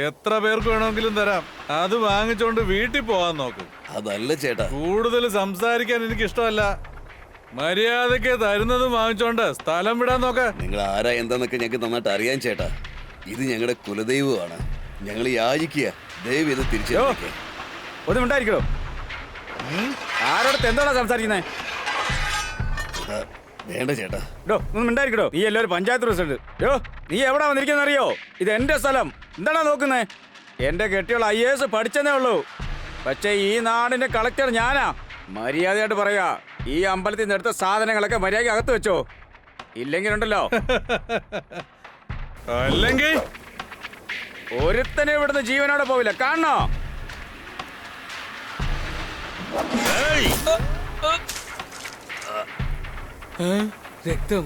എത്ര പേർക്ക് വേണമെങ്കിലും തരാം. അത് വാങ്ങിച്ചോണ്ട് വീട്ടിൽ പോവാൻ നോക്കും. അതല്ല ചേട്ടാ, കൂടുതൽ സംസാരിക്കാൻ എനിക്ക് ഇഷ്ടമല്ല. മര്യാദക്ക് തരുന്നതും വാങ്ങിച്ചോണ്ട് സ്ഥലം വിടാൻ നോക്ക. നിങ്ങൾ ആരാ എന്താന്നൊക്കെ ഞങ്ങൾക്ക് നന്നായിട്ട് അറിയാൻ ചേട്ടാ. ഇത് ഞങ്ങളുടെ കുലദൈവമാണ്. ഞങ്ങൾ യാചിക്കുക, ദൈവം ഇത് തിരിച്ചു ഒന്നും ഉണ്ടായിരിക്കോ? ആരോടത്ത് എന്താണ് സംസാരിക്കുന്നേ? വേണ്ട ചേട്ടാ, ഒന്നും ഉണ്ടായിരിക്കോ? നീ എല്ലാവരും പഞ്ചായത്ത് പ്രസിഡന്റ്. നീ എവിടെ വന്നിരിക്കുന്ന അറിയോ? ഇത് എന്റെ സ്ഥലം. എന്താണോ നോക്കുന്നേ? എന്റെ കെട്ടിയുള്ള IAS പഠിച്ചെന്നേ ഉള്ളൂ, പക്ഷേ ഈ നാടിന്റെ കളക്ടർ ഞാനാ. മര്യാദയായിട്ട് പറയാ, ഈ അമ്പലത്തിൽ നിന്ന് എടുത്ത സാധനങ്ങളൊക്കെ മര്യാദ അകത്ത് വെച്ചോ, ഇല്ലെങ്കിൽ ഉണ്ടല്ലോ അല്ലെങ്കിൽ ഒരുത്തനെ ഇവിടുന്ന് ജീവനോടെ പോവില്ല. കാണണോ? രക്തം.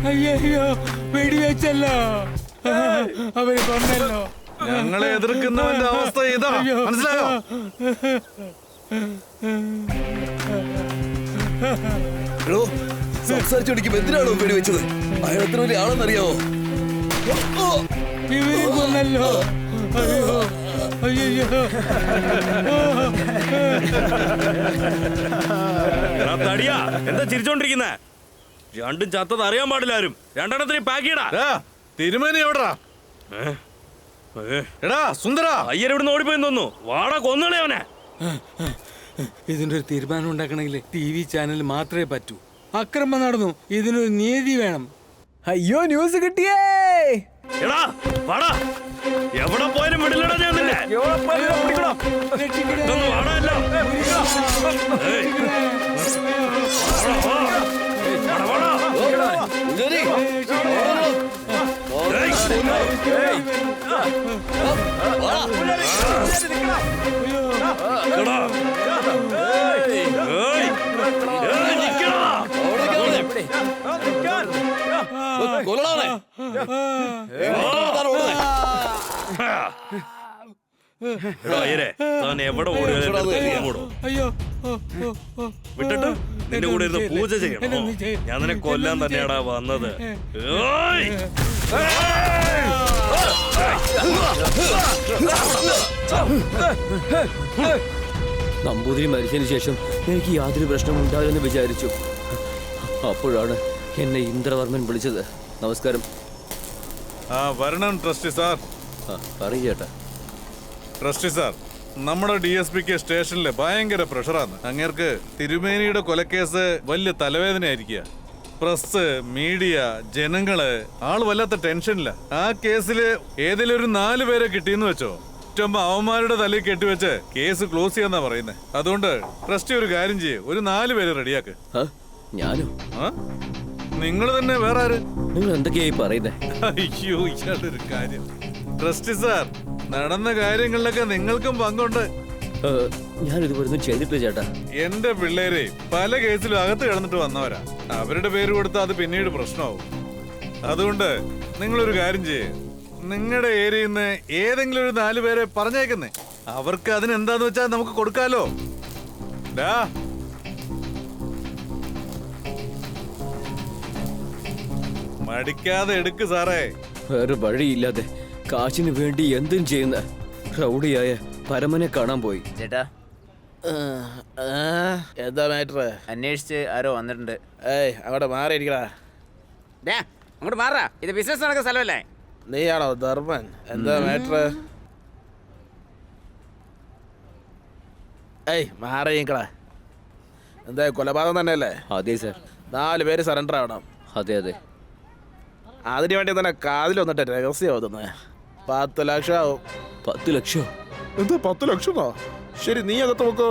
അയ്യോ, വെടിവെച്ചല്ലോ. അവര് കൊന്നല്ലോ. ഞങ്ങളെ എതിർക്കുന്നവന്റെ അവസ്ഥ ഇതാ, മനസ്സിലായോ? സംസാരിച്ചോടിക്കുമ്പോ എന്തിനാണോ വെടിവെച്ചത്? അയാൾ എത്ര വലിയ ആളെന്നറിയാവോ? ഇവരെ കൊന്നല്ലോ. അയ്യോ, അയ്യോ. തടിയാ, എന്താ ചിരിച്ചോണ്ടിരിക്കുന്നേ? രണ്ടും ചത്തത് അറിയാൻ പാടില്ല ആരും. രണ്ടെണ്ണത്തിന് പാക്ക് ചെയ്യടാ. തിരുമേനി എവിടാ? എടാ സുന്ദര, അയ്യരെവിടുന്ന് ഓടിപ്പോയെന്ന് തോന്നുന്നു. വാടാ, കൊന്നളേ അവനെ. ഇതിന്റെ ഒരു തീരുമാനം ഉണ്ടാക്കണമെങ്കിൽ TV ചാനൽ മാത്രമേ പറ്റൂ. അക്രമം നടന്നു, ഇതിനൊരു നീതി വേണം. അയ്യോ, ന്യൂസ് കിട്ടിയേ. എടാ വാടാ, എവിടെ പോയാലും വിടില്ലടാ ഞാൻ നിന്നെ. ഇതൊന്നും വാടാ അല്ല. എവിടെ അയ്യോ, വിട്ടിട്ട് നിന്റെ കൂടെ ഇരുന്ന് പൂജ ചെയ്യണം. ഞാൻ നിന്നെ കൊല്ലാൻ തന്നെയാടാ വന്നത്. നമ്പൂതിരി മരിച്ചതിന് ശേഷം എനിക്ക് യാതൊരു പ്രശ്നവും ഉണ്ടാവില്ലെന്ന് വിചാരിച്ചു. അപ്പോഴാണ് എന്നെ ഇന്ദ്രവർമ്മൻ വിളിച്ചത്. നമസ്കാരം. വരണം ട്രസ്റ്റി സാർ. പറയേട്ടാ. ട്രസ്റ്റി സാർ, നമ്മുടെ DSPക്ക് സ്റ്റേഷനിൽ ഭയങ്കര പ്രഷറാണ്. അങ്ങേർക്ക് തിരുമേനിയുടെ കൊലക്കേസ് വലിയ തലവേദനയായിരിക്കുക. പ്രസ്, മീഡിയ, ജനങ്ങള് ആള് വല്ലാത്ത ടെൻഷനില്ല. ആ കേസില് ഏതെങ്കിലും ഒരു 4 പേരെ കിട്ടിയെന്ന് വെച്ചോ, അവന്മാരുടെ തലയിൽ കെട്ടിവെച്ച് കേസ് ക്ലോസ് ചെയ്യാന്നാ പറയുന്നത്. അതുകൊണ്ട് ട്രസ്റ്റി ഒരു കാര്യം ചെയ്യേ, ഒരു 4 പേര് റെഡിയാക്ക്. ഞാനോ? നിങ്ങൾ തന്നെ, വേറെ ആര്? നിങ്ങൾ എന്തൊക്കെയായി പറയുന്നേ? അയ്യോ, ഇയാളുടെ ഒരു കാര്യം. ട്രസ്റ്റി സാർ, നടന്ന കാര്യങ്ങളിലൊക്കെ നിങ്ങൾക്കും പങ്കുണ്ട്. ഞാൻ ഇതുപോലെ ചെയ്തിട്ടില്ല ചേട്ടാ. എന്റെ പിള്ളേരെ പല കേസിലും അകത്ത് കിടന്നിട്ട് വന്നവരാ. അവരുടെ പേര് കൊടുത്താൽ അത് പിന്നീട് പ്രശ്നമാവും. അതുകൊണ്ട് നിങ്ങളൊരു കാര്യം ചെയ്യേ, നിങ്ങളുടെ ഏരിയയിൽ നിന്ന് ഏതെങ്കിലും ഒരു 4 പേരെ പറഞ്ഞേക്കുന്നേ. അവർക്ക് അതിനെന്താന്ന് വെച്ചാൽ നമുക്ക് കൊടുക്കാലോ. മടിക്കാതെ എടുക്ക് സാറേ. വേറെ വഴിയില്ലാതെ കാശിന് വേണ്ടി എന്തും ചെയ്യുന്ന റൗഡിയായ പരമനെ കാണാൻ പോയി. ചേട്ടാ, എന്താ മാറ്റർ? അന്വേഷിച്ച് ആരോ വന്നിട്ടുണ്ട്. അങ്ങോട്ട് മാറിയിരിക്കടാ. അങ്ങോട്ട് മാറാ, ഇത് ബിസിനസ് നടക്കുന്ന സ്ഥലമല്ലേ. നീയാണോ ധർമ്മൻ? എന്താ മാറ്റർ? മാറിയിരിക്കടാ. എന്താ കൊലപാതകം തന്നെയല്ലേ? അതെ സാർ. 4 പേര് സറണ്ടർ ആവണം. അതെ അതെ. അതിനു വേണ്ടി തന്നെ കാതിൽ വന്നിട്ട് രഹസ്യം ഓതുന്നത്. 10 ലക്ഷം ആവും. 10 ലക്ഷം? എന്താ 10 ലക്ഷമോ? ശരി, നീ അകത്ത് നോക്കോ.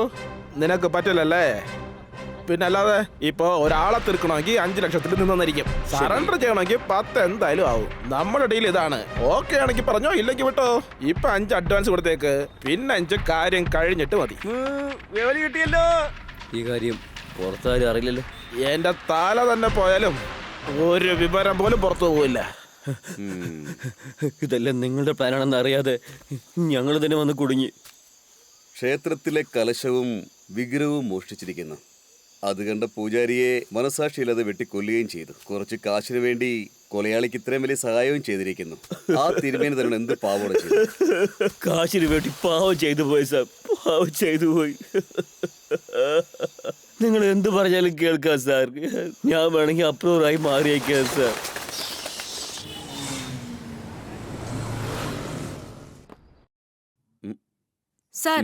നിനക്ക് പറ്റില്ലല്ലേ? പിന്നെ അല്ലാതെ ഇപ്പൊ ഒരാളെ തീർക്കണമെങ്കിൽ 5 ലക്ഷത്തിൽ നിന്നിരിക്കും. സറണ്ടർ ചെയ്യണമെങ്കിൽ 10 എന്തായാലും ആവും. നമ്മുടെ ഡീൽ ഇതാണ്. ഓക്കെ ആണെങ്കിൽ പറഞ്ഞോ, ഇല്ലെങ്കിൽ വിട്ടോ. ഇപ്പൊ 5 അഡ്വാൻസ് കൊടുത്തേക്ക്, പിന്നെ 5 കാര്യം കഴിഞ്ഞിട്ട് മതി. കിട്ടിയല്ലോ. ഈ കാര്യം പുറത്താരും അറിയില്ലല്ലോ. എന്റെ തല തന്നെ പോയാലും ഒരു വിവരം പോലും പുറത്തു പോവില്ല. ഇതെല്ലാം നിങ്ങളുടെ പ്ലാനാണെന്ന് അറിയാതെ ഞങ്ങൾ തന്നെ വന്ന് കുടുങ്ങി. ക്ഷേത്രത്തിലെ കലശവും വിഗ്രഹവും മോഷ്ടിച്ചിരിക്കുന്നു. അത് കണ്ട പൂജാരിയെ മനസാക്ഷിയില്ലാതെ വെട്ടിക്കൊല്ലുകയും ചെയ്തു. കുറച്ച് കാശിന് വേണ്ടി കൊലയാളിക്ക് ഇത്രയും വലിയ സഹായവും ചെയ്തിരിക്കുന്നു. ആ തിരുമേനി തന്നെ എന്ത് പാവം ചെയ്തു. കാശിന് വേണ്ടി പാവം ചെയ്തു പോയി സാർ, പാവം ചെയ്തു പോയി. നിങ്ങൾ എന്ത് പറഞ്ഞാലും കേൾക്കാം സാർ. ഞാൻ വേണമെങ്കിൽ അപ്രൂവറായി മാറിയേക്കാം സാർ. സാർ,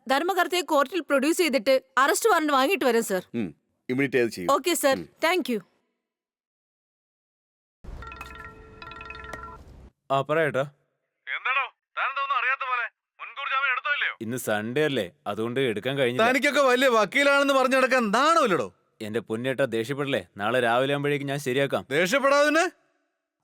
ധർമ്മകർത്തയെ കോർട്ടിൽ പ്രൊഡ്യൂസ് ചെയ്തിട്ട് അറസ്റ്റ് വാറന്റ് വാങ്ങിയിട്ട് വരാം sir. Okay sir, thank you. പറയട്ടാ. ഇന്ന് സൺഡേ അല്ലേ, അതുകൊണ്ട് എടുക്കാൻ കഴിഞ്ഞില്ല. തനിക്കൊക്കെ വലിയ വക്കീലാണെന്ന് പറഞ്ഞു നടക്കാൻ നാണമില്ലടോ. എന്റെ പൊന്നേട്ടാ, ദേഷ്യപ്പെടല്ലേ. നാളെ രാവിലെ ആകുമ്പോഴേക്കും ഞാൻ ശരിയാക്കാം. ദേഷ്യപ്പെടാതിന്.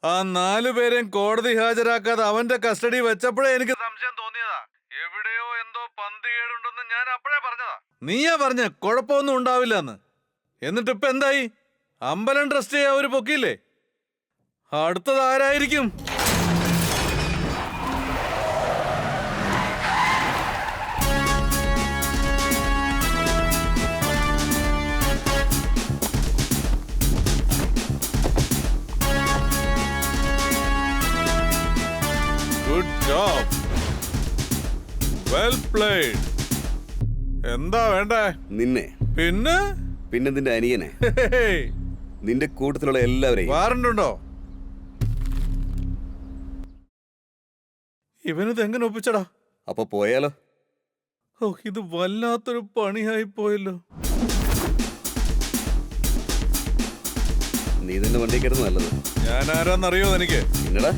ആ 4 പേരെയും കോടതി ഹാജരാക്കാതെ അവന്റെ കസ്റ്റഡി വെച്ചപ്പോഴേ എനിക്ക് സംശയം തോന്നിയതാ. എവിടെയോ എന്തോ പന്തികേടുണ്ടെന്ന് ഞാൻ അപ്പോഴേ പറഞ്ഞതാ. നീയാ പറഞ്ഞ കുഴപ്പമൊന്നും ഉണ്ടാവില്ലെന്ന്. എന്നിട്ട് ഇപ്പൊ എന്തായി? അമ്പലം ട്രസ്റ്റ് ചെയ്യാൻ അവര് പൊക്കിയില്ലേ? അടുത്തത് ആരായിരിക്കും? Good job, well played. എന്താ വേണ്ടേ? നിന്നെ. പിന്നെ പിന്നെ നിന്റെ അനിയനെ, നിന്റെ കൂട്ടത്തിലുള്ള എല്ലാവരെയും. വാറണ്ടുണ്ടോ? ഇവനിത് എങ്ങനെ ഒപ്പിച്ചടാ? അപ്പൊ പോയാലോ? ഓ, ഇത് വല്ലാത്തൊരു പണിയായി പോയല്ലോ. നീ നിന്റെ വണ്ടി കയറുന്നു നല്ലത്. ഞാൻ ആരാന്നറിയോ എനിക്ക്? പിന്നടാ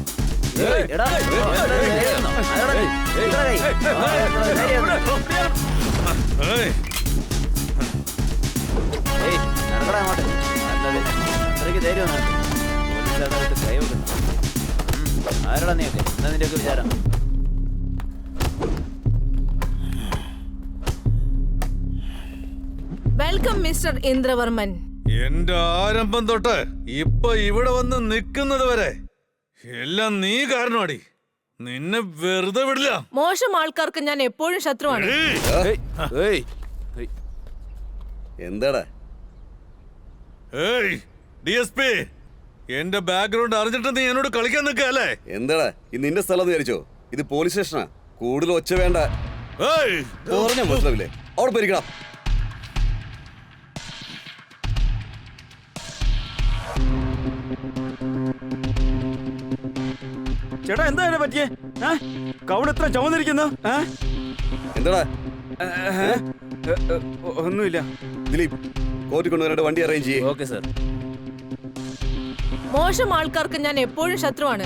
ആരോടാ നീ എന്താ നിന്റെയൊക്കെ വിചാരം? Welcome mister Indravarman. എന്റെ ആരംഭം തൊട്ട് ഇപ്പൊ ഇവിടെ വന്ന് നിൽക്കുന്നത് വരെ എല്ലാം നീ കാരണമാടി. നിന്നെ വെറുതെ വിടില്ല. മോശം ആൾക്കാർക്ക് ഞാൻ എപ്പോഴും ശത്രുവാണ്. എന്താടാ? DSP, എന്റെ ബാക്ക്ഗ്രൗണ്ട് അറിഞ്ഞിട്ട് നീ എന്നോട് കളിക്കാൻ നിൽക്കല്ലേ? എന്താടാ ഇത് നിന്റെ സ്ഥലം വിചാരിച്ചോ? ഇത് പോലീസ് സ്റ്റേഷനാ. കൂടുതൽ ഒച്ച വേണ്ട. പറഞ്ഞ മനസ്സിലാവില്ലേ? അവിടെ പോയിരിക്കണം. ചേട്ടാ എന്താ പറ്റിയേ? കവള എത്ര ചുമന്നിരിക്കുന്നു? എന്താടാ? ഒന്നുമില്ല. ദിലീപ്, കോർട്ടിൽ കൊണ്ടുവരേണ്ട വണ്ടി അറേഞ്ച് ചെയ്യേ. Okay sir. മോശം ആൾക്കാർക്ക് ഞാൻ എപ്പോഴും ശത്രുവാണ്.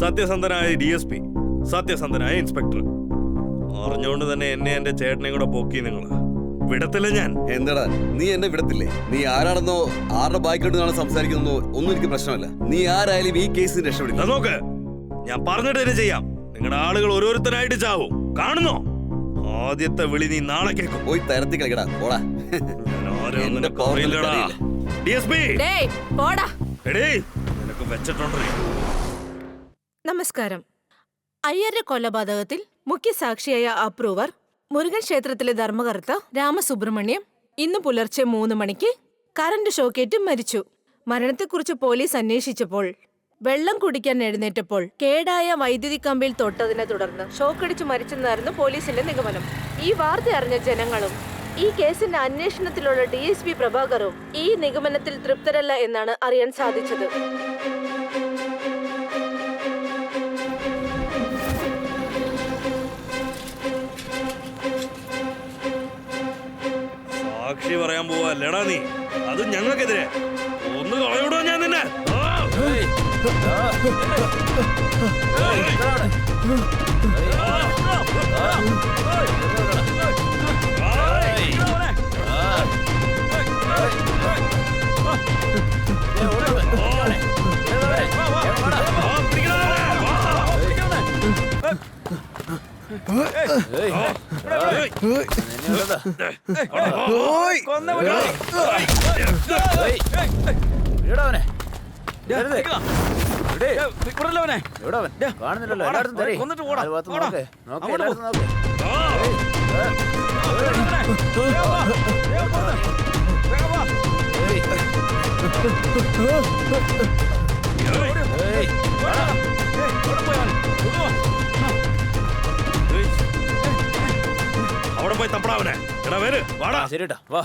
സത്യസന്ധനായ DSP, സത്യസന്ധനായ ഇൻസ്പെക്ടർ. അറിഞ്ഞുകൊണ്ട് തന്നെ എന്നെ എന്റെ ചേട്ടനെ കൂടെ പൊക്കി നിങ്ങൾ വിടത്തില്ല ഞാൻ. എന്താടാ നീ എന്നെ വിടത്തില്ലേ? നീ ആരാണെന്നോ ആരുടെ ബാക്കിലോട്ടാണ് സംസാരിക്കുന്നോ ഒന്നും എനിക്ക് പ്രശ്നമല്ല. നീ ആരായാലും ഈ കേസിന് രക്ഷപ്പെടില്ല. നോക്ക്, ഞാൻ പറഞ്ഞിട്ട് തന്നെ ചെയ്യാം. നിങ്ങളുടെ ആളുകൾ ഓരോരുത്തരായിട്ട് ചാവും. കാണുന്നോ? ആദ്യത്തെ വിളി നീ നാളെ കേൾക്കും. പോയി തരത്തി കളിക്കടാ. പോടാ. DSP, നിനക്ക് വെച്ചിട്ടുണ്ടോ? നമസ്കാരം. അയ്യരുടെ കൊലപാതകത്തിൽ മുഖ്യ സാക്ഷിയായ അപ്രൂവർ, മുരുകൻ ക്ഷേത്രത്തിലെ ധർമ്മകർത്ത രാമസുബ്രഹ്മണ്യം ഇന്ന് പുലർച്ചെ 3 മണിക്ക് കറന്റ് ഷോക്കേറ്റ് മരിച്ചു. മരണത്തെക്കുറിച്ച് പോലീസ് അന്വേഷിച്ചപ്പോൾ വെള്ളം കുടിക്കാൻ എഴുന്നേറ്റപ്പോൾ കേടായ വൈദ്യുതി കമ്പിയിൽ തൊട്ടതിനെ തുടർന്ന് ഷോക്കടിച്ച് മരിച്ചെന്നായിരുന്നു പോലീസിന്റെ നിഗമനം. ഈ വാർത്ത അറിഞ്ഞ ജനങ്ങളും ഈ കേസിന്റെ അന്വേഷണത്തിലുള്ള DSP പ്രഭാകറും ഈ നിഗമനത്തിൽ തൃപ്തരല്ല എന്നാണ് അറിയാൻ സാധിച്ചത്. സാക്ഷി പറയാൻ പോവല്ലേടാ നീ? അത് ഞങ്ങൾക്കെതിരെ. ഒന്ന് കളയൂടോ ഞാൻ നിന്നെ. കാണുന്നില്ലല്ലോ. അവിടെ പോയി തപ്പടാവനെ. എടാ വര്, വാടാ. ശരിട്ടാ, വാ.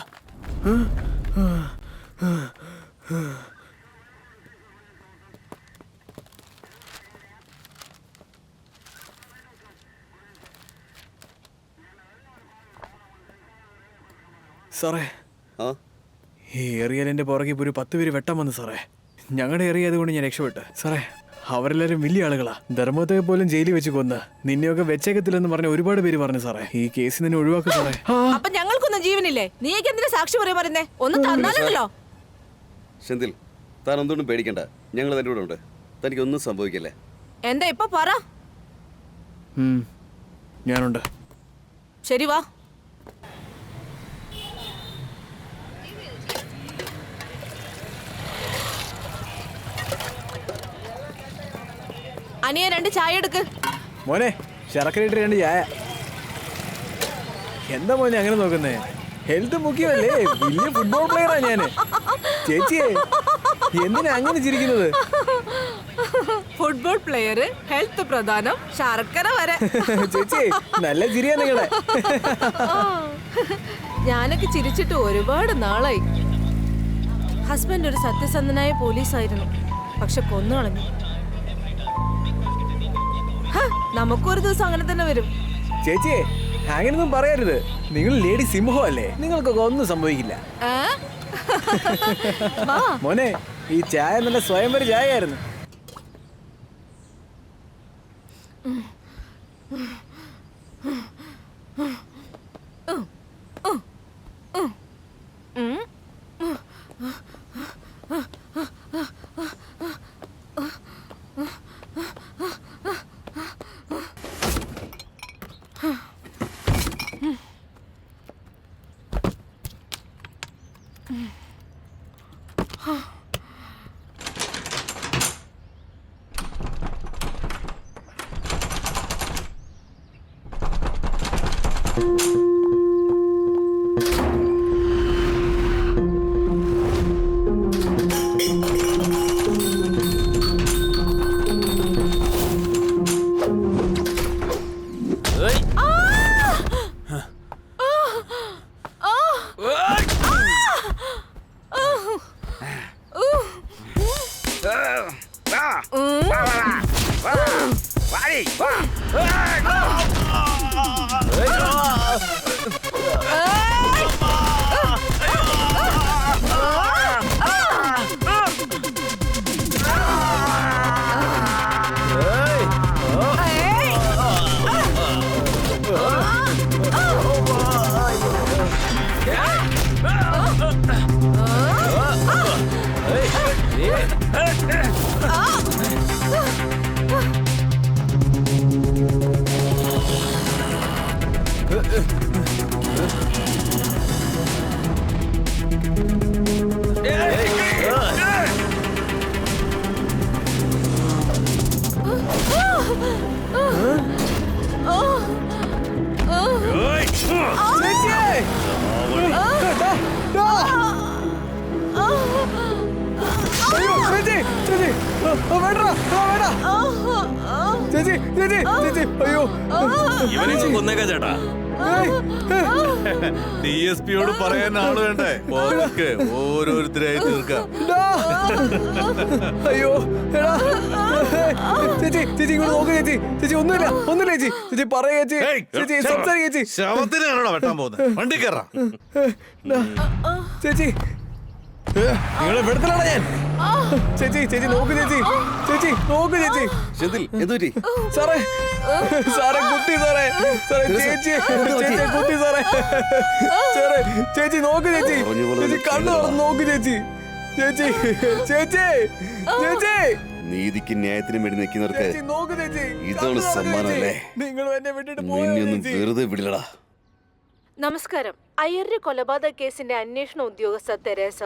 സാറേ, ഈ ഏറിയലിന്റെ പുറകെ ഒരു 10 പേര് വെട്ടാൻ വന്നു സാറേ. ഞങ്ങളുടെ ഏറിയ അതുകൊണ്ട് ഞാൻ രക്ഷപ്പെട്ടു സാറേ. അവരെല്ലാരും വലിയ ആളുകളാ. ധർമ്മത്തെ പോലും ജയിലിൽ വെച്ച് കൊന്ന് നിന്നെയൊക്കെ വെച്ചേക്കത്തില്ലെന്ന് പറഞ്ഞ ഒരുപാട് പേര് പറഞ്ഞു സാറേ. ഈ കേസ് നിന്നെ ഒഴിവാക്കും സാറേ. അപ്പൊ ഞങ്ങൾക്കൊന്നും ജീവനില്ലേ? നീക്ക് എന്തിനാ സാക്ഷി പറയാ പറയുന്നേ? ഒന്ന് തന്നാലല്ലോ. സെന്തിൽ, താൻ ഒന്നുകൊണ്ടും പേടിക്കണ്ട, ഞങ്ങൾ തന്റെ കൂടെ ഉണ്ട്. തനിക്കൊന്നും സംഭവിക്കില്ലേ. എന്താ ഇപ്പൊ പറ. ഞാനുണ്ട്. ശരി വാ. അനിയ 2 ചായ എടുക്ക്. മോനെ ശർക്കര ഇട്ട് 2 ചായ. എന്താ മോനെ അങ്ങനെ നോക്കുന്നേ? ഹെൽത്ത് മുഖ്യമല്ലേ? വലിയ ഫുട്ബോൾ പ്ലെയറാ ഞാന്. ചേച്ചിയെ എന്തിനാ അങ്ങനെ ചിരിക്കുന്നത്? ഫുട്ബോൾ പ്ലെയർ, ഹെൽത്ത് പ്രധാനം, ശർക്കര വരെ. ചേച്ചി നല്ല ചിരിയാ നിങ്ങളെ. ഞാനൊക്കെ ചിരിച്ചിട്ട് ഒരുപാട് നാളായി. ഹസ്ബൻഡ് ഒരു സത്യസന്ധനായ പോലീസായിരുന്നു, പക്ഷെ കൊന്നു കളഞ്ഞു. നമുക്കൊരു ദിവസം അങ്ങനെ തന്നെ വരും. ചേച്ചിയെ അങ്ങനൊന്നും പറയരുത്. നിങ്ങൾ ലേഡി സിംഹം അല്ലേ? നിങ്ങൾക്കൊക്കെ ഒന്നും സംഭവിക്കില്ല. മോനെ ഈ ചായ നല്ല സ്വയംവര ചായ ആയിരുന്നു. DSPയോട് പറയാൻ ആള് വേണ്ടേ? ഓരോരുത്തരായി തീർക്കാം. അയ്യോ ചേച്ചി ചേച്ചി ഇങ്ങോട്ട് നോക്ക് ചേച്ചി. ചേച്ചി ഒന്നുമില്ല ഒന്നുമില്ല ചേച്ചി. ചേച്ചി പറയാ ചേച്ചി. ചേച്ചി സംസാരിക്ക ചേച്ചി. ശവത്തിനാണോ വെട്ടാൻ പോകുന്നത്? വണ്ടി കയറാം. ചേച്ചി നിങ്ങളെ വെടുത്തലാണ് ഞാൻ. ചേച്ചി ചേച്ചി നോക്ക് ചേച്ചി. ചേച്ചി നോക്ക് ചേച്ചി. സാറേ സാറേ കുട്ടി സാറേ. സാറേ ചേച്ചി ചേച്ചി കുട്ടി സാറേ. സാറേ ചേച്ചി നോക്ക് ചേച്ചി. ചേച്ചി കണ്ണു തുറന്ന് നോക്ക് ചേച്ചി. ചേച്ചി ചേച്ചി ചേച്ചി. നീതിക്ക് ന്യായത്തിനും വേണ്ടി നിൽക്കുന്നവർക്ക് ഇതാണ് സമ്മാനമല്ലേ? നിന്നെയൊന്നും വെറുതെ വിടില്ലടാ. നമസ്കാരം. അയ്യരുടെ കൊലപാതക കേസിന്റെ അന്വേഷണ ഉദ്യോഗസ്ഥ തെരേസ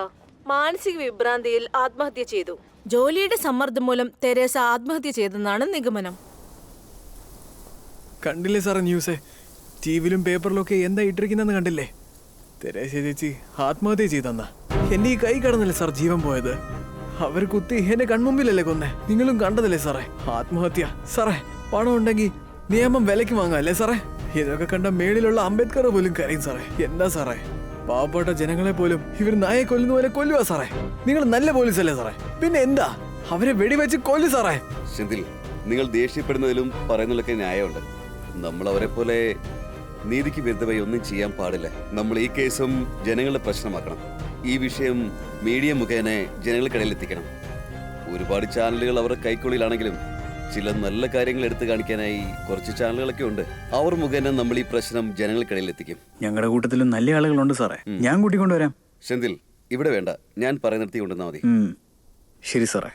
മാനസിക വിഭ്രാന്തിയിൽ ആത്മഹത്യ ചെയ്തു. ജോലിയുടെ സമ്മർദ്ദം മൂലം തെരേസ ആത്മഹത്യ ചെയ്തെന്നാണ് നിഗമനം. കണ്ടില്ലേ സാറേ ന്യൂസ്? ടിവിയിലും പേപ്പറിലും ഒക്കെ എന്താ ഇട്ടിരിക്കുന്നെന്ന് കണ്ടില്ലേ? തെരേസ ചേച്ചി ആത്മഹത്യ ചെയ്തെന്ന. എന്റെ ഈ കൈ കടന്നല്ലേ സാർ ജീവൻ പോയത്? അവർ കുത്തി എന്റെ കൺമുമ്പിലല്ലേ കൊന്നേ? നിങ്ങളും കണ്ടതല്ലേ സാറേ ആത്മഹത്യ? സാറേ പണം ഉണ്ടെങ്കിൽ നിയമം വിലക്ക് വാങ്ങാം അല്ലേ സാറേ? ഇതൊക്കെ കണ്ട മേളിലുള്ള അംബേദ്കർ പോലും കരയും സാറേ. എന്താ സാറേ പാവപ്പെട്ട ജനങ്ങളെ പോലും ഇവർ നായെ കൊല്ലുന്ന പോലെ കൊല്ലുക സാറേ. നിങ്ങൾ നല്ല പോലീസ് അല്ലേ സാറേ? പിന്നെ എന്താ അവരെ വെടിവെച്ച് കൊല്ലു സാറേ. സെന്തിൽ, നിങ്ങൾ ദേഷ്യപ്പെടുന്നതിലും പറയുന്നതിലൊക്കെ ന്യായമുണ്ട്. നമ്മൾ അവരെ പോലെ നീതിക്ക് വിരുദ്ധമായി ഒന്നും ചെയ്യാൻ പാടില്ല. നമ്മൾ ഈ കേസും ജനങ്ങളുടെ പ്രശ്നമാക്കണം. ഈ വിഷയം മീഡിയ മുഖേന ജനങ്ങൾക്കിടയിൽ എത്തിക്കണം. ഒരുപാട് ചാനലുകൾ അവരുടെ കൈക്കുള്ളിലാണെങ്കിലും ചില നല്ല കാര്യങ്ങൾ എടുത്തു കാണിക്കാനായി കുറച്ച് ചാനലുകളൊക്കെ ഉണ്ട്. അവർ മുഖേന നമ്മൾ ഈ പ്രശ്നം ജനങ്ങൾക്കിടയിൽ എത്തിക്കും. ഞങ്ങളുടെ കൂട്ടത്തിലും നല്ല ആളുകളുണ്ട് സാറേ, ഞാൻ കൂട്ടിക്കൊണ്ടുവരാം. സെന്തിൽ, ഇവിടെ വേണ്ട, ഞാൻ പറയുന്നിടത്ത് കൊണ്ടുവന്നാൽ മതി. ശരി സാറേ.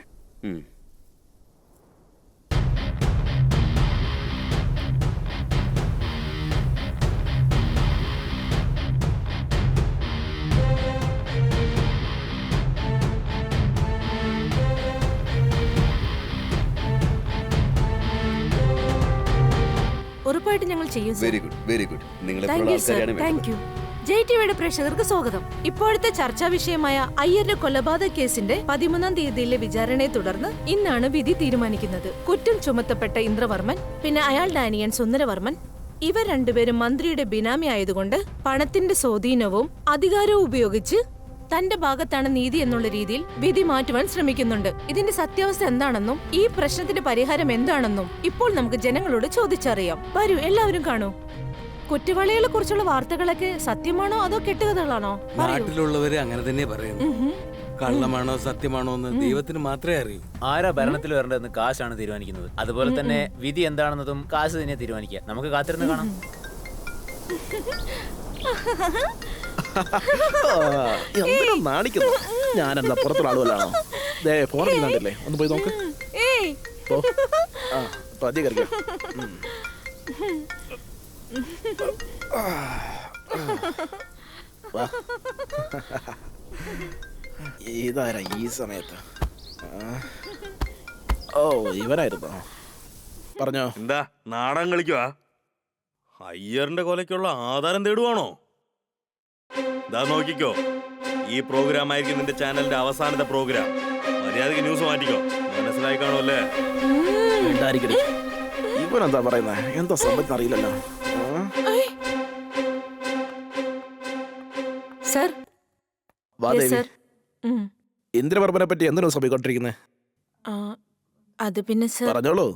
ഉറപ്പായിട്ട് ഞങ്ങൾ ചെയ്യും sir. Very good, very good. നിങ്ങളെ thank you sir, thank you. JTVയുടെ പ്രേക്ഷകർക്ക് സ്വാഗതം. ഇപ്പോഴത്തെ ചർച്ചാ വിഷയമായ അയ്യരുടെ കൊലപാതക കേസിന്റെ 13-ാം തീയതിയിലെ വിചാരണയെ തുടർന്ന് ഇന്നാണ് വിധി തീരുമാനിക്കുന്നത്. കുറ്റം ചുമത്തപ്പെട്ട ഇന്ദ്രവർമ്മൻ, പിന്നെ അയാളുടെ അനിയൻ സുന്ദരവർമ്മൻ, ഇവർ രണ്ടുപേരും മന്ത്രിയുടെ ബിനാമി ആയതുകൊണ്ട് പണത്തിന്റെ സ്വാധീനവും അധികാരവും ഉപയോഗിച്ച് തന്റെ ഭാഗത്താണ് നീതി എന്നുള്ള രീതിയിൽ വിധി മാറ്റുവാൻ ശ്രമിക്കുന്നുണ്ട്. ഇതിന്റെ സത്യാവസ്ഥ എന്താണെന്നും ഈ പ്രശ്നത്തിന്റെ പരിഹാരം എന്താണെന്നും ഇപ്പോൾ നമുക്ക് ജനങ്ങളോട് ചോദിച്ചറിയാം. വരൂ, എല്ലാവരും കാണൂ. കുറ്റവാളികളെ കുറിച്ചുള്ള വാർത്തകളൊക്കെ സത്യമാണോ അതോ കെട്ടുകഥകളാണോ? നാട്ടിലുള്ളവര് അങ്ങനെ തന്നെ പറയുന്നു. കള്ളമാണോ സത്യമാണോ എന്ന് ദൈവത്തിന് മാത്രമേ അറിയൂ. ആരാ ഭരണത്തിൽ വരേണ്ടതെന്ന് കാശാണ് തീരുമാനിക്കുന്നത്. അതുപോലെ തന്നെ വിധി എന്താണെന്നതും കാശ് തന്നെ തീരുമാനിക്കുക. നമുക്ക് കാത്തിരുന്ന് കാണാം. നാണിക്കുന്നു. ഞാനെന്താ പുറത്തുള്ള ആളുകളാണോ? ഫോണിൽ കണ്ടില്ലേ, ഒന്ന് പോയി നോക്ക്. ഇതാരാ ഈ സമയത്ത്? ഓ, ഇവനായിരുന്നോ? പറഞ്ഞോ. എന്താ നാടകം കളിക്കുവാ? അയ്യറിന്റെ കൊലയ്ക്കുള്ള ആധാരം തേടുവാണോ? ഇതാ നോക്കിക്കോ, ഈ പ്രോഗ്രാം ആയിരിക്കും നിന്റെ ചാനലിന്റെ അവസാനത്തെ പ്രോഗ്രാം. മര്യാദക്ക് ന്യൂസ് മാറ്റിക്കോ. മനസ്സിലായി കാണുമല്ലേ? ഇവനെന്താ പറയുന്നേ? എന്താ സംഭവം അറിയില്ലല്ലോ. സർ, ഇന്ദ്രവർമ്മനെ പറ്റി എന്തിനാ സമീപിക്കൊണ്ടിരിക്കുന്നത്? അത് പിന്നെ സർ, പറഞ്ഞോളൂ.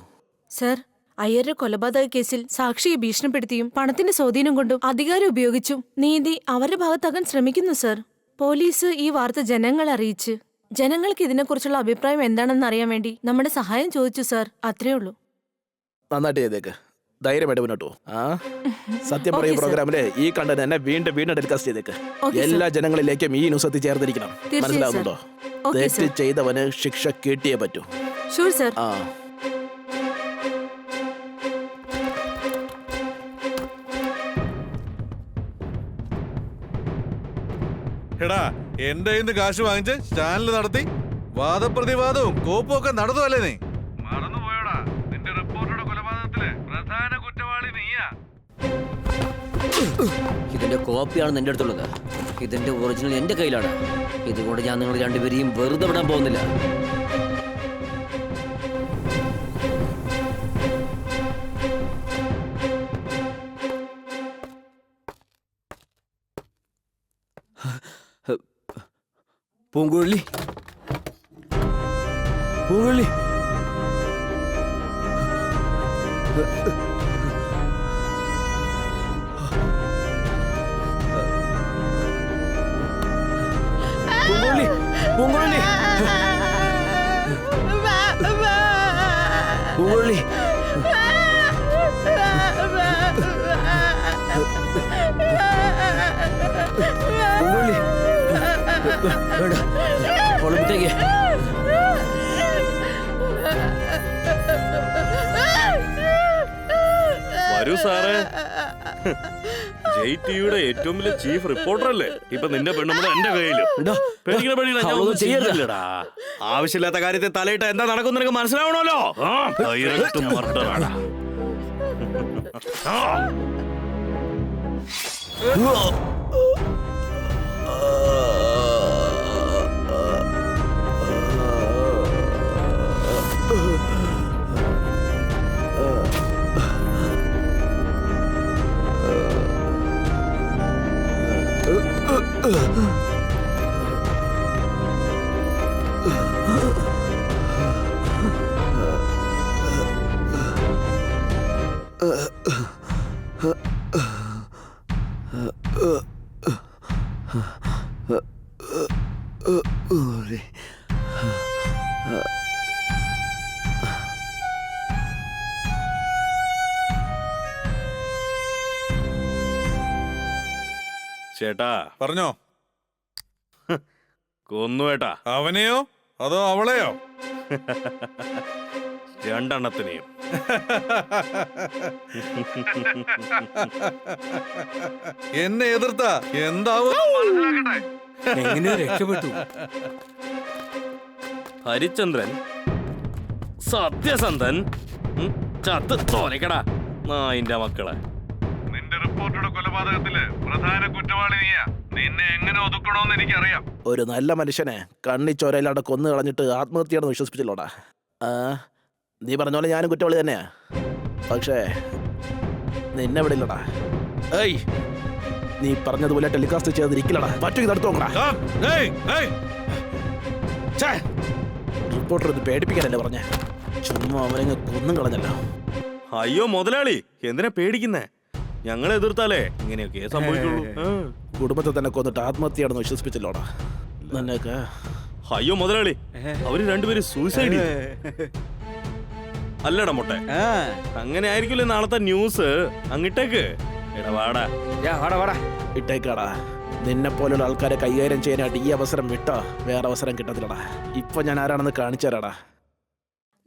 സർ, അയ്യരുടെ കൊലപാതക കേസിൽ സാക്ഷിയെ ഭീഷണിപ്പെടുത്തിയും പണത്തിന്റെ സ്വാധീനം കൊണ്ടും അധികാരം ഉപയോഗിച്ചും നീതി അവരുടെ ഭാഗത്താക്കാൻ ശ്രമിക്കുന്നു സർ. പോലീസ് ഈ വാർത്ത ജനങ്ങളെ അറിയിച്ച് ജനങ്ങൾക്ക് ഇതിനെക്കുറിച്ചുള്ള അഭിപ്രായം എന്താണെന്ന് അറിയാൻ വേണ്ടി നമ്മുടെ സഹായം ചോദിച്ചു സർ. അത്രേ ഉള്ളൂ. നന്നായിട്ട് ചെയ്തേക്ക്. ധൈര്യമായിട്ട് മുന്നോട്ട്. സത്യം പറയും പ്രോഗ്രാമില് ഈ കണ്ടന്റ് എന്നെ വീണ്ടും ടെലികാസ്റ്റ് ചെയ്തേക്ക്. എല്ലാ ജനങ്ങളിലേക്കും ഈ ന്യൂസ് എത്തിച്ചേർന്നിരിക്കണം. മനസ്സിലാവുന്നുണ്ടോ? തെറ്റ് ചെയ്തവന് ശിക്ഷ കിട്ടിയേ പറ്റൂ. ഷൂർ സർ. എടാ, എന്റെ കയ്യിൽ നിന്ന് കാശ് വാങ്ങിച്ച് ചാനൽ നടത്തി വാദപ്രതിവാദവും കോപ്പും ഒക്കെ നടത്തുമല്ലേ നീ? മറന്നുപോയോടാ, നിന്റെ റിപ്പോർട്ടറുടെ കൊലപാതകത്തില് പ്രധാന കുറ്റവാളി നീയാ. ഇതിന്റെ കോപ്പിയാണ് എന്റെ അടുത്തുള്ളത്. ഇതിന്റെ ഒറിജിനൽ എന്റെ കയ്യിലാണ്. ഇതുകൊണ്ട് ഞാൻ നിങ്ങൾ രണ്ടുപേരെയും വെറുതെ വിടാൻ പോകുന്നില്ല. പൂങ്കുഴലി, പൂങ്കുഴലി, പൂങ്കുഴലി, പൂങ്കുഴലി, പൂങ്കുഴലി. ഒളിപ്പിട്ടേക്ക്. വരൂ സാറേ. JTVയുടെ ഏറ്റവും വലിയ ചീഫ് റിപ്പോർട്ടർ അല്ലേ ഇപ്പൊ നിന്റെ പെണ്ണുമ്പോൾ എന്റെ കയ്യിലും. ആവശ്യമില്ലാത്ത കാര്യത്തെ തലയിട്ട് എന്താ നടക്കുന്ന നിനക്ക് മനസ്സിലാവണമല്ലോ. മർഡറാണ്. ചേട്ടാ പറഞ്ഞോ. കൊന്നു ഏട്ടാ. അവനെയോ അതോ അവളെയോ? രണ്ടെണ്ണത്തിനെയും. എന്നെ എതിർത്ത എന്താവും? എങ്ങനെയോ രക്ഷപ്പെട്ടു. ഹരിചന്ദ്രൻ സത്യസന്ധൻ ചത്ത് തോലക്കടാ നായിന്റെ മക്കളെ. നിന്റെ റിപ്പോർട്ടുടെ കൊലപാതകത്തില് പ്രധാന കുറ്റവാളി നീയാ. നിന്നെ എങ്ങനെ ഒതുക്കണോന്ന് എനിക്കറിയാം. ഒരു നല്ല മനുഷ്യനെ കണ്ണിച്ചോരയിലാടെ കൊന്നു കളഞ്ഞിട്ട് ആത്മഹത്യയാണെന്ന് വിശ്വസിപ്പിച്ചല്ലോടാ. നീ പറഞ്ഞ പോലെ ഞാനും കുറ്റവാളി തന്നെയാ. പക്ഷേ നിന്നെ വിടില്ലടാ. ഏയ്, നീ പറഞ്ഞതുപോലെ ടെലികാസ്റ്റ് ചെയ്തിരിക്കില്ലടാ. പറ്റുമെങ്കിൽ തടുത്തു നോക്കടാ. റിപ്പോർട്ടർ ഇത് പേടിപ്പിക്കാനല്ലേ പറഞ്ഞേ? ചുമ്മാ അവനെ കൊന്നും കളഞ്ഞല്ലോ. അയ്യോ മുതലാളി, എന്തിനാ പേടിക്കുന്നേ? ഞങ്ങളെ എതിർത്താലേ ഇങ്ങനെയൊക്കെ സംഭവിക്കുള്ളൂ. കുടുംബത്തെ തന്നെ കൊന്നിട്ട് ആത്മഹത്യയാണെന്ന് വിശ്വസിപ്പിച്ചല്ലോടാ നിന്നേക്ക്. അയ്യോ മുതലാളി, അവര് രണ്ടുപേരും സൂയിസൈഡ് അല്ലടാ മുട്ടെ. അങ്ങനെ ആയിരിക്കില്ലേ നാളത്തെ ന്യൂസ്? അങ്ങിട്ടേക്ക് എടാ ഇട്ടേക്കാടാ. നിന്നെ പോലുള്ള ആൾക്കാരെ കൈകാര്യം ചെയ്യാനായിട്ട് ഈ അവസരം വിട്ടാ വേറെ അവസരം കിട്ടത്തില്ലടാ. ഇപ്പൊ ഞാൻ ആരാണെന്ന് കാണിച്ചു തരാടാ.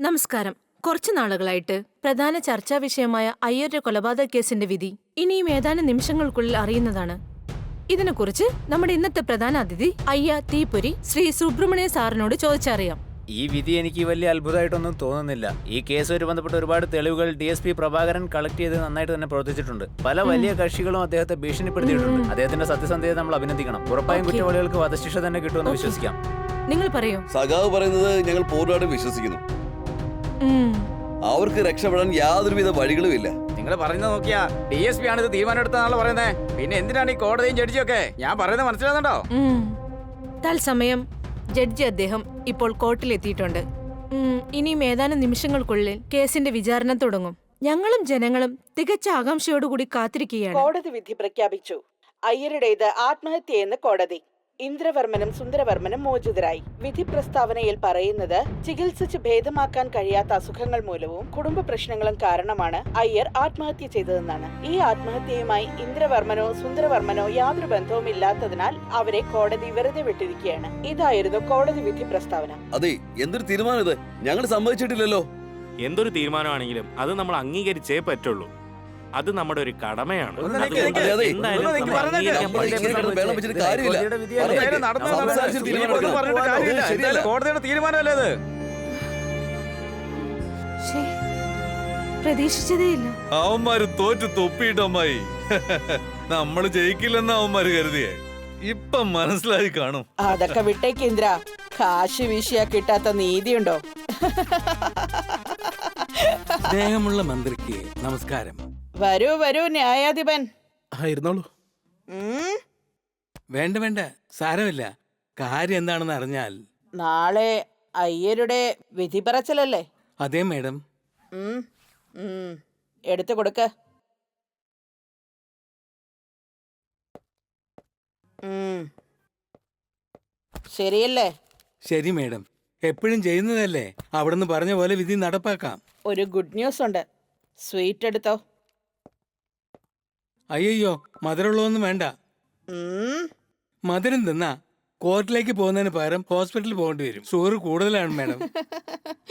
നമസ്കാരം. കുറച്ചു നാളുകളായിട്ട് പ്രധാന ചർച്ചാ വിഷയമായ അയ്യരുടെ കൊലപാതക കേസിന്റെ വിധി ഇനിയും ഏതാനും നിമിഷങ്ങൾക്കുള്ളിൽ അറിയുന്നതാണ്. ഇതിനെക്കുറിച്ച് നമ്മുടെ ഇന്നത്തെ പ്രധാന അതിഥി അയ്യ തീപ്പൊരി ശ്രീ സുബ്രഹ്മണ്യ സാറിനോട് ചോദിച്ചറിയാം. ഈ വിധി എനിക്ക് വലിയ അത്ഭുതമായിട്ടൊന്നും തോന്നുന്നില്ല. ഈ കേസുമായി ബന്ധപ്പെട്ട് ഒരുപാട് തെളിവുകൾ DSP പ്രഭാകരൻ കളക്ട് ചെയ്ത് നന്നായിട്ട് തന്നെ പ്രവർത്തിച്ചിട്ടുണ്ട്. പല വലിയ കക്ഷികളും അദ്ദേഹത്തെ ഭീഷണിപ്പെടുത്തിയിട്ടുണ്ട്. അദ്ദേഹത്തിന്റെ സത്യസന്ധതയെ നമ്മൾ അഭിനന്ദിക്കണം. ഉറപ്പായും കുറ്റവാളികൾക്ക് വധശിക്ഷ തന്നെ കിട്ടുമെന്ന് വിശ്വസിക്കാം. നിങ്ങൾ പറയൂ. സഖാവ് പറയുന്നത് ഞങ്ങൾ പൂർണ്ണമായിട്ടും വിശ്വസിക്കുന്നു. അവർക്ക് രക്ഷപ്പെടാൻ യാതൊരുവിധ വഴികളും ഇല്ല. നിങ്ങൾ പറയുന്നത് നോക്കിയാ DSP ആണ് ഇത് തീരുമാനം എടുത്താണല്ലോ പറയുന്നത്. പിന്നെ എന്തിനാണ് ഈ കോടതിയും ജഡ്ജിയൊക്കെ? ഞാൻ പറയുന്നത് മനസ്സിലാകുന്നുണ്ടോ? തത്സമയം ജഡ്ജി അദ്ദേഹം ഇപ്പോൾ കോർട്ടിലെത്തിയിട്ടുണ്ട്. ഇനിയും ഏതാനും നിമിഷങ്ങൾക്കുള്ളിൽ കേസിന്റെ വിചാരണ തുടങ്ങും. ഞങ്ങളും ജനങ്ങളും തികച്ച ആകാംക്ഷയോടുകൂടി കാത്തിരിക്കുകയാണ്. കോടതി വിധി പ്രഖ്യാപിച്ചു. അയ്യരുടേത് ആത്മഹത്യയെന്ന് കോടതി. ഇന്ദ്രവർമ്മനും സുന്ദരവർമ്മനും മോചിതരായി. വിധി പ്രസ്താവനയിൽ പറയുന്നത് ചികിത്സിച്ച് ഭേദമാക്കാൻ കഴിയാത്ത അസുഖങ്ങൾ മൂലവും കുടുംബ പ്രശ്നങ്ങളും കാരണമാണ് അയ്യർ ആത്മഹത്യ ചെയ്തതെന്നാണ്. ഈ ആത്മഹത്യയുമായി ഇന്ദ്രവർമ്മനോ സുന്ദരവർമ്മനോ യാതൊരു ബന്ധവും ഇല്ലാത്തതിനാൽ അവരെ കോടതി വെറുതെ വിട്ടിരിക്കുകയാണ്. ഇതായിരുന്നു കോടതി വിധി പ്രസ്താവന. അതെ, എന്തൊരു തീരുമാനം ഇത്? ഞങ്ങൾ സമ്മതിച്ചിട്ടില്ലല്ലോ. എന്തൊരു തീരുമാനമാണെങ്കിലും അത് നമ്മൾ അംഗീകരിച്ചേ പറ്റുള്ളൂ. അത് നമ്മുടെ ഒരു കടമയാണ്. കോടതിയുടെ തീരുമാനമല്ലേ ഇത്? പ്രതീക്ഷിച്ചതേയില്ല. അവന്മാര് തോറ്റു തൊപ്പിയിട്ടമ്മായി. നമ്മള് ജയിക്കില്ലെന്ന് അവന്മാര് കരുതിയേ. ഇപ്പൊ മനസ്സിലായി കാണും. അതൊക്കെ വിട്ടേക്ക് ഇന്ദ്ര. കാശ് വീശിയാ കിട്ടാത്ത നീതിയുണ്ടോ? സ്നേഹമുള്ള മന്ത്രിക്ക് നമസ്കാരം. വരൂ വരൂ ന്യായാധിപൻ. വേണ്ട വേണ്ട, സാരമില്ല. കാര്യം എന്താണെന്ന് അറിഞ്ഞാൽ. നാളെ അയ്യരുടെ വിധി പറച്ചിലല്ലേ? അതെ മേഡം. എടുത്തു കൊടുക്ക. ശരിയല്ലേ? ശരി മേഡം, എപ്പോഴും ചെയ്യുന്നതല്ലേ. അവിടുന്ന് പറഞ്ഞ പോലെ വിധി നടപ്പാക്കാം. ഒരു ഗുഡ് ന്യൂസ് ഉണ്ട്. സ്വീറ്റ് എടുത്തോ. അയ്യോ, മധുരമുള്ളതൊന്നും വേണ്ട. മധുരം തിന്നാ കോർട്ടിലേക്ക് പോകുന്നതിന് പകരം ഹോസ്പിറ്റലിൽ പോകേണ്ടി വരും. ഷുഗർ കൂടുതലാണ് മേഡം.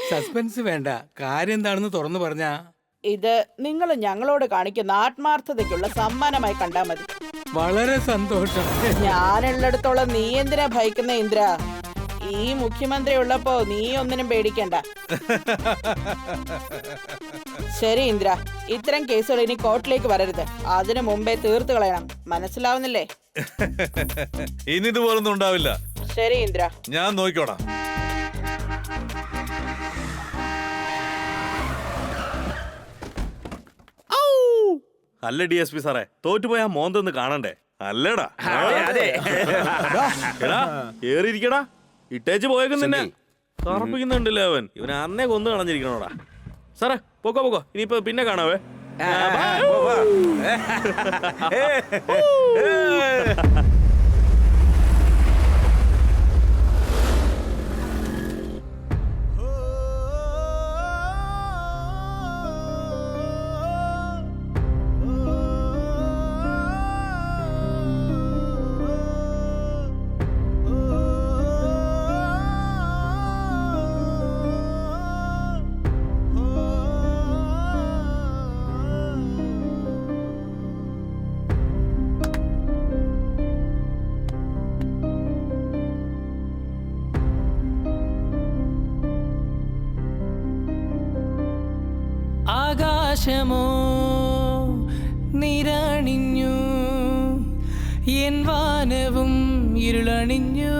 സസ്പെൻസ് വേണ്ട, കാര്യം എന്താണെന്ന് തുറന്നു പറഞ്ഞാ. ഇത് നിങ്ങൾ ഞങ്ങളോട് കാണിക്കുന്ന ആത്മാർത്ഥതയ്ക്കുള്ള സമ്മാനമായി കണ്ടാ മതി. വളരെ സന്തോഷം. ഞാനുള്ളിടത്തോളം നീ എന്തിനാ ഭയക്കുന്ന ഇന്ദ്ര? ഈ മുഖ്യമന്ത്രി ഉള്ളപ്പോ നീ ഒന്നിനും പേടിക്കണ്ട. ശരി ഇന്ദ്ര, ഇത്തരം കേസുകൾ ഇനി കോർട്ടിലേക്ക് വരരുത്. അതിനു മുമ്പേ തീർത്തു കളയണം. മനസ്സിലാവുന്നില്ലേ? ഇനി ഇതുപോലൊന്നും ഉണ്ടാവില്ല. ശരി ഇന്ദ്ര, ഞാൻ നോക്കിക്കോടാം. അല്ല DSP സാറേ, തോറ്റുപോയാ മോന്തൊന്ന് കാണണ്ടേ? അല്ലടാ. എടാ ഏറിയിരിക്കടാ. ഇട്ടേച്ച് പോയേക്കും നിന്നെ. തറപ്പിക്കുന്നുണ്ടല്ലേ അവൻ. ഇവൻ അന്നേ കൊന്നു കളഞ്ഞിരിക്കണോടാ. സാറേ പോക്കോ പോക്കോ, ഇനിയിപ്പോ പിന്നെ കാണാവേ. ആകാശമോ നിറണിഞ്ഞു, എൻ വാനവും ഇരുളണിഞ്ഞു,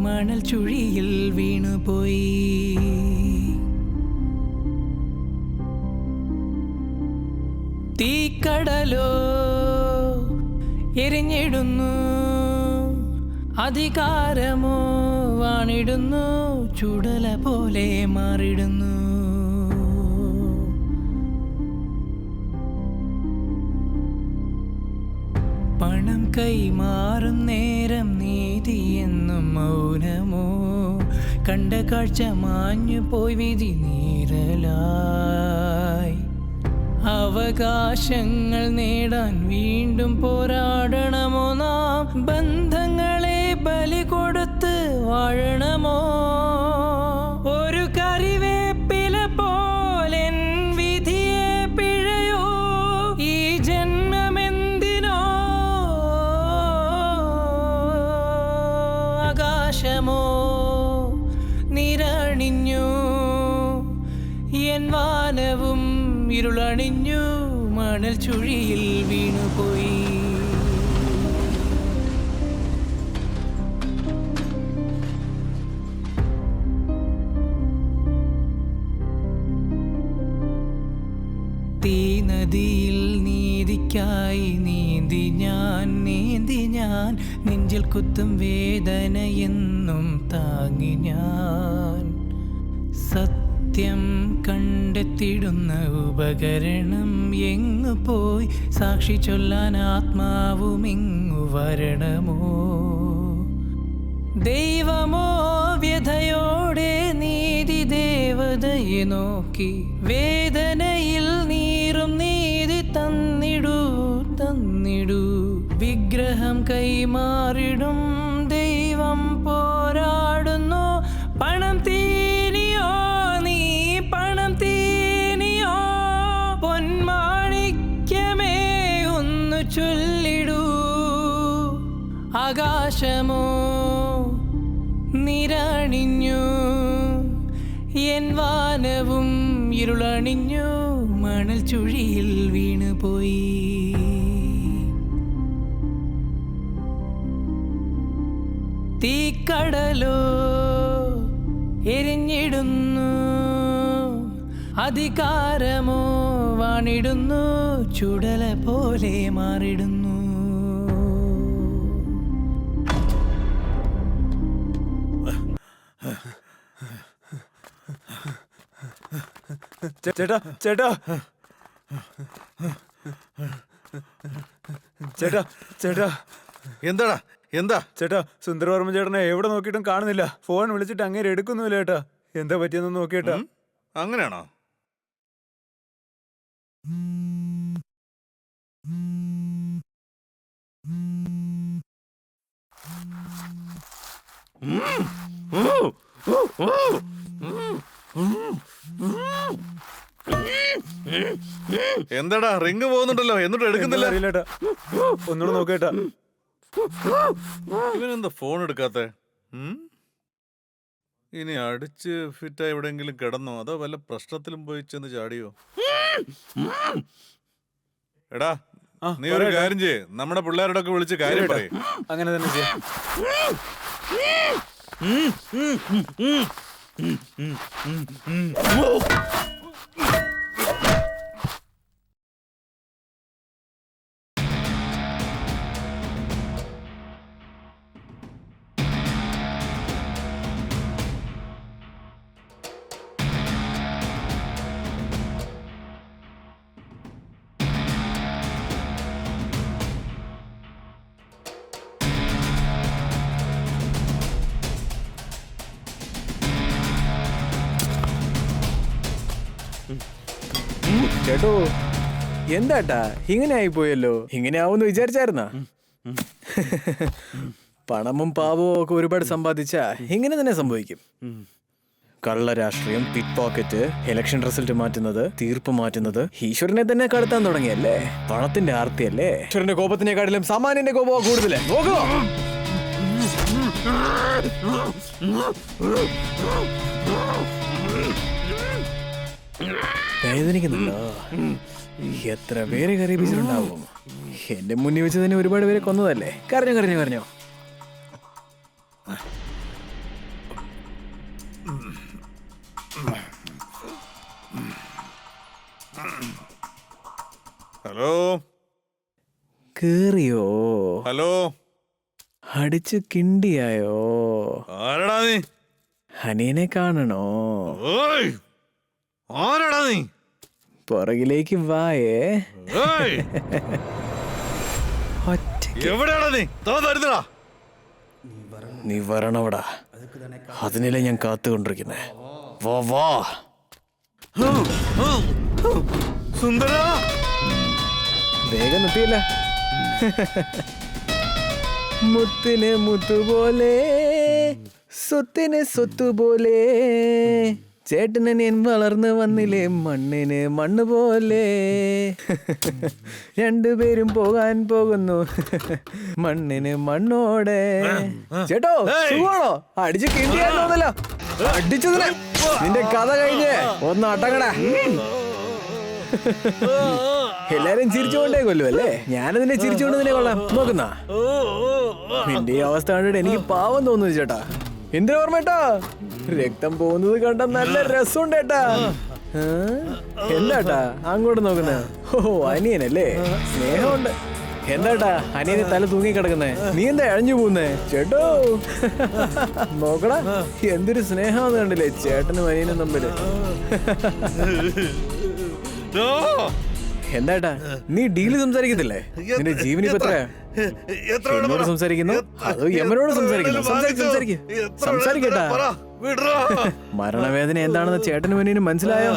മണൽ ചുഴിയിൽ വീണുപോയി. തീക്കടലോ എരിഞ്ഞിടുന്നു, അധികാരമോ വാണിടുന്നു, ചുടല പോലെ മാറിടുന്നു. പണം കൈമാറും നേരം നീതി എന്നും മൗനമോ, കണ്ട കാഴ്ച മാഞ്ഞു പോയി വിധി നീരലായി. അവകാശങ്ങൾ നേടാൻ വീണ്ടും പോരാടണമോ നാം? ബന്ധങ്ങളെ ബലി കൊടുത്ത് വാഴണമോ? ഒരു കറിവേപ്പില പോലെൻ വിധിയെ പിഴയോ? ഈ ജന്മമെന്തിനോ? ആകാശമോ നിറണിഞ്ഞു, എൻ വാനവും ഇരുളണിഞ്ഞു, മണൽ ചുഴിയിൽ വീണുപോയി. തീ നദിയിൽ നീതിക്കായി നീന്തി ഞാൻ, നെഞ്ചിൽ കുത്തും വേദനയെന്നും താങ്ങി ഞാൻ. സത്യം കണ്ടെത്തിടുന്ന ഉപകരണം എങ്ങു പോയി? സാക്ഷി ചൊല്ലാൻ ആത്മാവും ഇങ്ങു വരണമോ? ദൈവമോ വ്യഥയോടെ നീതി ദേവതയെ നോക്കി, വേദനയിൽ നീറും നീതി തന്നിടൂ. വിഗ്രഹം കൈമാറിടും ദൈവം പോരാടുന്നു. പണം തീനിയോ നീ, പണം തീനിയോ? പൊന്മാണിക്യമേ ഒന്ന് ചൊല്ലിടൂ. ആകാശമോ നിറണിഞ്ഞു, എൻ വാനവും ഇരുളണിഞ്ഞു, മണൽ ചുഴിയിൽ വീണുപോയി. തീക്കടലോ എരിഞ്ഞിടുന്നു, അധികാരമോ വാണിടുന്നു, ചുടല പോലെ മാറിടുന്നു. ചേട്ടാ ചേട്ടാ ചേട്ടാ ചേട്ടാ എന്താടാ? എന്താ ചേട്ടാ? സുന്ദരവർമ്മ ചേട്ടനെ എവിടെ നോക്കിയിട്ടും കാണുന്നില്ല. ഫോൺ വിളിച്ചിട്ട് അങ്ങേരെ എടുക്കുന്നില്ല ചേട്ടാ. എന്താ പറ്റിയെന്ന് നോക്കിയേട്ടാ. അങ്ങനെയാണോ? എന്താടാ? റിങ് പോകുന്നുണ്ടല്ലോ, എന്നിട്ട് എടുക്കുന്നില്ല. അറിയില്ലേട്ടാ, ഒന്നുകൂടെ നോക്കേട്ടാ. ഇവനെന്താ ഫോൺ എടുക്കാത്ത? ഇനി അടിച്ച് ഫിറ്റായി എവിടെയെങ്കിലും കിടന്നോ, അതോ വല്ല പ്രശ്നത്തിലും പോയി ചെന്ന് ചാടിയോ? എടാ, നീ ഒരു കാര്യം ചെയ്യ്, നമ്മുടെ പിള്ളേരോടൊക്കെ വിളിച്ച് കാര്യം പറയേ. അങ്ങനെ തന്നെ ചെയ്യാം. ചേട്ടോ, എന്താട്ടാ ഇങ്ങനെ ആയിപ്പോയല്ലോ? ഇങ്ങനെ ആവുമെന്ന് വിചാരിച്ചായിരുന്നാ? പണമും പാവവും ഒക്കെ ഒരുപാട് സമ്പാദിച്ചാ ഇങ്ങനെ തന്നെ സംഭവിക്കും. കള്ള രാഷ്ട്രീയം, പിറ്റ് പോക്കറ്റ്, ഇലക്ഷൻ റിസൾട്ട് മാറ്റുന്നത്, തീർപ്പ് മാറ്റുന്നത്, ഈശ്വരനെ തന്നെ കടത്താൻ തുടങ്ങിയല്ലേ? പണത്തിന്റെ ആർത്തിയല്ലേ? ഈശ്വരന്റെ കോപത്തിനെക്കാട്ടിലും സാമാന്യന്റെ കോപമാ കൂടുതലേ. നോക്കോ, വേദനിക്കുന്നുണ്ടോ? എത്ര പേരെ കരയിപ്പിച്ചിട്ടുണ്ടാവും. എന്റെ മുന്നിൽ വെച്ച് തന്നെ ഒരുപാട് പേരെ കൊന്നതല്ലേ. കരഞ്ഞോ കരഞ്ഞോ കരഞ്ഞോ. ഹലോ കേറിയോ? ഹലോ അടിച്ച് കിണ്ടിയായോ? ആരടാ നീ? ഹനീനെ കാണണോ? ആരടാ നീ? പുറകിലേക്ക് വായേ. എവിടെയാടാ നീ? തരുന്നടാ. നീ വരണവടാ. അതിനല്ലേ ഞാൻ കാത്തുകൊണ്ടിരിക്കുന്നേ. വാ വാ. സുന്ദര വേഗം നിർത്തിയില്ല. മുത്തിന് മുത്തുപോലെ സ്വത്തിന് സ്വത്തുപോലെ ചേട്ടന് ഞാൻ വളർന്നു വന്നില്ലേ മണ്ണിന് മണ്ണ് പോലെ. രണ്ടുപേരും പോകാൻ പോകുന്നു മണ്ണിന് മണ്ണോടെ. ചേട്ടോ സുഖമാണോ? അടിച്ച് കിണ്ടിയാൻ തോന്നല്ലോ. അടിച്ചതിന് നിന്റെ കഥ കഴിഞ്ഞ് ഒന്ന് അടങ്ങടാ. എല്ലാരും ചിരിച്ചുകൊണ്ടേ കൊല്ലും അല്ലേ? ഞാനതിനെ ചിരിച്ചുകൊണ്ട് നിന്നെ കൊള്ളാം. നോക്കുന്ന നിന്റെ ഈ അവസ്ഥ കണ്ടിട്ട് എനിക്ക് പാവം തോന്നുന്നു ചേട്ടാ. എന്തിനാ ഓർമ്മേട്ടാ? രക്തം പോകുന്നത് കണ്ട നല്ല രസമുണ്ട് ഏട്ടാ. എന്താട്ടാ അങ്ങോട്ട് നോക്കുന്നേ? ഓ അനിയനല്ലേ, സ്നേഹമുണ്ട്. എന്താട്ടാ അനിയനെ തല തൂങ്ങി കിടക്കുന്നേ? നീ എന്താ അഴിഞ്ഞു പോകുന്നേ ചേട്ടോ? നോക്കടാ എന്തൊരു സ്നേഹമാണെന്ന് കണ്ടില്ലേ ചേട്ടനും അനിയനും തമ്മില്. എന്താട്ടാ നീ ഡീല് സംസാരിക്കത്തില്ലേ? നിന്റെ ജീവനിപ്പോ എത്രയാ? എന്നോട് സംസാരിക്കുന്നു അതോ യമനോട് സംസാരിക്കുന്നു? സംസാരിക്കട്ടാ. മരണവേദന എന്താണെന്ന് ചേട്ടനും അനിയനും മനസ്സിലായോ?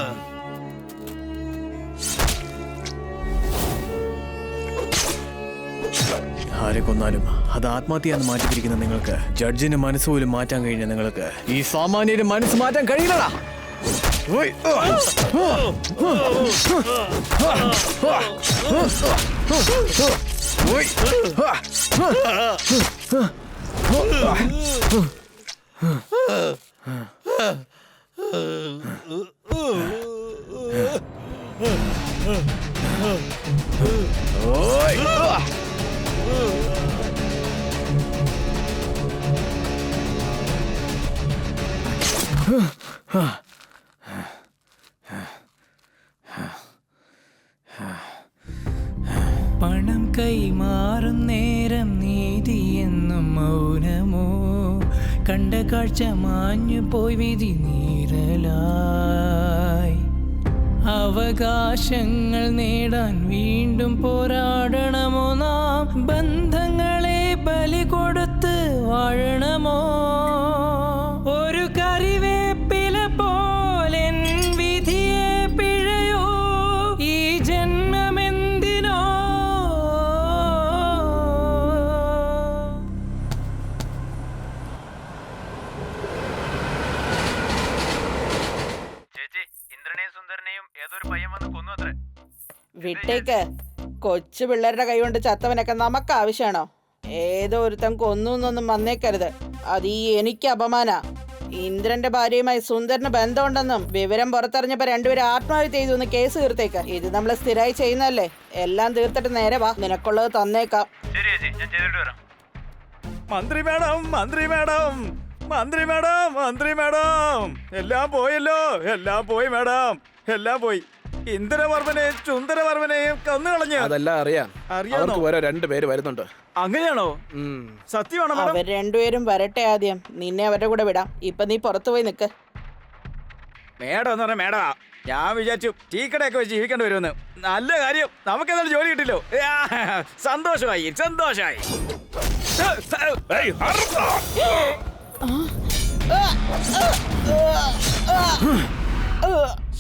ആരെ കൊന്നാലും അത് ആത്മഹത്യയാന്ന് മാറ്റിപ്പിരിക്കുന്ന നിങ്ങൾക്ക്, ജഡ്ജിന് മനസ്സ് പോലും മാറ്റാൻ കഴിഞ്ഞ നിങ്ങൾക്ക്, ഈ സാമാന്യന് മനസ്സ് മാറ്റാൻ കഴിയില്ലടാ. പണം കൈമാറും നേരം നീതിയെന്നും മൗനമോ, കണ്ട കാഴ്ച മാഞ്ഞു പോയി വിധി നീരലായി. അവകാശങ്ങൾ നേടാൻ വീണ്ടും പോരാടണമോ നാം? ബന്ധങ്ങളെ ബലി കൊടുത്ത് വാഴണമോ? ഒരു കറിവേപ്പില പോലെ വിധിയെ പിഴയോ ഈ ജന്മമെന്തിനോ? വിട്ടേക്ക്. കൊച്ചു പിള്ളേരുടെ കൈകൊണ്ട് ചത്തവനൊക്കെ നമുക്ക് ആവശ്യമാണോ? ഏതോ ഒരുത്തൻ കൊന്നു എന്നൊന്നും വന്നേക്കരുത്. അത് ഈ എനിക്ക് അപമാന. ഇന്ദ്രന്റെ ഭാര്യയുമായി സുന്ദരന് ബന്ധമുണ്ടെന്നും വിവരം പുറത്തറിഞ്ഞപ്പോ രണ്ടുപേരും ആത്മഹത്യ ചെയ്തു എന്ന് കേസ് തീർത്തേക്ക്. ഇത് നമ്മൾ സ്ഥിരമായി ചെയ്യുന്നല്ലേ. എല്ലാം തീർത്തിട്ട് നേരെ വാ, നിനക്കുള്ളത് തന്നേക്കാം. മന്ത്രി മാഡം, മന്ത്രി മാഡം, മന്ത്രി മാഡം, മന്ത്രി മാഡം, എല്ലാം പോയല്ലോ. എല്ലാം പോയി മാഡം, എല്ലാം പോയി. ഇന്ദ്രവർമ്മനെയും ചുന്ദരവർമ്മനെയും കൊന്നുകളഞ്ഞു. അതെല്ലാം അറിയാം. അവർക്ക് വരെ 2 പേര് വരുന്നുണ്ട്. അങ്ങനെയാണോ? സത്യമാണോ? അവർ രണ്ടുപേരും വരട്ടെ. ആദ്യം നിന്നെ അവരുടെ കൂടെ വിടാം. ഇപ്പൊ നീ പുറത്തു പോയി നിക്ക്. മേഡം എന്ന് പറഞ്ഞ മേഡാ. ഞാൻ വിചാരിച്ചു ടീക്കടയൊക്കെ വെച്ച് ജീവിക്കേണ്ടി വരുമെന്ന്. നല്ല കാര്യം, നമുക്ക് ഏതായാലും ജോലി കിട്ടില്ലോ. സന്തോഷമായി, സന്തോഷമായി.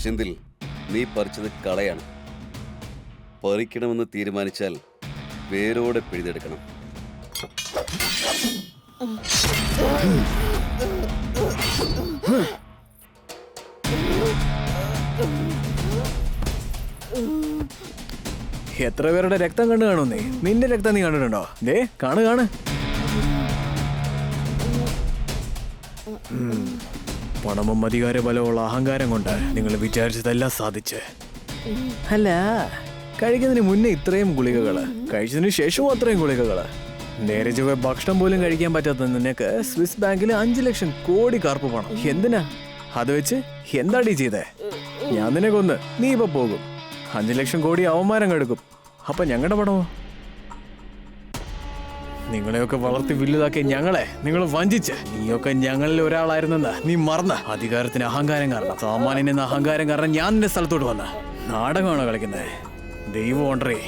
ശിന്തിൽ, നീ പറിച്ചത് കളയാണ്. പറിക്കണമെന്ന് തീരുമാനിച്ചാൽ വേരോടെ പിഴുതെടുക്കണം. എത്ര പേരുടെ രക്തം കണ്ടു കാണുന്നേ? നിന്റെ രക്തം നീ കണ്ടിട്ടുണ്ടോ? ദേ കാണു കാണു. പണമും അധികാര ബലമുള്ള അഹങ്കാരം കൊണ്ട് നിങ്ങൾ വിചാരിച്ചതെല്ലാം സാധിച്ച്. അല്ല കഴിക്കുന്നതിന് മുന്നേ ഇത്രയും ഗുളികകള്, കഴിച്ചതിന് ശേഷവും അത്രയും ഗുളികകള്. നേരെ ചൊവ്വേ ഭക്ഷണം പോലും കഴിക്കാൻ പറ്റാത്ത നിനക്ക് സ്വിസ് ബാങ്കിൽ 5 ലക്ഷം കോടി കാർപ്പ് പണം. എന്തിനാ അത് വെച്ച് എന്താടീ ചെയ്തേ? ഞാൻ നിന്നെ കൊന്ന് നീ ഇപ്പൊ പോകും. 5 ലക്ഷം കോടി അവന്മാരം കെടുക്കും. അപ്പൊ ഞങ്ങളുടെ പണമോ? നിങ്ങളെയൊക്കെ വളർത്തി വലുതാക്കി ഞങ്ങളെ നിങ്ങൾ വഞ്ചിച്ച്. നീയൊക്കെ ഞങ്ങളിൽ ഒരാളായിരുന്നെന്ന് നീ മറന്ന. അധികാരത്തിന് അഹങ്കാരം കാരണം, സാമാന്യനെന്ന അഹങ്കാരം കാരണം ഞാൻ നിന്റെ സ്ഥലത്തോട്ട് വന്ന. നാടകമാണോ കളിക്കുന്നത്? ദൈവം ഉണ്ടേ.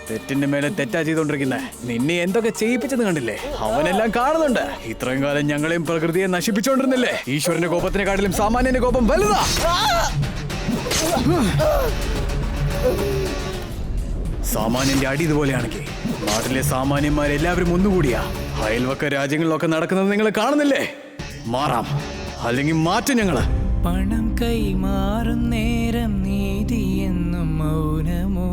തെറ്റിന്റെ മേലെ തെറ്റാ ചെയ്തോണ്ടിരിക്കുന്നേ. നിന്നെ എന്തൊക്കെ ചെയ്യിപ്പിച്ചെന്ന് കണ്ടില്ലേ? അവനെല്ലാം കാണുന്നുണ്ട്. ഇത്രയും കാലം ഞങ്ങളെയും പ്രകൃതിയെ നശിപ്പിച്ചോണ്ടിരുന്നില്ലേ? ഈശ്വരന്റെ കോപത്തിനെക്കാട്ടിലും സാമാന്യന്റെ കോപം വലുതാ. സാമാന്യന്റെ അടി ഇതുപോലെയാണെങ്കിൽ നാട്ടിലെ സാമാന്യന്മാരെല്ലാവരും ഒന്നുകൂടിയാ. അയൽവക്ക രാജ്യങ്ങളിലൊക്കെ നടക്കുന്നത് നിങ്ങൾ കാണുന്നില്ലേ? മാറാം, അല്ലെങ്കിൽ മാറ്റും ഞങ്ങള്. പണം കൈമാറും നേരം നീതി എന്നും മൗനമോ?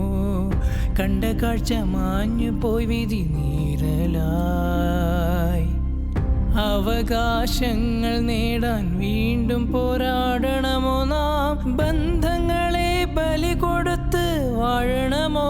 കണ്ട കാഴ്ച മാഞ്ഞു പോയി വിധി നീരലായി. അവകാശങ്ങൾ നേടാൻ വീണ്ടും പോരാടണമോ നാം? ബന്ധങ്ങളെ ബലി കൊടുത്ത് വാഴണമോ?